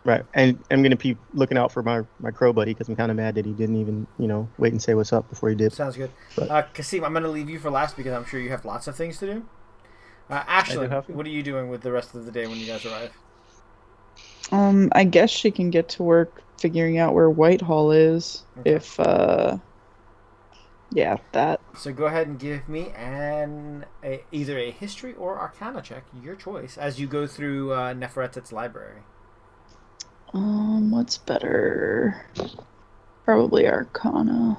Speaker 3: Right, and I'm gonna be looking out for my crow buddy because I'm kind of mad that he didn't even wait and say what's up before he did.
Speaker 2: Sounds good.
Speaker 3: But-
Speaker 2: Kasim, I'm going to leave you for last because I'm sure you have lots of things to do.
Speaker 5: do
Speaker 2: Ashley,
Speaker 5: have to.
Speaker 2: what are you doing with the rest of the day when you guys arrive?
Speaker 4: I guess she can get to work figuring out where Whitehall is.
Speaker 2: Okay.
Speaker 4: If, yeah, that.
Speaker 2: So go ahead and give me either a history or arcana check, your choice, as you go through Neferetet's library.
Speaker 4: What's better? Probably Arcana.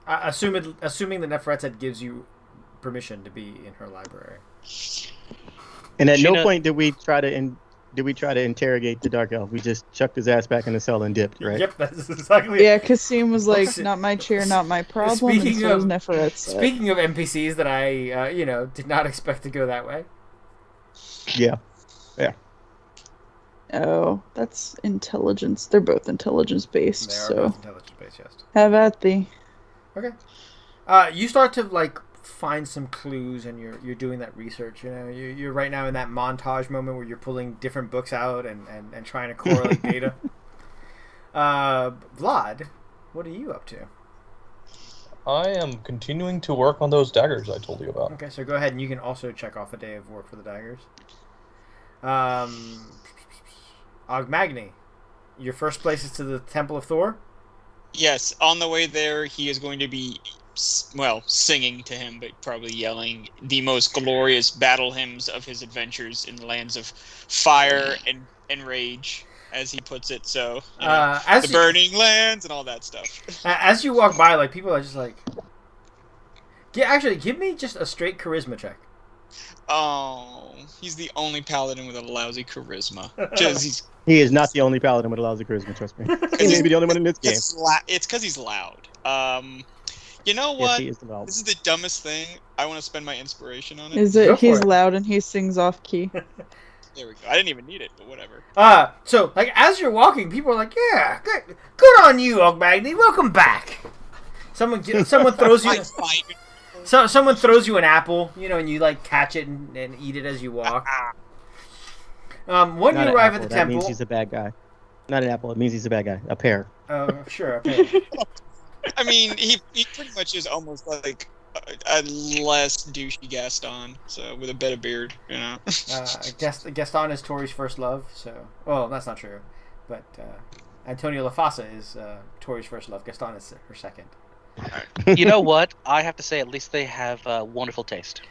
Speaker 2: Assuming that Neferetet gives you permission to be in her library.
Speaker 3: And at no
Speaker 6: Sheena-
Speaker 3: point did we try to did we try to interrogate the Dark Elf? We just chucked his ass back in the cell and dipped, right?
Speaker 2: Yep, that's exactly it.
Speaker 4: Yeah, Kasim was like, "Not my chair, not my problem." And
Speaker 2: Speaking
Speaker 4: so was
Speaker 2: of-
Speaker 4: Neferetset.
Speaker 2: Speaking of NPCs that I, did not expect to go that way.
Speaker 3: Yeah.
Speaker 4: Oh, that's intelligence. They're both intelligence based.
Speaker 2: They are
Speaker 4: So
Speaker 2: both intelligence based, yes.
Speaker 4: have at thee.
Speaker 2: Okay. You start to find some clues, and you're doing that research. You're right now in that montage moment where you're pulling different books out and trying to correlate data. Vlad, what are you up to?
Speaker 7: I am continuing to work on those daggers I told you about.
Speaker 2: Okay, so go ahead and you can also check off a day of work for the daggers. Ogmagni, your first place is to the Temple of Thor?
Speaker 8: Yes, on the way there, he is going to be, singing to him, but probably yelling the most glorious battle hymns of his adventures in the lands of fire and rage, as he puts it. So, the burning lands and all that stuff.
Speaker 2: As you walk by, people are just like... Actually, give me just a straight charisma check.
Speaker 8: Oh, he's the only paladin with a lousy charisma. Just,
Speaker 3: He is not the only paladin with a lousy charisma, trust me. He may be the only one in this game.
Speaker 8: it's because he's loud. You know
Speaker 3: Yes,
Speaker 8: what?
Speaker 3: he is the loud.
Speaker 8: This is the dumbest thing. I want to spend my inspiration on it.
Speaker 4: Is
Speaker 2: Go
Speaker 4: it?
Speaker 2: for
Speaker 4: He's
Speaker 2: it.
Speaker 4: loud and he sings off key.
Speaker 8: There we go. I didn't even need it, but whatever.
Speaker 2: So, as you're walking, people are like, yeah, good on you, Ogmagni, welcome back. Someone throws you... someone throws you an apple, and you catch it and eat it as you walk. When
Speaker 3: Not
Speaker 2: you
Speaker 3: an
Speaker 2: arrive
Speaker 3: apple,
Speaker 2: at the
Speaker 3: that
Speaker 2: temple,
Speaker 3: means he's a bad guy. Not an apple, it means he's a bad guy. A pear.
Speaker 2: oh sure, okay.
Speaker 8: I mean, he pretty much is almost like a less douchey Gaston, so with a bit of beard,
Speaker 2: Gaston is Tori's first love, so that's not true, but Antonio Lafasa is Tori's first love. Gaston is her second.
Speaker 6: You know what? I have to say, at least they have wonderful taste.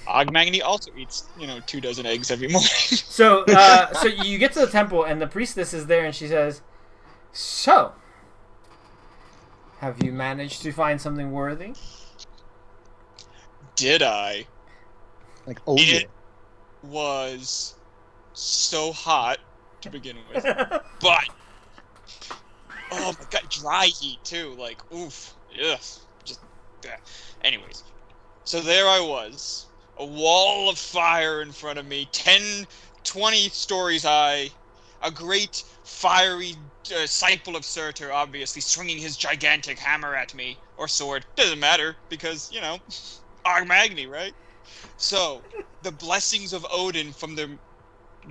Speaker 8: Ogmagni also eats, 24 eggs every morning.
Speaker 2: So you get to the temple, and the priestess is there, and she says, "So, have you managed to find something worthy?"
Speaker 8: Did I?
Speaker 3: Oh yeah.
Speaker 8: It was so hot to begin with, but oh my god, dry heat too. Oof, ugh, just. Anyways, so there I was, a wall of fire in front of me, 20 stories high, a great fiery disciple of Surtur, obviously swinging his gigantic hammer at me, or sword, doesn't matter, because Ogmagni, right? So, the blessings of Odin from the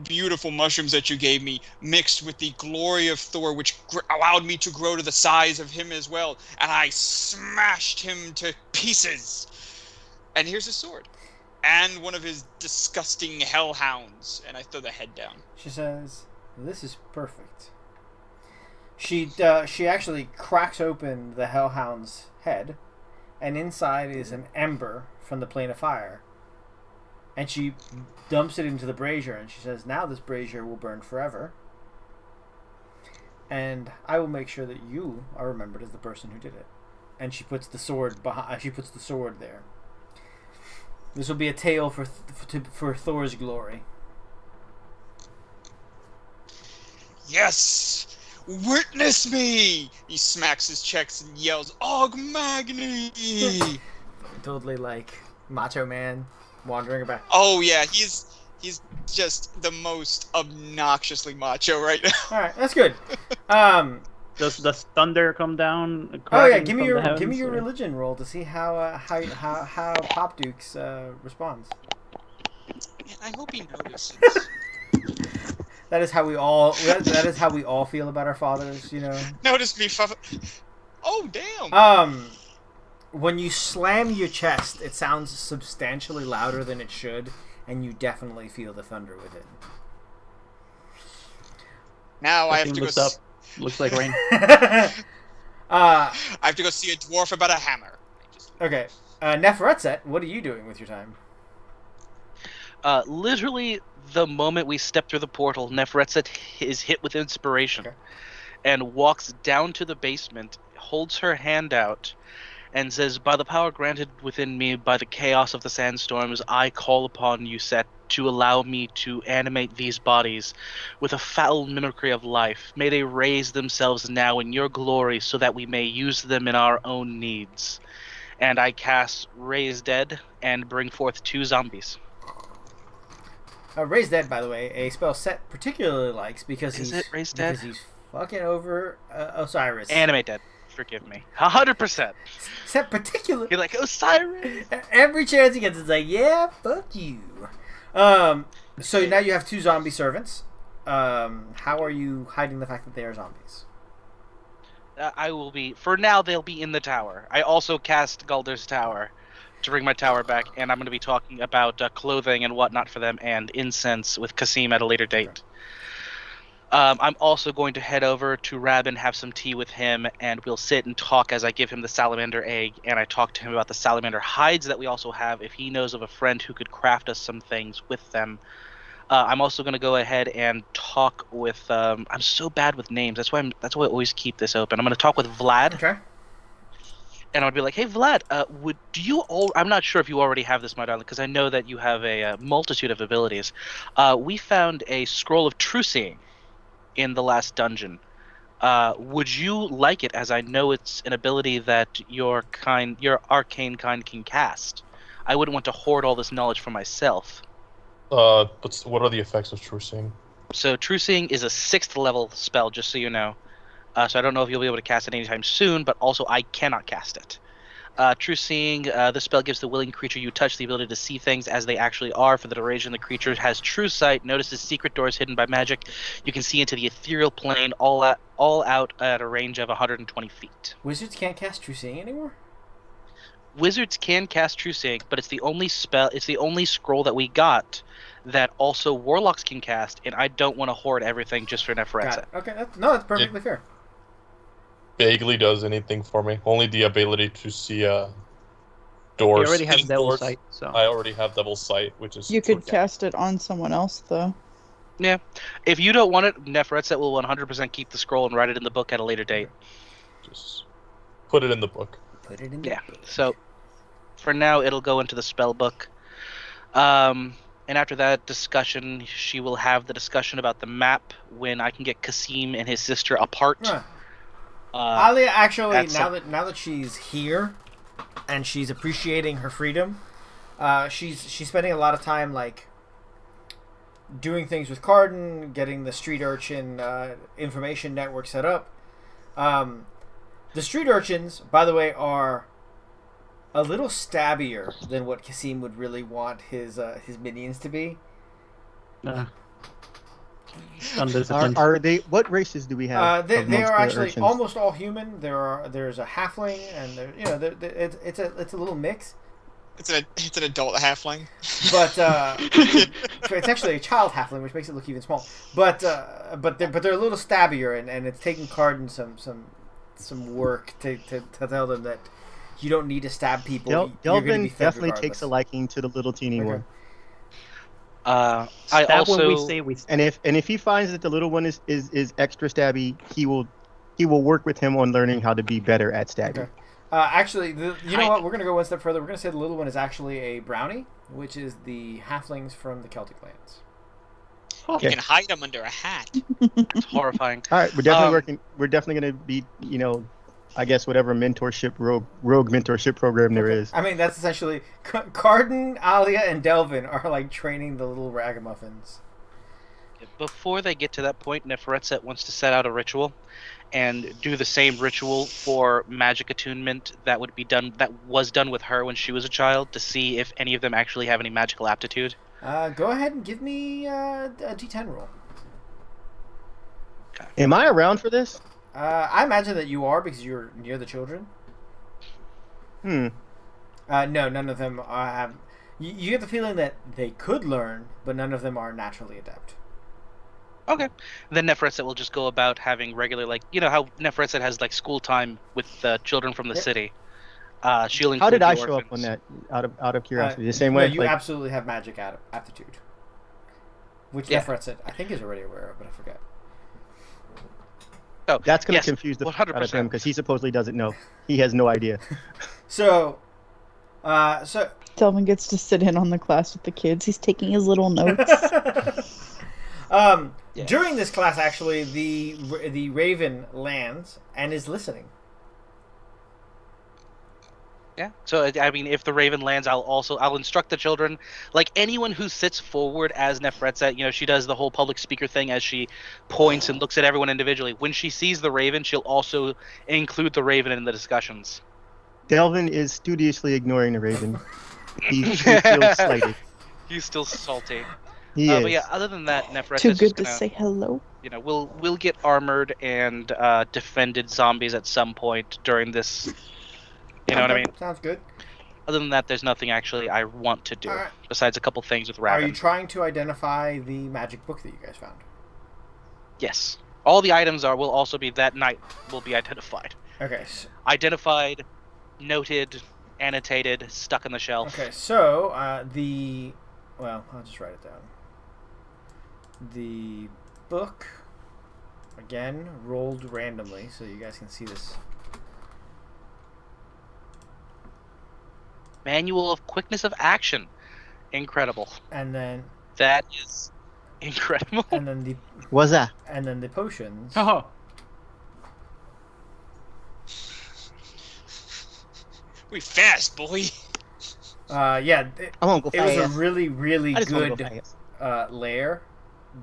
Speaker 8: beautiful mushrooms that you gave me mixed with the glory of Thor, which allowed me to grow to the size of him as well, and I smashed him to pieces. And here's his sword. And one of his disgusting hellhounds. And I throw the head down.
Speaker 2: She says, "This is perfect." She actually cracks open the hellhound's head, and inside is an ember from the plane of fire. And she dumps it into the brazier, and she says, "Now this brazier will burn forever. And I will make sure that you are remembered as the person who did it." And she puts the sword behind. She puts the sword there. This will be a tale for Thor's glory.
Speaker 8: Yes! Witness me! He smacks his chest and yells, Ogmagni!
Speaker 2: Totally Macho Man wandering about.
Speaker 8: Oh yeah, he's just the most obnoxiously macho right now.
Speaker 2: All right, that's good.
Speaker 5: Does thunder come down?
Speaker 2: Oh yeah,
Speaker 5: crashing
Speaker 2: give me
Speaker 5: from the
Speaker 2: your
Speaker 5: heavens, or-
Speaker 2: religion roll to see how Pop Dukes responds.
Speaker 8: Man, I hope he notices.
Speaker 2: That is how we all. That is how we all feel about our fathers,
Speaker 8: Notice me, Oh damn!
Speaker 2: When you slam your chest, it sounds substantially louder than it should, and you definitely feel the thunder with it.
Speaker 8: Now I have
Speaker 5: Kasim
Speaker 8: to go.
Speaker 5: looks up. Looks like rain.
Speaker 8: I have to go see a dwarf about a hammer.
Speaker 2: Okay, Neferetset, what are you doing with your time?
Speaker 6: Literally, the moment we step through the portal, Neferetset is hit with inspiration,
Speaker 2: Okay.
Speaker 6: and walks down to the basement, holds her hand out, and says, "By the power granted within me by the chaos of the sandstorms, I call upon you, Set, to allow me to animate these bodies with a foul mimicry of life. May they raise themselves now in your glory so that we may use them in our own needs. And I cast Raise Dead and bring forth 2 zombies.
Speaker 2: Raise Dead, by the way, a spell Set particularly likes because
Speaker 6: Is
Speaker 2: he's
Speaker 6: it Raise Dead?
Speaker 2: because he's fucking over Osiris.
Speaker 6: Animate Dead. Forgive me. 100%.
Speaker 2: Set particular.
Speaker 6: You're like, Osiris!
Speaker 2: Every chance he gets, it's like, yeah, fuck you. So now you have 2 zombie servants. How are you hiding the fact that they are zombies?
Speaker 6: I will be... For now, they'll be in the tower. I also cast Gulder's Tower to bring my tower back, and I'm going to be talking about clothing and whatnot for them and incense with Kasim at a later date. I'm also going to head over to Rabin, have some tea with him, and we'll sit and talk as I give him the salamander egg, and I talk to him about the salamander hides that we also have, if he knows of a friend who could craft us some things with them. I'm also going to go ahead and talk with... I'm so bad with names. That's why I always keep this open. I'm going to talk with Vlad.
Speaker 2: Okay.
Speaker 6: And I'll be like, hey, Vlad, I'm not sure if you already have this, my darling, because I know that you have a multitude of abilities. We found a scroll of true seeing in the last dungeon. Would you like it, as I know it's an ability that your arcane kind can cast? I wouldn't want to hoard all this knowledge for myself.
Speaker 7: What are the effects of True Seeing?
Speaker 6: So True Seeing is a 6th level spell, just so you know. So I don't know if you'll be able to cast it anytime soon, but also I cannot cast it. True Seeing, this spell gives the willing creature you touch the ability to see things as they actually are. For the duration, the creature has true sight, notices secret doors hidden by magic. You can see into the ethereal plane, all out at a range of 120 feet.
Speaker 2: Wizards can't cast True Seeing anymore?
Speaker 6: Wizards can cast True Seeing, but it's the only scroll that we got that also warlocks can cast, and I don't want to hoard everything just for
Speaker 2: Got
Speaker 6: Neferetsa.
Speaker 2: it. Okay, that's perfectly fair.
Speaker 7: Vaguely does anything for me. Only the ability to see doors.
Speaker 5: You already have
Speaker 7: hidden
Speaker 5: Devil
Speaker 7: doors.
Speaker 5: Sight, so...
Speaker 7: I already have Devil Sight, which is...
Speaker 4: You could cast it on someone else, though.
Speaker 6: Yeah. If you don't want it, Neferetsa will 100% keep the scroll and write it in the book at a later date.
Speaker 7: Just put it in the book.
Speaker 2: Put it in the book.
Speaker 6: So, for now, it'll go into the spell book. And after that discussion, she will have the discussion about the map when I can get Kasim and his sister apart.
Speaker 2: Huh. Alia, actually,
Speaker 6: now
Speaker 2: that she's here and she's appreciating her freedom, she's spending a lot of time like doing things with Carden, getting the street urchin information network set up. The street urchins, by the way, are a little stabbier than what Kasim would really want his minions to be.
Speaker 3: Are they? What races do we have?
Speaker 2: They
Speaker 3: amongst
Speaker 2: are
Speaker 3: the
Speaker 2: actually
Speaker 3: urchins?
Speaker 2: almost all human. There's a halfling, and it's a little mix.
Speaker 8: It's an adult halfling.
Speaker 2: But it's actually a child halfling, which makes it look even small. But they're a little stabbier, and it's taking Carden some work to tell them that you don't need to stab people. You're gonna
Speaker 3: Delvin
Speaker 2: be fed
Speaker 3: definitely
Speaker 2: regardless.
Speaker 3: takes a liking to the little teeny
Speaker 2: Okay.
Speaker 3: one.
Speaker 6: I
Speaker 5: Stab
Speaker 6: also
Speaker 5: when we say we
Speaker 3: And if he finds that the little one is extra stabby, he will work with him on learning how to be better at stabbing.
Speaker 2: Okay. Actually, you know what? We're gonna go one step further. We're gonna say the little one is actually a brownie, which is the halflings from the Celtic lands.
Speaker 8: You can hide them under a hat.
Speaker 6: it's horrifying.
Speaker 3: All right, we're definitely working. We're definitely going to be, I guess whatever mentorship rogue mentorship program there is.
Speaker 2: I mean, that's essentially Carden, Alia, and Delvin are like training the little ragamuffins.
Speaker 6: Before they get to that point, Neferetsa wants to set out a ritual and do the same ritual for magic attunement that was done with her when she was a child, to see if any of them actually have any magical aptitude.
Speaker 2: Go ahead and give me a D10 roll.
Speaker 6: Okay.
Speaker 3: Am I around for this?
Speaker 2: I imagine that you are because you're near the children.
Speaker 3: No,
Speaker 2: none of them have. You get the feeling that they could learn, but none of them are naturally adept.
Speaker 6: Okay. Then Neferetsa will just go about having regular, how Neferetsa has school time with children from the city. She'll include
Speaker 3: How did
Speaker 6: the
Speaker 3: I show up
Speaker 6: orphans.
Speaker 3: on that? Out of curiosity, the same way.
Speaker 2: No, you absolutely have magic aptitude, which Neferetsa I think is already aware of, but I forget.
Speaker 6: Oh,
Speaker 3: That's going to
Speaker 6: yes,
Speaker 3: confuse the fuck out of
Speaker 6: 100%.
Speaker 3: him because he supposedly doesn't know. He has no idea.
Speaker 2: So, So
Speaker 4: Delvin gets to sit in on the class with the kids. He's taking his little notes.
Speaker 2: During this class, actually, the Raven lands and is listening.
Speaker 6: Yeah. So I mean, if the Raven lands, I'll instruct the children. Like anyone who sits forward as Nefretset, she does the whole public speaker thing as she points and looks at everyone individually. When she sees the Raven, she'll also include the Raven in the discussions.
Speaker 3: Delvin is studiously ignoring the Raven. He feels slighted.
Speaker 6: He's still salty.
Speaker 3: He is.
Speaker 6: But yeah, other than that, Nefretset's
Speaker 4: Too good
Speaker 6: just
Speaker 4: to
Speaker 6: gonna,
Speaker 4: say hello.
Speaker 6: we'll get armored and defended zombies at some point during this. You know what I mean?
Speaker 2: Sounds good.
Speaker 6: Other than that, there's nothing actually I want to do
Speaker 2: Alright.
Speaker 6: besides a couple things with
Speaker 2: Are
Speaker 6: Raven.
Speaker 2: you trying to identify the magic book that you guys found?
Speaker 6: Yes. All the items will also be that night will be identified.
Speaker 2: Okay.
Speaker 6: Identified, noted, annotated, stuck on the shelf.
Speaker 2: Okay. So well, I'll just write it down. The book, again, rolled randomly, so you guys can see this.
Speaker 6: Manual of Quickness of Action. Incredible.
Speaker 2: And then
Speaker 6: That is incredible.
Speaker 2: and then the
Speaker 3: What's that?
Speaker 2: and then the potions.
Speaker 5: Oh.
Speaker 8: We fast, boy.
Speaker 2: Yeah,
Speaker 3: I won't go
Speaker 2: it was a
Speaker 3: fast.
Speaker 2: really, really
Speaker 3: I just want to
Speaker 2: good
Speaker 3: go fast.
Speaker 2: lair.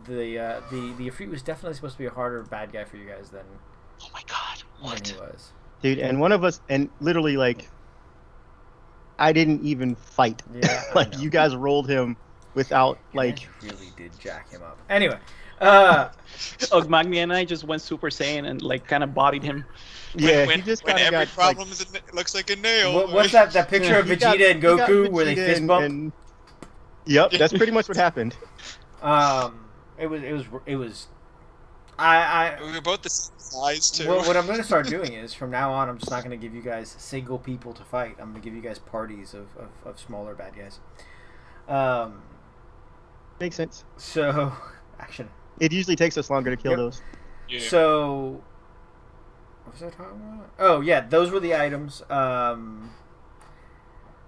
Speaker 2: The Ifrit was definitely supposed to be a harder bad guy for you guys than
Speaker 6: Oh my god. What?
Speaker 2: he was.
Speaker 3: Dude, and one of us, and literally, like, I didn't even fight.
Speaker 2: Yeah, I
Speaker 3: Like,
Speaker 2: know.
Speaker 3: you guys rolled him without, like,
Speaker 2: You really did jack him up. Anyway,
Speaker 5: Ogmagni and I just went Super Saiyan and like kind of bodied him.
Speaker 3: yeah,
Speaker 8: when,
Speaker 3: he just
Speaker 8: when
Speaker 3: kind of
Speaker 8: every
Speaker 3: got,
Speaker 8: problem
Speaker 3: like,
Speaker 8: looks like a nail.
Speaker 2: what's that picture of
Speaker 3: he got-
Speaker 2: Vegeta and
Speaker 3: he got
Speaker 2: Goku where they
Speaker 3: Vegeta
Speaker 2: fist bump?
Speaker 3: Yep, that's pretty much what happened.
Speaker 2: It was. I
Speaker 8: We were both the same size too.
Speaker 2: Well, what I'm going to start doing is, from now on, I'm just not going to give you guys single people to fight. I'm going to give you guys parties of smaller bad guys.
Speaker 3: Makes sense.
Speaker 2: So, action.
Speaker 3: It usually takes us longer to kill
Speaker 2: Yep.
Speaker 3: those.
Speaker 8: Yeah.
Speaker 2: So, what was I talking about? Oh, yeah, those were the items.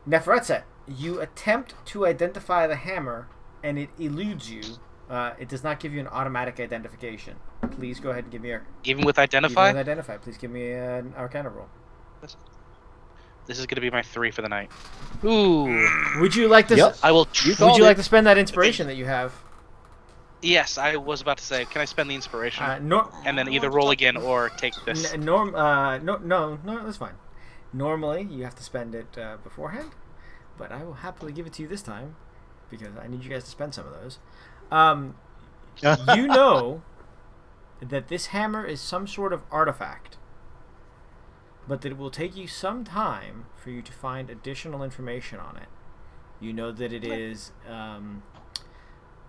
Speaker 2: Neferetset, you attempt to identify the hammer, and it eludes you. It does not give you an automatic identification. Please go ahead and give me
Speaker 6: Even with
Speaker 2: Even
Speaker 6: identify,
Speaker 2: with identify. Please give me an Arcana roll.
Speaker 6: this is gonna be my 3 for the night. Ooh.
Speaker 2: Would you like to?
Speaker 3: Yep.
Speaker 6: I will.
Speaker 2: Would
Speaker 3: called
Speaker 2: you like
Speaker 3: it.
Speaker 2: to spend that inspiration that you have?
Speaker 6: Yes, I was about to say. Can I spend the inspiration and then either
Speaker 2: Oh,
Speaker 6: roll again or take this?
Speaker 2: No, that's fine. Normally, you have to spend it beforehand, but I will happily give it to you this time because I need you guys to spend some of those. You know that this hammer is some sort of artifact, but that it will take you some time for you to find additional information on it. You know that it is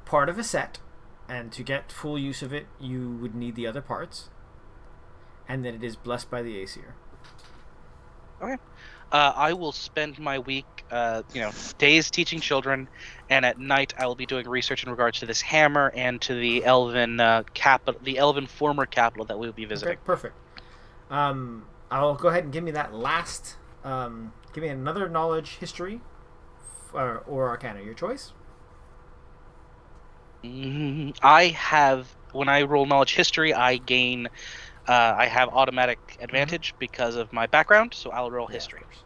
Speaker 2: part of a set, and to get full use of it, you would need the other parts, and that it is blessed by the Aesir.
Speaker 6: Okay. I will spend my week, days teaching children, and at night I will be doing research in regards to this hammer and to the elven capital, the elven former capital that we will be visiting.
Speaker 2: Okay, perfect. I'll go ahead and give me that last. Give me another knowledge, history, or Arcana, your choice.
Speaker 6: I have, when I roll knowledge history, I gain. I have automatic advantage because of my background, so I'll roll history.
Speaker 2: Of course.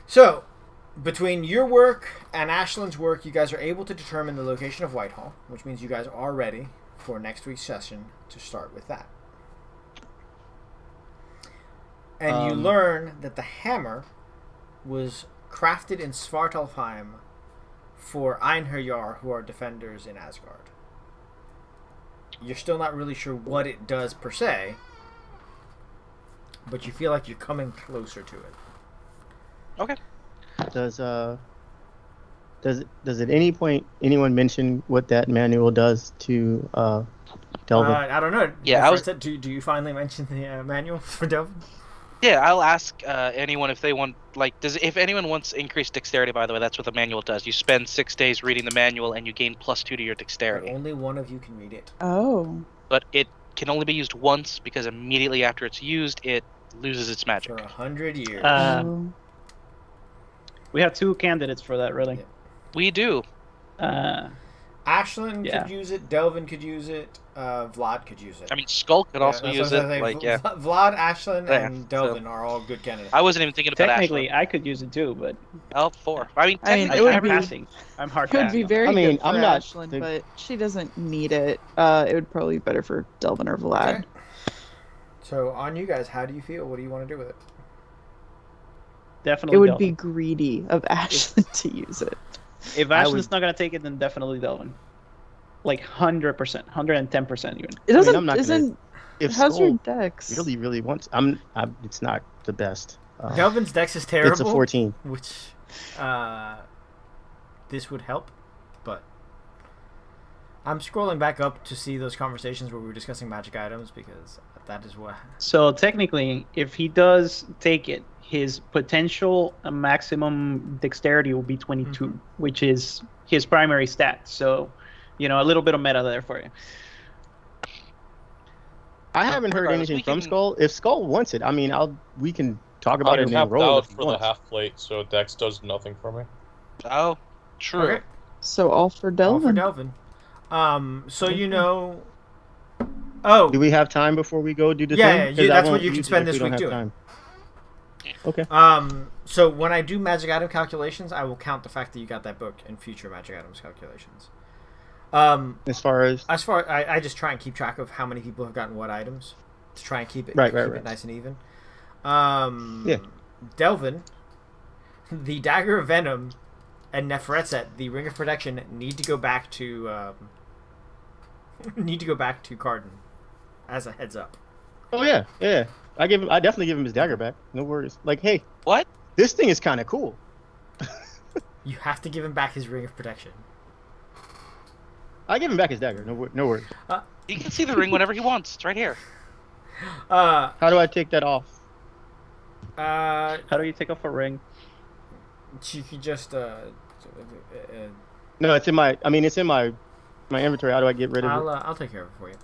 Speaker 2: So, between your work and Ashland's work, you guys are able to determine the location of Whitehall, which means you guys are ready for next week's session to start with that. And you learn that the hammer was crafted in Svartalfheim for Einherjar, who are defenders in Asgard. You're still not really sure what it does per se, but you feel like you're coming closer to it.
Speaker 6: Okay.
Speaker 3: Does at any point anyone mention what that manual does to Delvin?
Speaker 2: I don't know.
Speaker 6: Yeah, I was-
Speaker 2: Do you finally mention the manual for Delvin?
Speaker 6: Yeah, I'll ask anyone if they want, if anyone wants increased dexterity, by the way, that's what the manual does. You spend 6 days reading the manual and you gain +2 to your dexterity.
Speaker 2: Only one of you can read it.
Speaker 4: Oh.
Speaker 6: But it can only be used once because immediately after it's used, it loses its magic.
Speaker 2: For 100 years.
Speaker 4: Oh.
Speaker 5: We have two candidates for that, really.
Speaker 2: Yeah.
Speaker 6: We do.
Speaker 2: Ashlyn
Speaker 5: Yeah.
Speaker 2: could use it. Delvin could use it. Vlad could use it.
Speaker 6: I mean, Skull could also
Speaker 2: that's
Speaker 6: use
Speaker 2: what
Speaker 6: it.
Speaker 2: I'm saying.
Speaker 6: Like, yeah.
Speaker 2: Vlad, Ashlyn,
Speaker 6: Yeah,
Speaker 2: and Delvin are all good candidates.
Speaker 6: I wasn't even thinking about
Speaker 5: Technically,
Speaker 6: Ashlyn.
Speaker 5: I could use it too, but
Speaker 6: Oh, 4. I mean,
Speaker 4: I mean,
Speaker 6: technically,
Speaker 4: it would
Speaker 5: I'm
Speaker 4: be-
Speaker 5: passing. I'm hard
Speaker 4: It would be
Speaker 5: passing.
Speaker 4: very
Speaker 3: I mean,
Speaker 4: good for
Speaker 3: I'm not
Speaker 4: Ashlyn,
Speaker 3: the-
Speaker 4: but she doesn't need it. It would probably be better for Delvin or Vlad.
Speaker 2: Okay. So on you guys, how do you feel? What do you want to do with it?
Speaker 5: Definitely.
Speaker 4: It would
Speaker 5: Delvin.
Speaker 4: be greedy of Ashlyn to use it.
Speaker 5: If
Speaker 3: I
Speaker 5: Ashlyn's
Speaker 3: would-
Speaker 5: not gonna take it, then definitely Delvin. Like 100%, 110% even.
Speaker 4: It doesn't.
Speaker 3: I'm not gonna-
Speaker 4: isn't.
Speaker 3: If
Speaker 4: How's your
Speaker 3: Skull
Speaker 4: dex?
Speaker 3: really wants, it's not the best.
Speaker 2: Delvin's dex is terrible.
Speaker 3: It's a 14.
Speaker 2: Which, this would help, but I'm scrolling back up to see those conversations where we were discussing magic items because that is what.
Speaker 5: So technically, if he does take it, his potential maximum dexterity will be 22,
Speaker 2: Mhm.
Speaker 5: which is his primary stat. So, a little bit of meta there for you.
Speaker 3: I haven't heard
Speaker 6: regardless,
Speaker 3: anything
Speaker 6: we
Speaker 3: from
Speaker 6: can-
Speaker 3: Skull. If Skull wants it, I mean, we can talk about it
Speaker 7: I'm
Speaker 3: and
Speaker 7: tapped
Speaker 3: roll
Speaker 7: out
Speaker 3: if he
Speaker 7: for the
Speaker 3: wants.
Speaker 7: half plate, so Dex does nothing for me.
Speaker 6: Oh, true.
Speaker 2: Okay.
Speaker 4: So all for
Speaker 2: All for
Speaker 4: Delvin.
Speaker 2: Delvin. So you know. Oh,
Speaker 3: Do we have time before we go do the
Speaker 2: Yeah,
Speaker 3: thing?
Speaker 2: yeah,
Speaker 3: 'Cause I
Speaker 2: that's what
Speaker 3: won't
Speaker 2: you can
Speaker 3: use it
Speaker 2: spend
Speaker 3: if
Speaker 2: this
Speaker 3: we don't
Speaker 2: week
Speaker 3: have
Speaker 2: doing.
Speaker 3: time. Okay.
Speaker 2: So when I do magic item calculations, I will count the fact that you got that book in future magic items calculations.
Speaker 3: As far as
Speaker 2: I just try and keep track of how many people have gotten what items to try and keep it
Speaker 3: Right,
Speaker 2: it nice and even.
Speaker 3: Yeah.
Speaker 2: Delvin, the Dagger of Venom, and Neferetset, the Ring of Protection, need to go back to Cardin as a heads up.
Speaker 3: oh yeah. I definitely give him his dagger back. No worries. Like, hey,
Speaker 6: What?
Speaker 3: this thing is kind of cool.
Speaker 2: You have to give him back his Ring of Protection.
Speaker 3: I give him back his dagger. No worries.
Speaker 6: He can see the ring whenever he wants. It's right here.
Speaker 2: Uh,
Speaker 3: How do I take that off?
Speaker 5: How do you take off a ring?
Speaker 2: you can just
Speaker 3: No, it's in my. I mean, it's in my inventory. How do I get rid of it?
Speaker 2: I'll take care of it for you.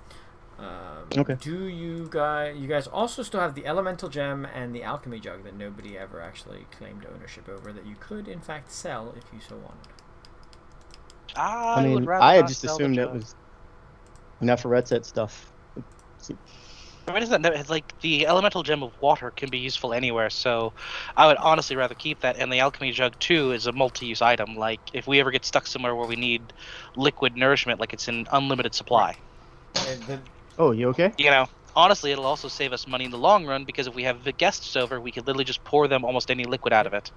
Speaker 3: Okay.
Speaker 2: Do you guys also still have the elemental gem and the alchemy jug that nobody ever actually claimed ownership over that you could in fact sell if you so wanted?
Speaker 3: I
Speaker 6: would
Speaker 3: mean,
Speaker 6: rather
Speaker 3: I had
Speaker 6: not
Speaker 3: just
Speaker 6: sell the
Speaker 3: assumed that
Speaker 6: jug.
Speaker 3: was Neferetset stuff.
Speaker 6: I mean, isn't that like the elemental gem of water can be useful anywhere? So, I would honestly rather keep that. And the alchemy jug too is a multi-use item. Like if we ever get stuck somewhere where we need liquid nourishment, like it's in unlimited supply.
Speaker 3: Oh, you okay?
Speaker 6: Honestly, it'll also save us money in the long run because if we have the guests over, we could literally just pour them almost any liquid out of it.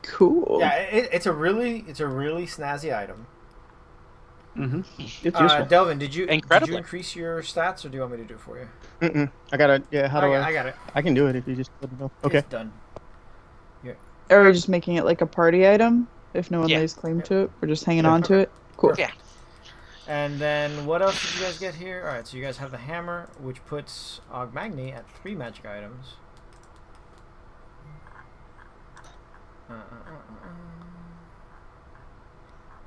Speaker 4: Cool.
Speaker 2: Yeah, it's a really snazzy item.
Speaker 5: Mm-hmm. It's useful.
Speaker 2: Delvin, did you
Speaker 6: Incredibly.
Speaker 2: increase your stats or do you want me to do it for you?
Speaker 3: Mm-mm. I gotta. Yeah. How do I?
Speaker 2: I got it.
Speaker 3: I can do it if you just let me know. Okay.
Speaker 2: It's done.
Speaker 4: Are we just making it like a party item? If no one
Speaker 6: Yeah.
Speaker 4: lays claim to it, we're just hanging on to it. Cool.
Speaker 6: Yeah.
Speaker 2: And then what else did you guys get here? All right, so you guys have the hammer, which puts Ogmagni at 3 magic items.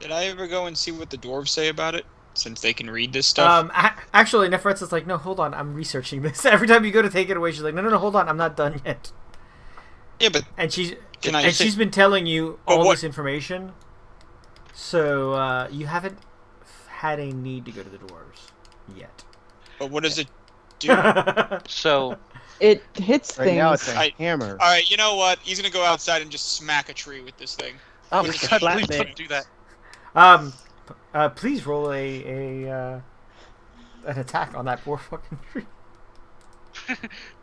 Speaker 8: Did I ever go and see what the dwarves say about it? Since they can read this stuff.
Speaker 2: Actually, Neferetset's like, no, hold on, I'm researching this. Every time you go to take it away, she's like, no, hold on, I'm not done yet.
Speaker 8: Yeah, but
Speaker 2: And she's
Speaker 8: Can I say-
Speaker 2: she's been telling you
Speaker 8: But
Speaker 2: all
Speaker 8: what-
Speaker 2: this information, so you haven't had a need to go to the dwarves yet.
Speaker 8: but what does it do?
Speaker 6: So,
Speaker 4: It hits
Speaker 3: Right
Speaker 4: things.
Speaker 3: now it's a
Speaker 8: I-
Speaker 3: hammer.
Speaker 8: All right, you know what? He's gonna go outside and just smack a tree with this thing.
Speaker 6: oh my
Speaker 8: Just
Speaker 6: god,
Speaker 8: slap
Speaker 6: please
Speaker 8: it.
Speaker 6: don't do that.
Speaker 2: Please roll an attack on that poor fucking tree.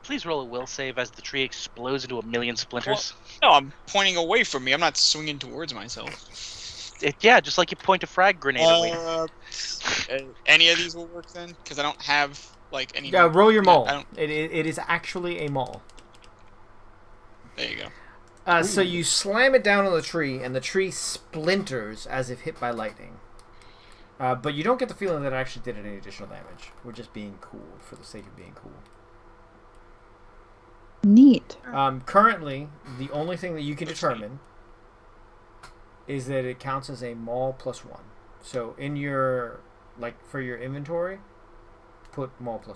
Speaker 6: Please roll a will save as the tree explodes into a million splinters.
Speaker 8: No, I'm pointing away from me. I'm not swinging towards myself.
Speaker 6: Yeah, just like you point a frag grenade away.
Speaker 8: Any of these will work then? Because I don't have like any.
Speaker 2: Roll your maul.
Speaker 8: I don't.
Speaker 2: It is actually a maul.
Speaker 8: There you go.
Speaker 2: So you slam it down on the tree, and the tree splinters as if hit by lightning. But you don't get the feeling that it actually did any additional damage. We're just being cool for the sake of being cool.
Speaker 4: Neat.
Speaker 2: Currently, the only thing that you can determine is that it counts as a maul +1. So in your, for your inventory, put maul +1.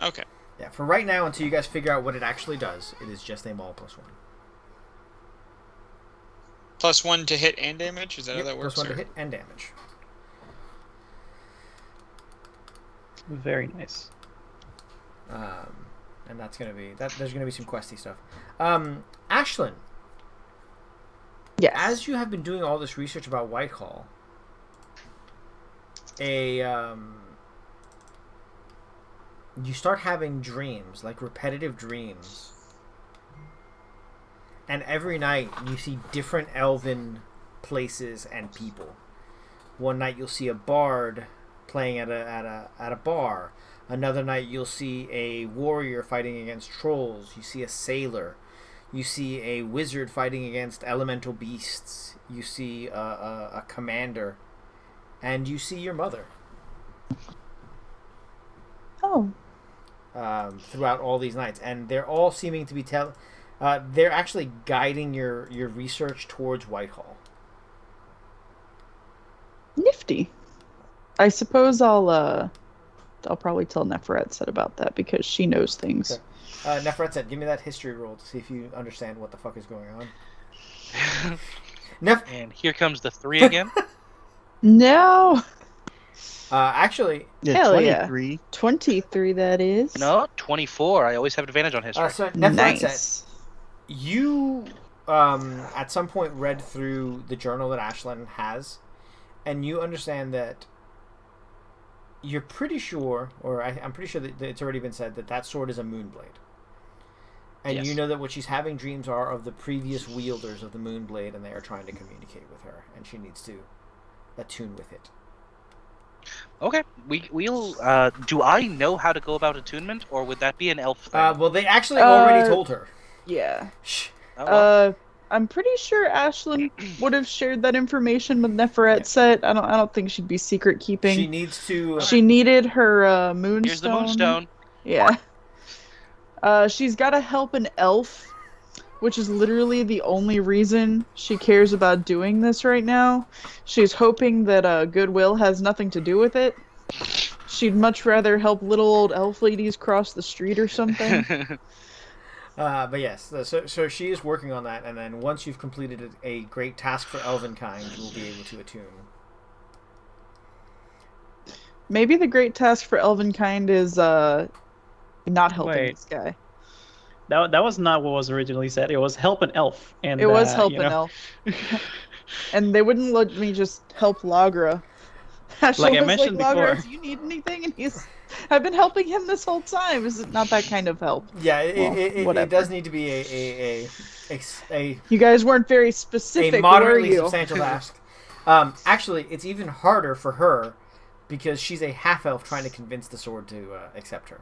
Speaker 8: Okay.
Speaker 2: Yeah, for right now, until you guys figure out what it actually does, it is just a maul +1.
Speaker 8: +1 to hit and damage. Is that
Speaker 2: Yep,
Speaker 8: how that works?
Speaker 2: +1 to
Speaker 8: or-
Speaker 2: hit and damage.
Speaker 5: Very nice.
Speaker 2: And that's gonna be that. There's gonna be some questy stuff. Ashlyn,
Speaker 4: Yes.
Speaker 2: as you have been doing all this research about Whitehall, you start having dreams, like repetitive dreams, and every night you see different elven places and people. One night you'll see a bard playing at a bar. Another night you'll see a warrior fighting against trolls. You see a sailor. You see a wizard fighting against elemental beasts. You see a commander, and you see your mother.
Speaker 4: Oh.
Speaker 2: Throughout all these nights, and they're all seeming to be they're actually guiding your research towards Whitehall.
Speaker 4: Nifty. I suppose I'll probably tell Neferetset about that because she knows things.
Speaker 2: Okay. Neferetset, give me that history roll to see if you understand what the fuck is going on.
Speaker 6: And here comes the 3 again.
Speaker 4: No.
Speaker 2: Actually,
Speaker 3: Yeah,
Speaker 4: Hell yeah.
Speaker 3: 23.
Speaker 4: 23 that is.
Speaker 6: No, 24. I always have advantage on history.
Speaker 2: so Neferetset,
Speaker 4: Nice.
Speaker 2: you at some point read through the journal that Ashlyn has, and you understand that you're pretty sure, or I'm pretty sure that it's already been said that sword is a Moonblade. And
Speaker 6: Yes.
Speaker 2: you know that what she's having dreams are of the previous wielders of the Moonblade, and they are trying to communicate with her, and she needs to attune with it.
Speaker 6: Okay, we'll. Do I know how to go about attunement, or would that be an elf thing?
Speaker 2: Well, they actually already
Speaker 4: Uh,
Speaker 2: told her.
Speaker 4: Yeah.
Speaker 2: Shh.
Speaker 6: Oh, well.
Speaker 4: I'm pretty sure Ashlyn would have shared that information with Neferetset. I don't think she'd be secret keeping.
Speaker 2: She needs to.
Speaker 4: She needed her moonstone.
Speaker 6: Here's the moonstone.
Speaker 4: Yeah. She's got to help an elf, which is literally the only reason she cares about doing this right now. She's hoping that Goodwill has nothing to do with it. She'd much rather help little old elf ladies cross the street or something.
Speaker 2: But yes, so she is working on that, and then once you've completed a great task for Elvenkind, you will be able to attune.
Speaker 4: Maybe the great task for Elvenkind is not helping
Speaker 5: Wait.
Speaker 4: this guy.
Speaker 5: That was not what was originally said. It was help an elf. And
Speaker 4: It was
Speaker 5: you
Speaker 4: help an
Speaker 5: know,
Speaker 4: elf. And they wouldn't let me just help Lagra. Ashlyn
Speaker 5: Like I
Speaker 4: was
Speaker 5: mentioned
Speaker 4: Lagra,
Speaker 5: before.
Speaker 4: do you need anything? And I've been helping him this whole time. Is it not that kind of help?
Speaker 2: Yeah,
Speaker 4: Well,
Speaker 2: it
Speaker 4: whatever.
Speaker 2: does need to be a
Speaker 4: You guys weren't very specific, were
Speaker 2: moderately
Speaker 4: you?
Speaker 2: substantial task. Actually, it's even harder for her because she's a half elf trying to convince the sword to accept her.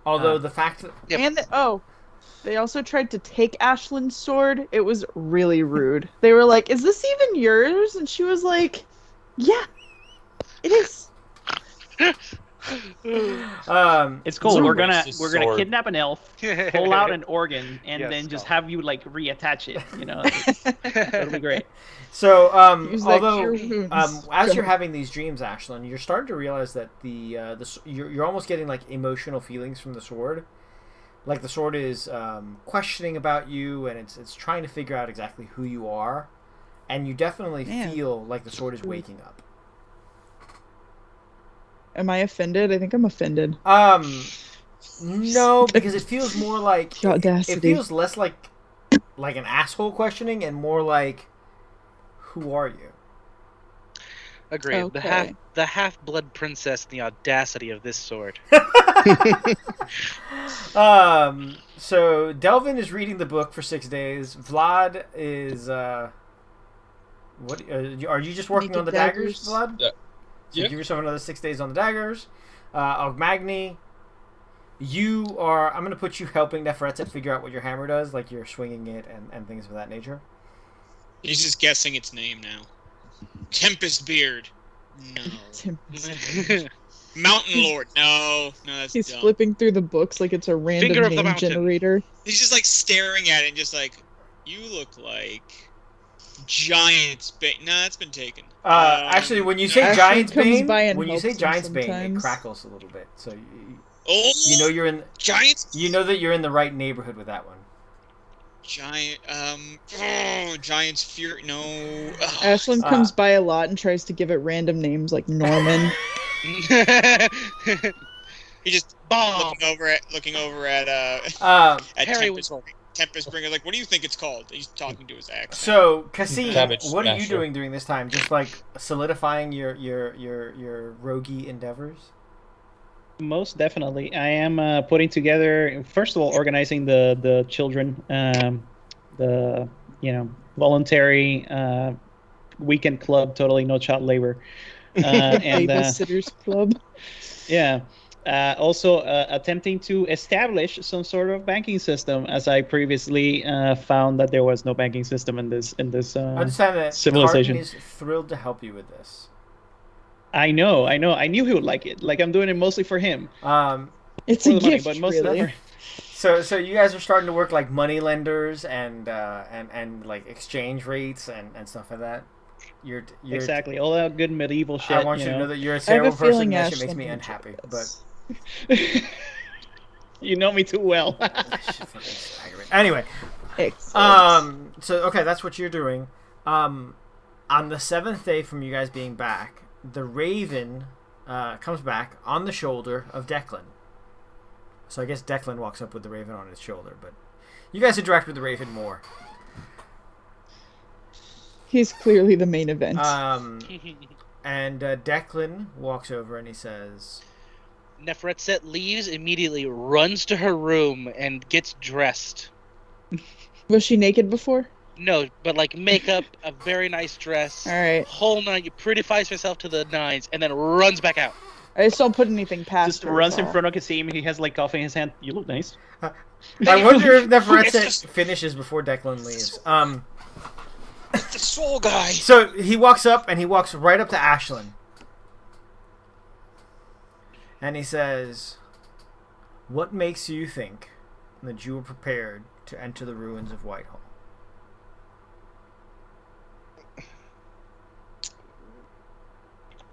Speaker 2: Although the fact that
Speaker 6: Yep.
Speaker 4: And they also tried to take Ashlyn's sword. It was really rude. They were like, "Is this even yours?" And she was like, "Yeah, it is."
Speaker 5: It's cool.
Speaker 7: So
Speaker 5: We're
Speaker 7: racist
Speaker 5: gonna
Speaker 7: sword.
Speaker 5: kidnap an elf, pull out an organ, and
Speaker 6: Yes,
Speaker 5: then just
Speaker 6: no.
Speaker 5: have you like reattach it. You know, it'll be great.
Speaker 2: So,
Speaker 4: Use that
Speaker 2: although
Speaker 4: cure wounds.
Speaker 2: as you're having these dreams, Ashlyn, you're starting to realize that you're almost getting like emotional feelings from the sword. Like the sword is questioning about you, and it's trying to figure out exactly who you are, and you definitely
Speaker 4: Man.
Speaker 2: feel like the sword is waking up.
Speaker 4: Am I offended? I think I'm offended.
Speaker 2: No, because it feels more like
Speaker 4: The audacity.
Speaker 2: it feels less like an asshole questioning and more like, who are you?
Speaker 6: Agreed.
Speaker 4: Okay.
Speaker 6: The half-blood princess, the audacity of this sword.
Speaker 2: So Delvin is reading the book for 6 days. Vlad is what are you just working
Speaker 4: Making
Speaker 2: on the daggers,
Speaker 4: daggers.
Speaker 2: Vlad?
Speaker 7: Yeah.
Speaker 2: So
Speaker 7: Yeah.
Speaker 2: give yourself another 6 days on the daggers. Ogmagni, you are. I'm going to put you helping Neferetset figure out what your hammer does, like you're swinging it and things of that nature.
Speaker 8: He's just guessing its name now. Tempest Beard. No. Mountain Lord. No, that's
Speaker 4: He's
Speaker 8: dumb.
Speaker 4: flipping through the books like it's a
Speaker 6: Finger
Speaker 4: random
Speaker 6: of the
Speaker 4: name
Speaker 6: mountain.
Speaker 4: generator.
Speaker 8: He's just like staring at it and just like, you look like Giant's Bane. No, that's been taken.
Speaker 2: Actually, when you say
Speaker 4: Ashley
Speaker 2: Giant's
Speaker 4: comes
Speaker 2: Bane,
Speaker 4: by and
Speaker 2: when you
Speaker 4: helps
Speaker 2: say
Speaker 4: him
Speaker 2: Giant's Bane, it
Speaker 4: sometimes.
Speaker 2: crackles a little bit. So you
Speaker 8: Oh,
Speaker 2: know you're in.
Speaker 8: Giant's.
Speaker 2: You know that you're in the right neighborhood with that one.
Speaker 8: Giants fear. No. Ugh.
Speaker 4: Ashlyn comes by a lot and tries to give it random names like Norman.
Speaker 8: He just
Speaker 6: Bomb.
Speaker 8: looking over at
Speaker 6: Harry
Speaker 8: Tempest Bringer. Like, what do you think it's called? He's talking to his ex.
Speaker 2: So, Kasim,
Speaker 7: Cabbage
Speaker 2: what are you
Speaker 7: Smasher.
Speaker 2: doing during this time? Just like solidifying your roguey endeavors?
Speaker 5: Most definitely. I am putting together, first of all, organizing the children, the voluntary weekend club, totally no child labor, and
Speaker 4: Babysitters Club.
Speaker 5: yeah. Also attempting to establish some sort of banking system, as I previously found that there was no banking system in this
Speaker 2: Understand that
Speaker 5: civilization.
Speaker 2: Carton is thrilled to help you with this.
Speaker 5: I know. I knew he would like it. Like, I'm doing it mostly for him.
Speaker 4: It's
Speaker 5: For
Speaker 4: a
Speaker 5: the money,
Speaker 4: gift,
Speaker 5: but mostly
Speaker 4: really.
Speaker 2: So you guys are starting to work like money lenders and like exchange rates and stuff like that. You're
Speaker 5: Exactly, all that good medieval shit.
Speaker 2: I want you to know that you're a
Speaker 4: I have a
Speaker 2: terrible person.
Speaker 4: feeling
Speaker 2: That shit
Speaker 4: Ashlyn
Speaker 2: makes me
Speaker 4: will
Speaker 2: unhappy.
Speaker 4: enjoy
Speaker 2: But
Speaker 4: this.
Speaker 5: You know me too well.
Speaker 2: shit fucking aggravating. Anyway,
Speaker 4: Excellent.
Speaker 2: so okay, that's what you're doing. On the 7th day from you guys being back, the Raven comes back on the shoulder of Declan. So I guess Declan walks up with the Raven on his shoulder, but you guys interact with the Raven more.
Speaker 4: He's clearly the main event.
Speaker 2: And Declan walks over and he says,
Speaker 6: Neferetset leaves immediately, runs to her room, and gets dressed.
Speaker 4: Was she naked before?
Speaker 6: No, but like makeup, a very nice dress,
Speaker 4: All right.
Speaker 6: whole nine, prettifies herself to the nines, and then runs back out.
Speaker 4: I just don't put anything past
Speaker 5: Just
Speaker 4: her.
Speaker 5: runs
Speaker 4: is
Speaker 5: in
Speaker 4: all.
Speaker 5: front of Kasim. He has like coffee in his hand. You look nice.
Speaker 2: I wonder if Neferetset
Speaker 8: just-
Speaker 2: finishes before Declan leaves.
Speaker 8: The soul guy.
Speaker 2: So he walks up and he walks right up to Ashlyn. And he says, "What makes you think that you were prepared to enter the ruins of Whitehall?"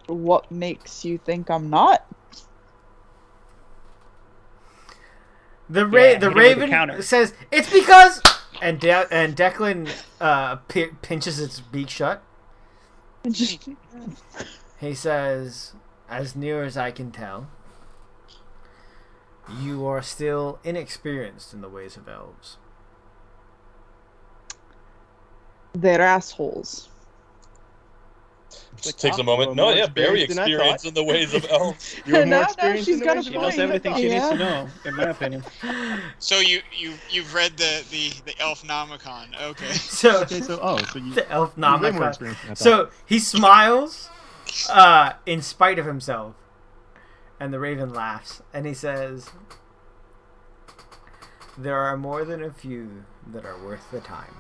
Speaker 4: What makes you think I'm not?
Speaker 2: The
Speaker 5: hit him with the
Speaker 2: Raven
Speaker 5: counter.
Speaker 2: says, "It's because," and Declan pinches its beak shut.
Speaker 4: Just
Speaker 2: He says, "As near as I can tell, you are still inexperienced in the ways of elves."
Speaker 4: they're assholes.
Speaker 7: Just takes a
Speaker 3: Well,
Speaker 7: moment. No,
Speaker 3: more
Speaker 7: yeah, very
Speaker 3: experienced than I
Speaker 7: experienced in the ways of elves.
Speaker 3: You were more
Speaker 4: No,
Speaker 3: experienced
Speaker 4: she's
Speaker 3: in the
Speaker 4: got
Speaker 3: way
Speaker 4: a
Speaker 5: She
Speaker 3: you
Speaker 5: knows
Speaker 4: point.
Speaker 5: everything she
Speaker 4: Yeah.
Speaker 5: needs to know, in my opinion.
Speaker 8: So you've read the Elfnomicon. Okay.
Speaker 2: So
Speaker 3: Okay, so you
Speaker 2: the elf
Speaker 3: you're way more
Speaker 2: Nomicon.
Speaker 3: experienced than I thought.
Speaker 2: So he smiles, in spite of himself, and the Raven laughs, and he says, "There are more than a few that are worth the time."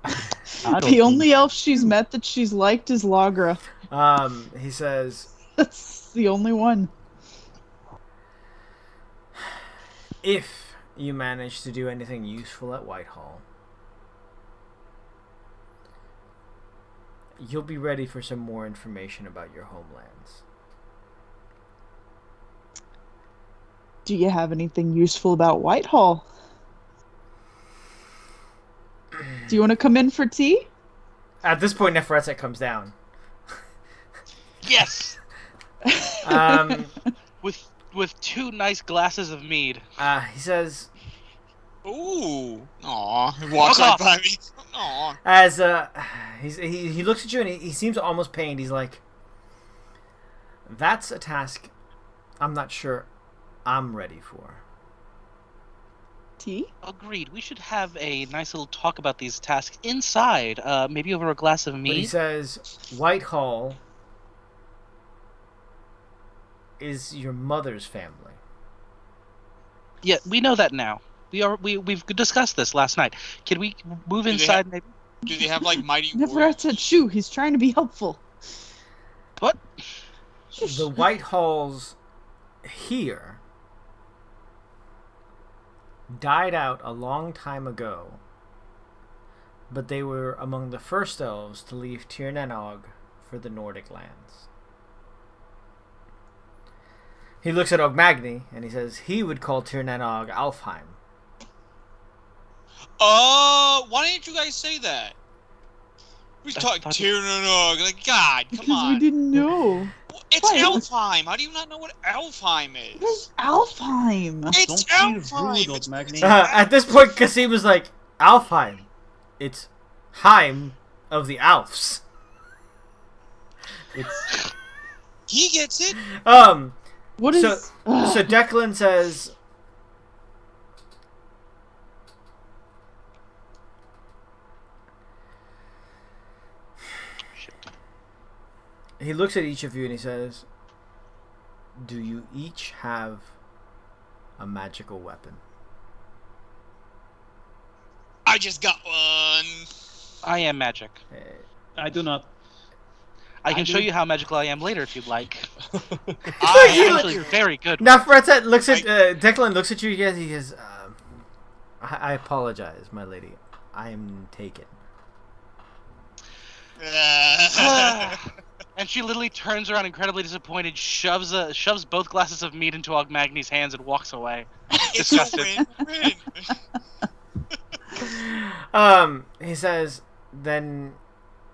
Speaker 3: I don't
Speaker 4: The
Speaker 3: think-
Speaker 4: only elf she's met that she's liked is Lagra.
Speaker 2: He says,
Speaker 4: That's the only one.
Speaker 2: "If you manage to do anything useful at Whitehall, you'll be ready for some more information about your homelands."
Speaker 4: Do you have anything useful about Whitehall? Do you want to come in for tea?
Speaker 2: At this point, Neferetset comes down.
Speaker 6: Yes,
Speaker 2: Um,
Speaker 6: with two nice glasses of mead.
Speaker 2: he says,
Speaker 8: Ooh. Aw. He walks
Speaker 6: Fuck
Speaker 8: right
Speaker 6: off.
Speaker 8: by me. Aw.
Speaker 2: as he looks at you and he seems almost pained. He's like, "That's a task I'm not sure I'm ready for."
Speaker 4: Tea?
Speaker 6: Agreed. We should have a nice little talk about these tasks inside, maybe over a glass of
Speaker 2: But he
Speaker 6: mead.
Speaker 2: says, "Whitehall is your mother's family."
Speaker 6: Yeah, we know that now. We've discussed this last night. Can we move
Speaker 8: they
Speaker 6: inside? Maybe.
Speaker 8: Do they have like mighty
Speaker 4: Never
Speaker 8: warriors?
Speaker 4: said shoo. He's trying to be helpful.
Speaker 6: What?
Speaker 2: The Whitehalls here died out a long time ago, but they were among the first elves to leave Tir Nanog for the Nordic lands. He looks at Ogmagny and he says he would call Tir na nog Alfheim.
Speaker 8: Why didn't you guys say that? We talking Tir na nog. Like, God, come
Speaker 4: Because
Speaker 8: on.
Speaker 4: we didn't know.
Speaker 8: It's
Speaker 4: Why?
Speaker 8: Alfheim. How do you not know what Alfheim
Speaker 4: What
Speaker 8: is?
Speaker 4: is Alfheim?
Speaker 8: It's
Speaker 5: Don't be
Speaker 8: Alfheim.
Speaker 5: rude,
Speaker 8: It's
Speaker 5: Magni.
Speaker 2: At this point, Kasim was like, Alfheim. It's Heim of the Alfs.
Speaker 5: It's
Speaker 8: he gets it.
Speaker 4: What
Speaker 2: So,
Speaker 4: is?
Speaker 2: so Declan says, he looks at each of you and he says, do you each have a magical weapon?
Speaker 8: I just got one.
Speaker 6: I am magic.
Speaker 5: I do not.
Speaker 6: I can show you how magical I am later if you'd like.
Speaker 8: I
Speaker 6: I'm
Speaker 8: am
Speaker 6: actually very good.
Speaker 2: Now, Fretzet looks at Declan looks at you. He goes, I apologize, my lady. I am taken.
Speaker 6: And she literally turns around, incredibly disappointed, shoves both glasses of meat into Ogmagny's hands, and walks away.
Speaker 8: It's a
Speaker 6: Disgusted.
Speaker 8: win-win.
Speaker 2: He says, then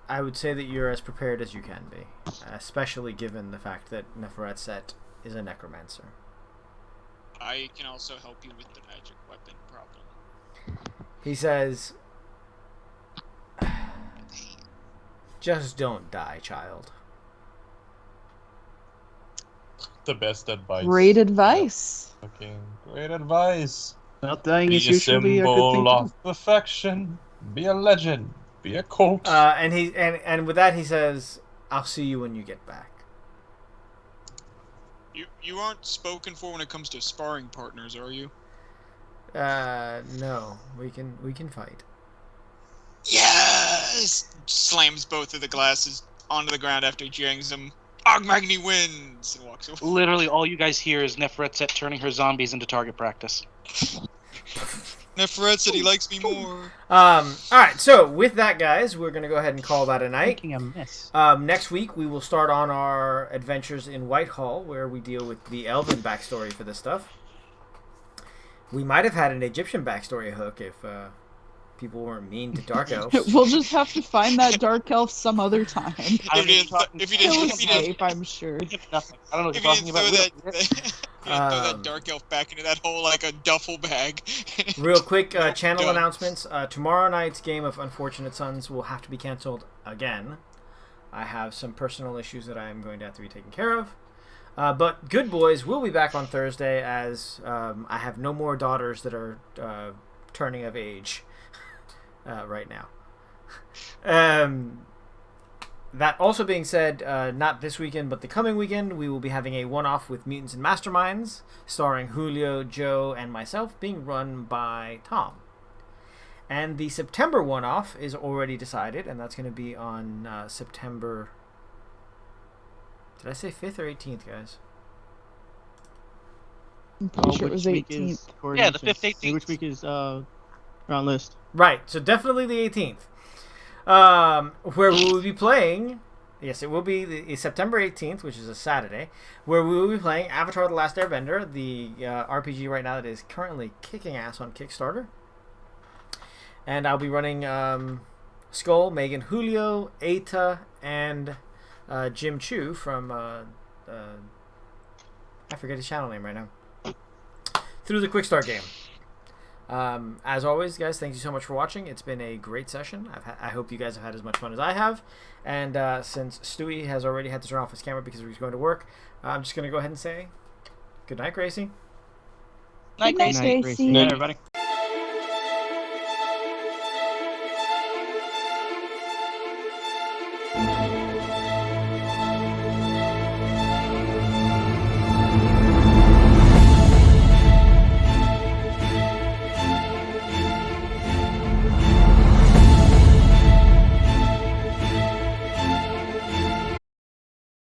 Speaker 2: I would say that you're as prepared as you can be, especially given the fact that Neferetset is a necromancer.
Speaker 8: I can also help you with the magic weapon problem.
Speaker 2: He says, just don't die, child.
Speaker 7: The best advice.
Speaker 4: Great advice.
Speaker 7: Fucking great advice.
Speaker 5: Not dying
Speaker 7: Be
Speaker 5: is
Speaker 7: a
Speaker 5: usually a good
Speaker 7: symbol
Speaker 5: thing to
Speaker 7: of perfection. Be a legend. Be a cult.
Speaker 2: And with that he says, I'll see you when you get back.
Speaker 8: You aren't spoken for when it comes to sparring partners, are you?
Speaker 2: No, we can fight.
Speaker 8: Yes! Slams both of the glasses onto the ground after he jangs them. Ogmagny wins and walks away.
Speaker 6: Literally, all you guys hear is Neferetset turning her zombies into target practice.
Speaker 8: Neferet said he likes me more.
Speaker 2: All right, so with that, guys, we're gonna go ahead and call that a night.
Speaker 5: Making a mess.
Speaker 2: Next week we will start on our adventures in Whitehall, where we deal with the Elven backstory for this stuff. We might have had an Egyptian backstory hook if people weren't mean to Dark Elves.
Speaker 4: We'll just have to find that dark elf some other time.
Speaker 6: I don't know
Speaker 8: If you
Speaker 4: He'll
Speaker 8: didn't
Speaker 4: escape, I'm sure.
Speaker 6: nothing. I don't know what
Speaker 8: If
Speaker 6: you're
Speaker 8: you
Speaker 6: talking
Speaker 8: didn't
Speaker 6: about.
Speaker 8: throw that dark elf back into that hole like a duffel bag.
Speaker 2: Real quick, channel announcements. Tomorrow night's game of Unfortunate Sons will have to be canceled again. I have some personal issues that I am going to have to be taken care of. But Good Boys will be back on Thursday, as I have no more daughters that are turning of age right now. That also being said, not this weekend, but the coming weekend, we will be having a one-off with Mutants and Masterminds, starring Julio, Joe, and myself, being run by Tom. And the September one-off is already decided, and that's going to be on September... Did I say 5th or 18th, guys?
Speaker 4: I'm pretty sure it was 18th.
Speaker 6: Yeah, the 5th, 18th.
Speaker 3: Which week is round list?
Speaker 2: Right, so definitely the 18th. Where we will be playing... Yes, it will be the September 18th, which is a Saturday, where we will be playing Avatar The Last Airbender, the RPG right now that is currently kicking ass on Kickstarter. And I'll be running Skull, Megan, Julio, Eita, and Jim Chu from... I forget his channel name right now. Through the Quick Start game. As always, guys, thank you so much for watching. It's been a great session. I hope you guys have had as much fun as I have. And since Stewie has already had to turn off his camera because he's going to work, I'm just going to go ahead and say good night, Gracie.
Speaker 6: Night,
Speaker 4: Good night,
Speaker 6: Gracie.
Speaker 4: Gracie.
Speaker 5: Good night, everybody.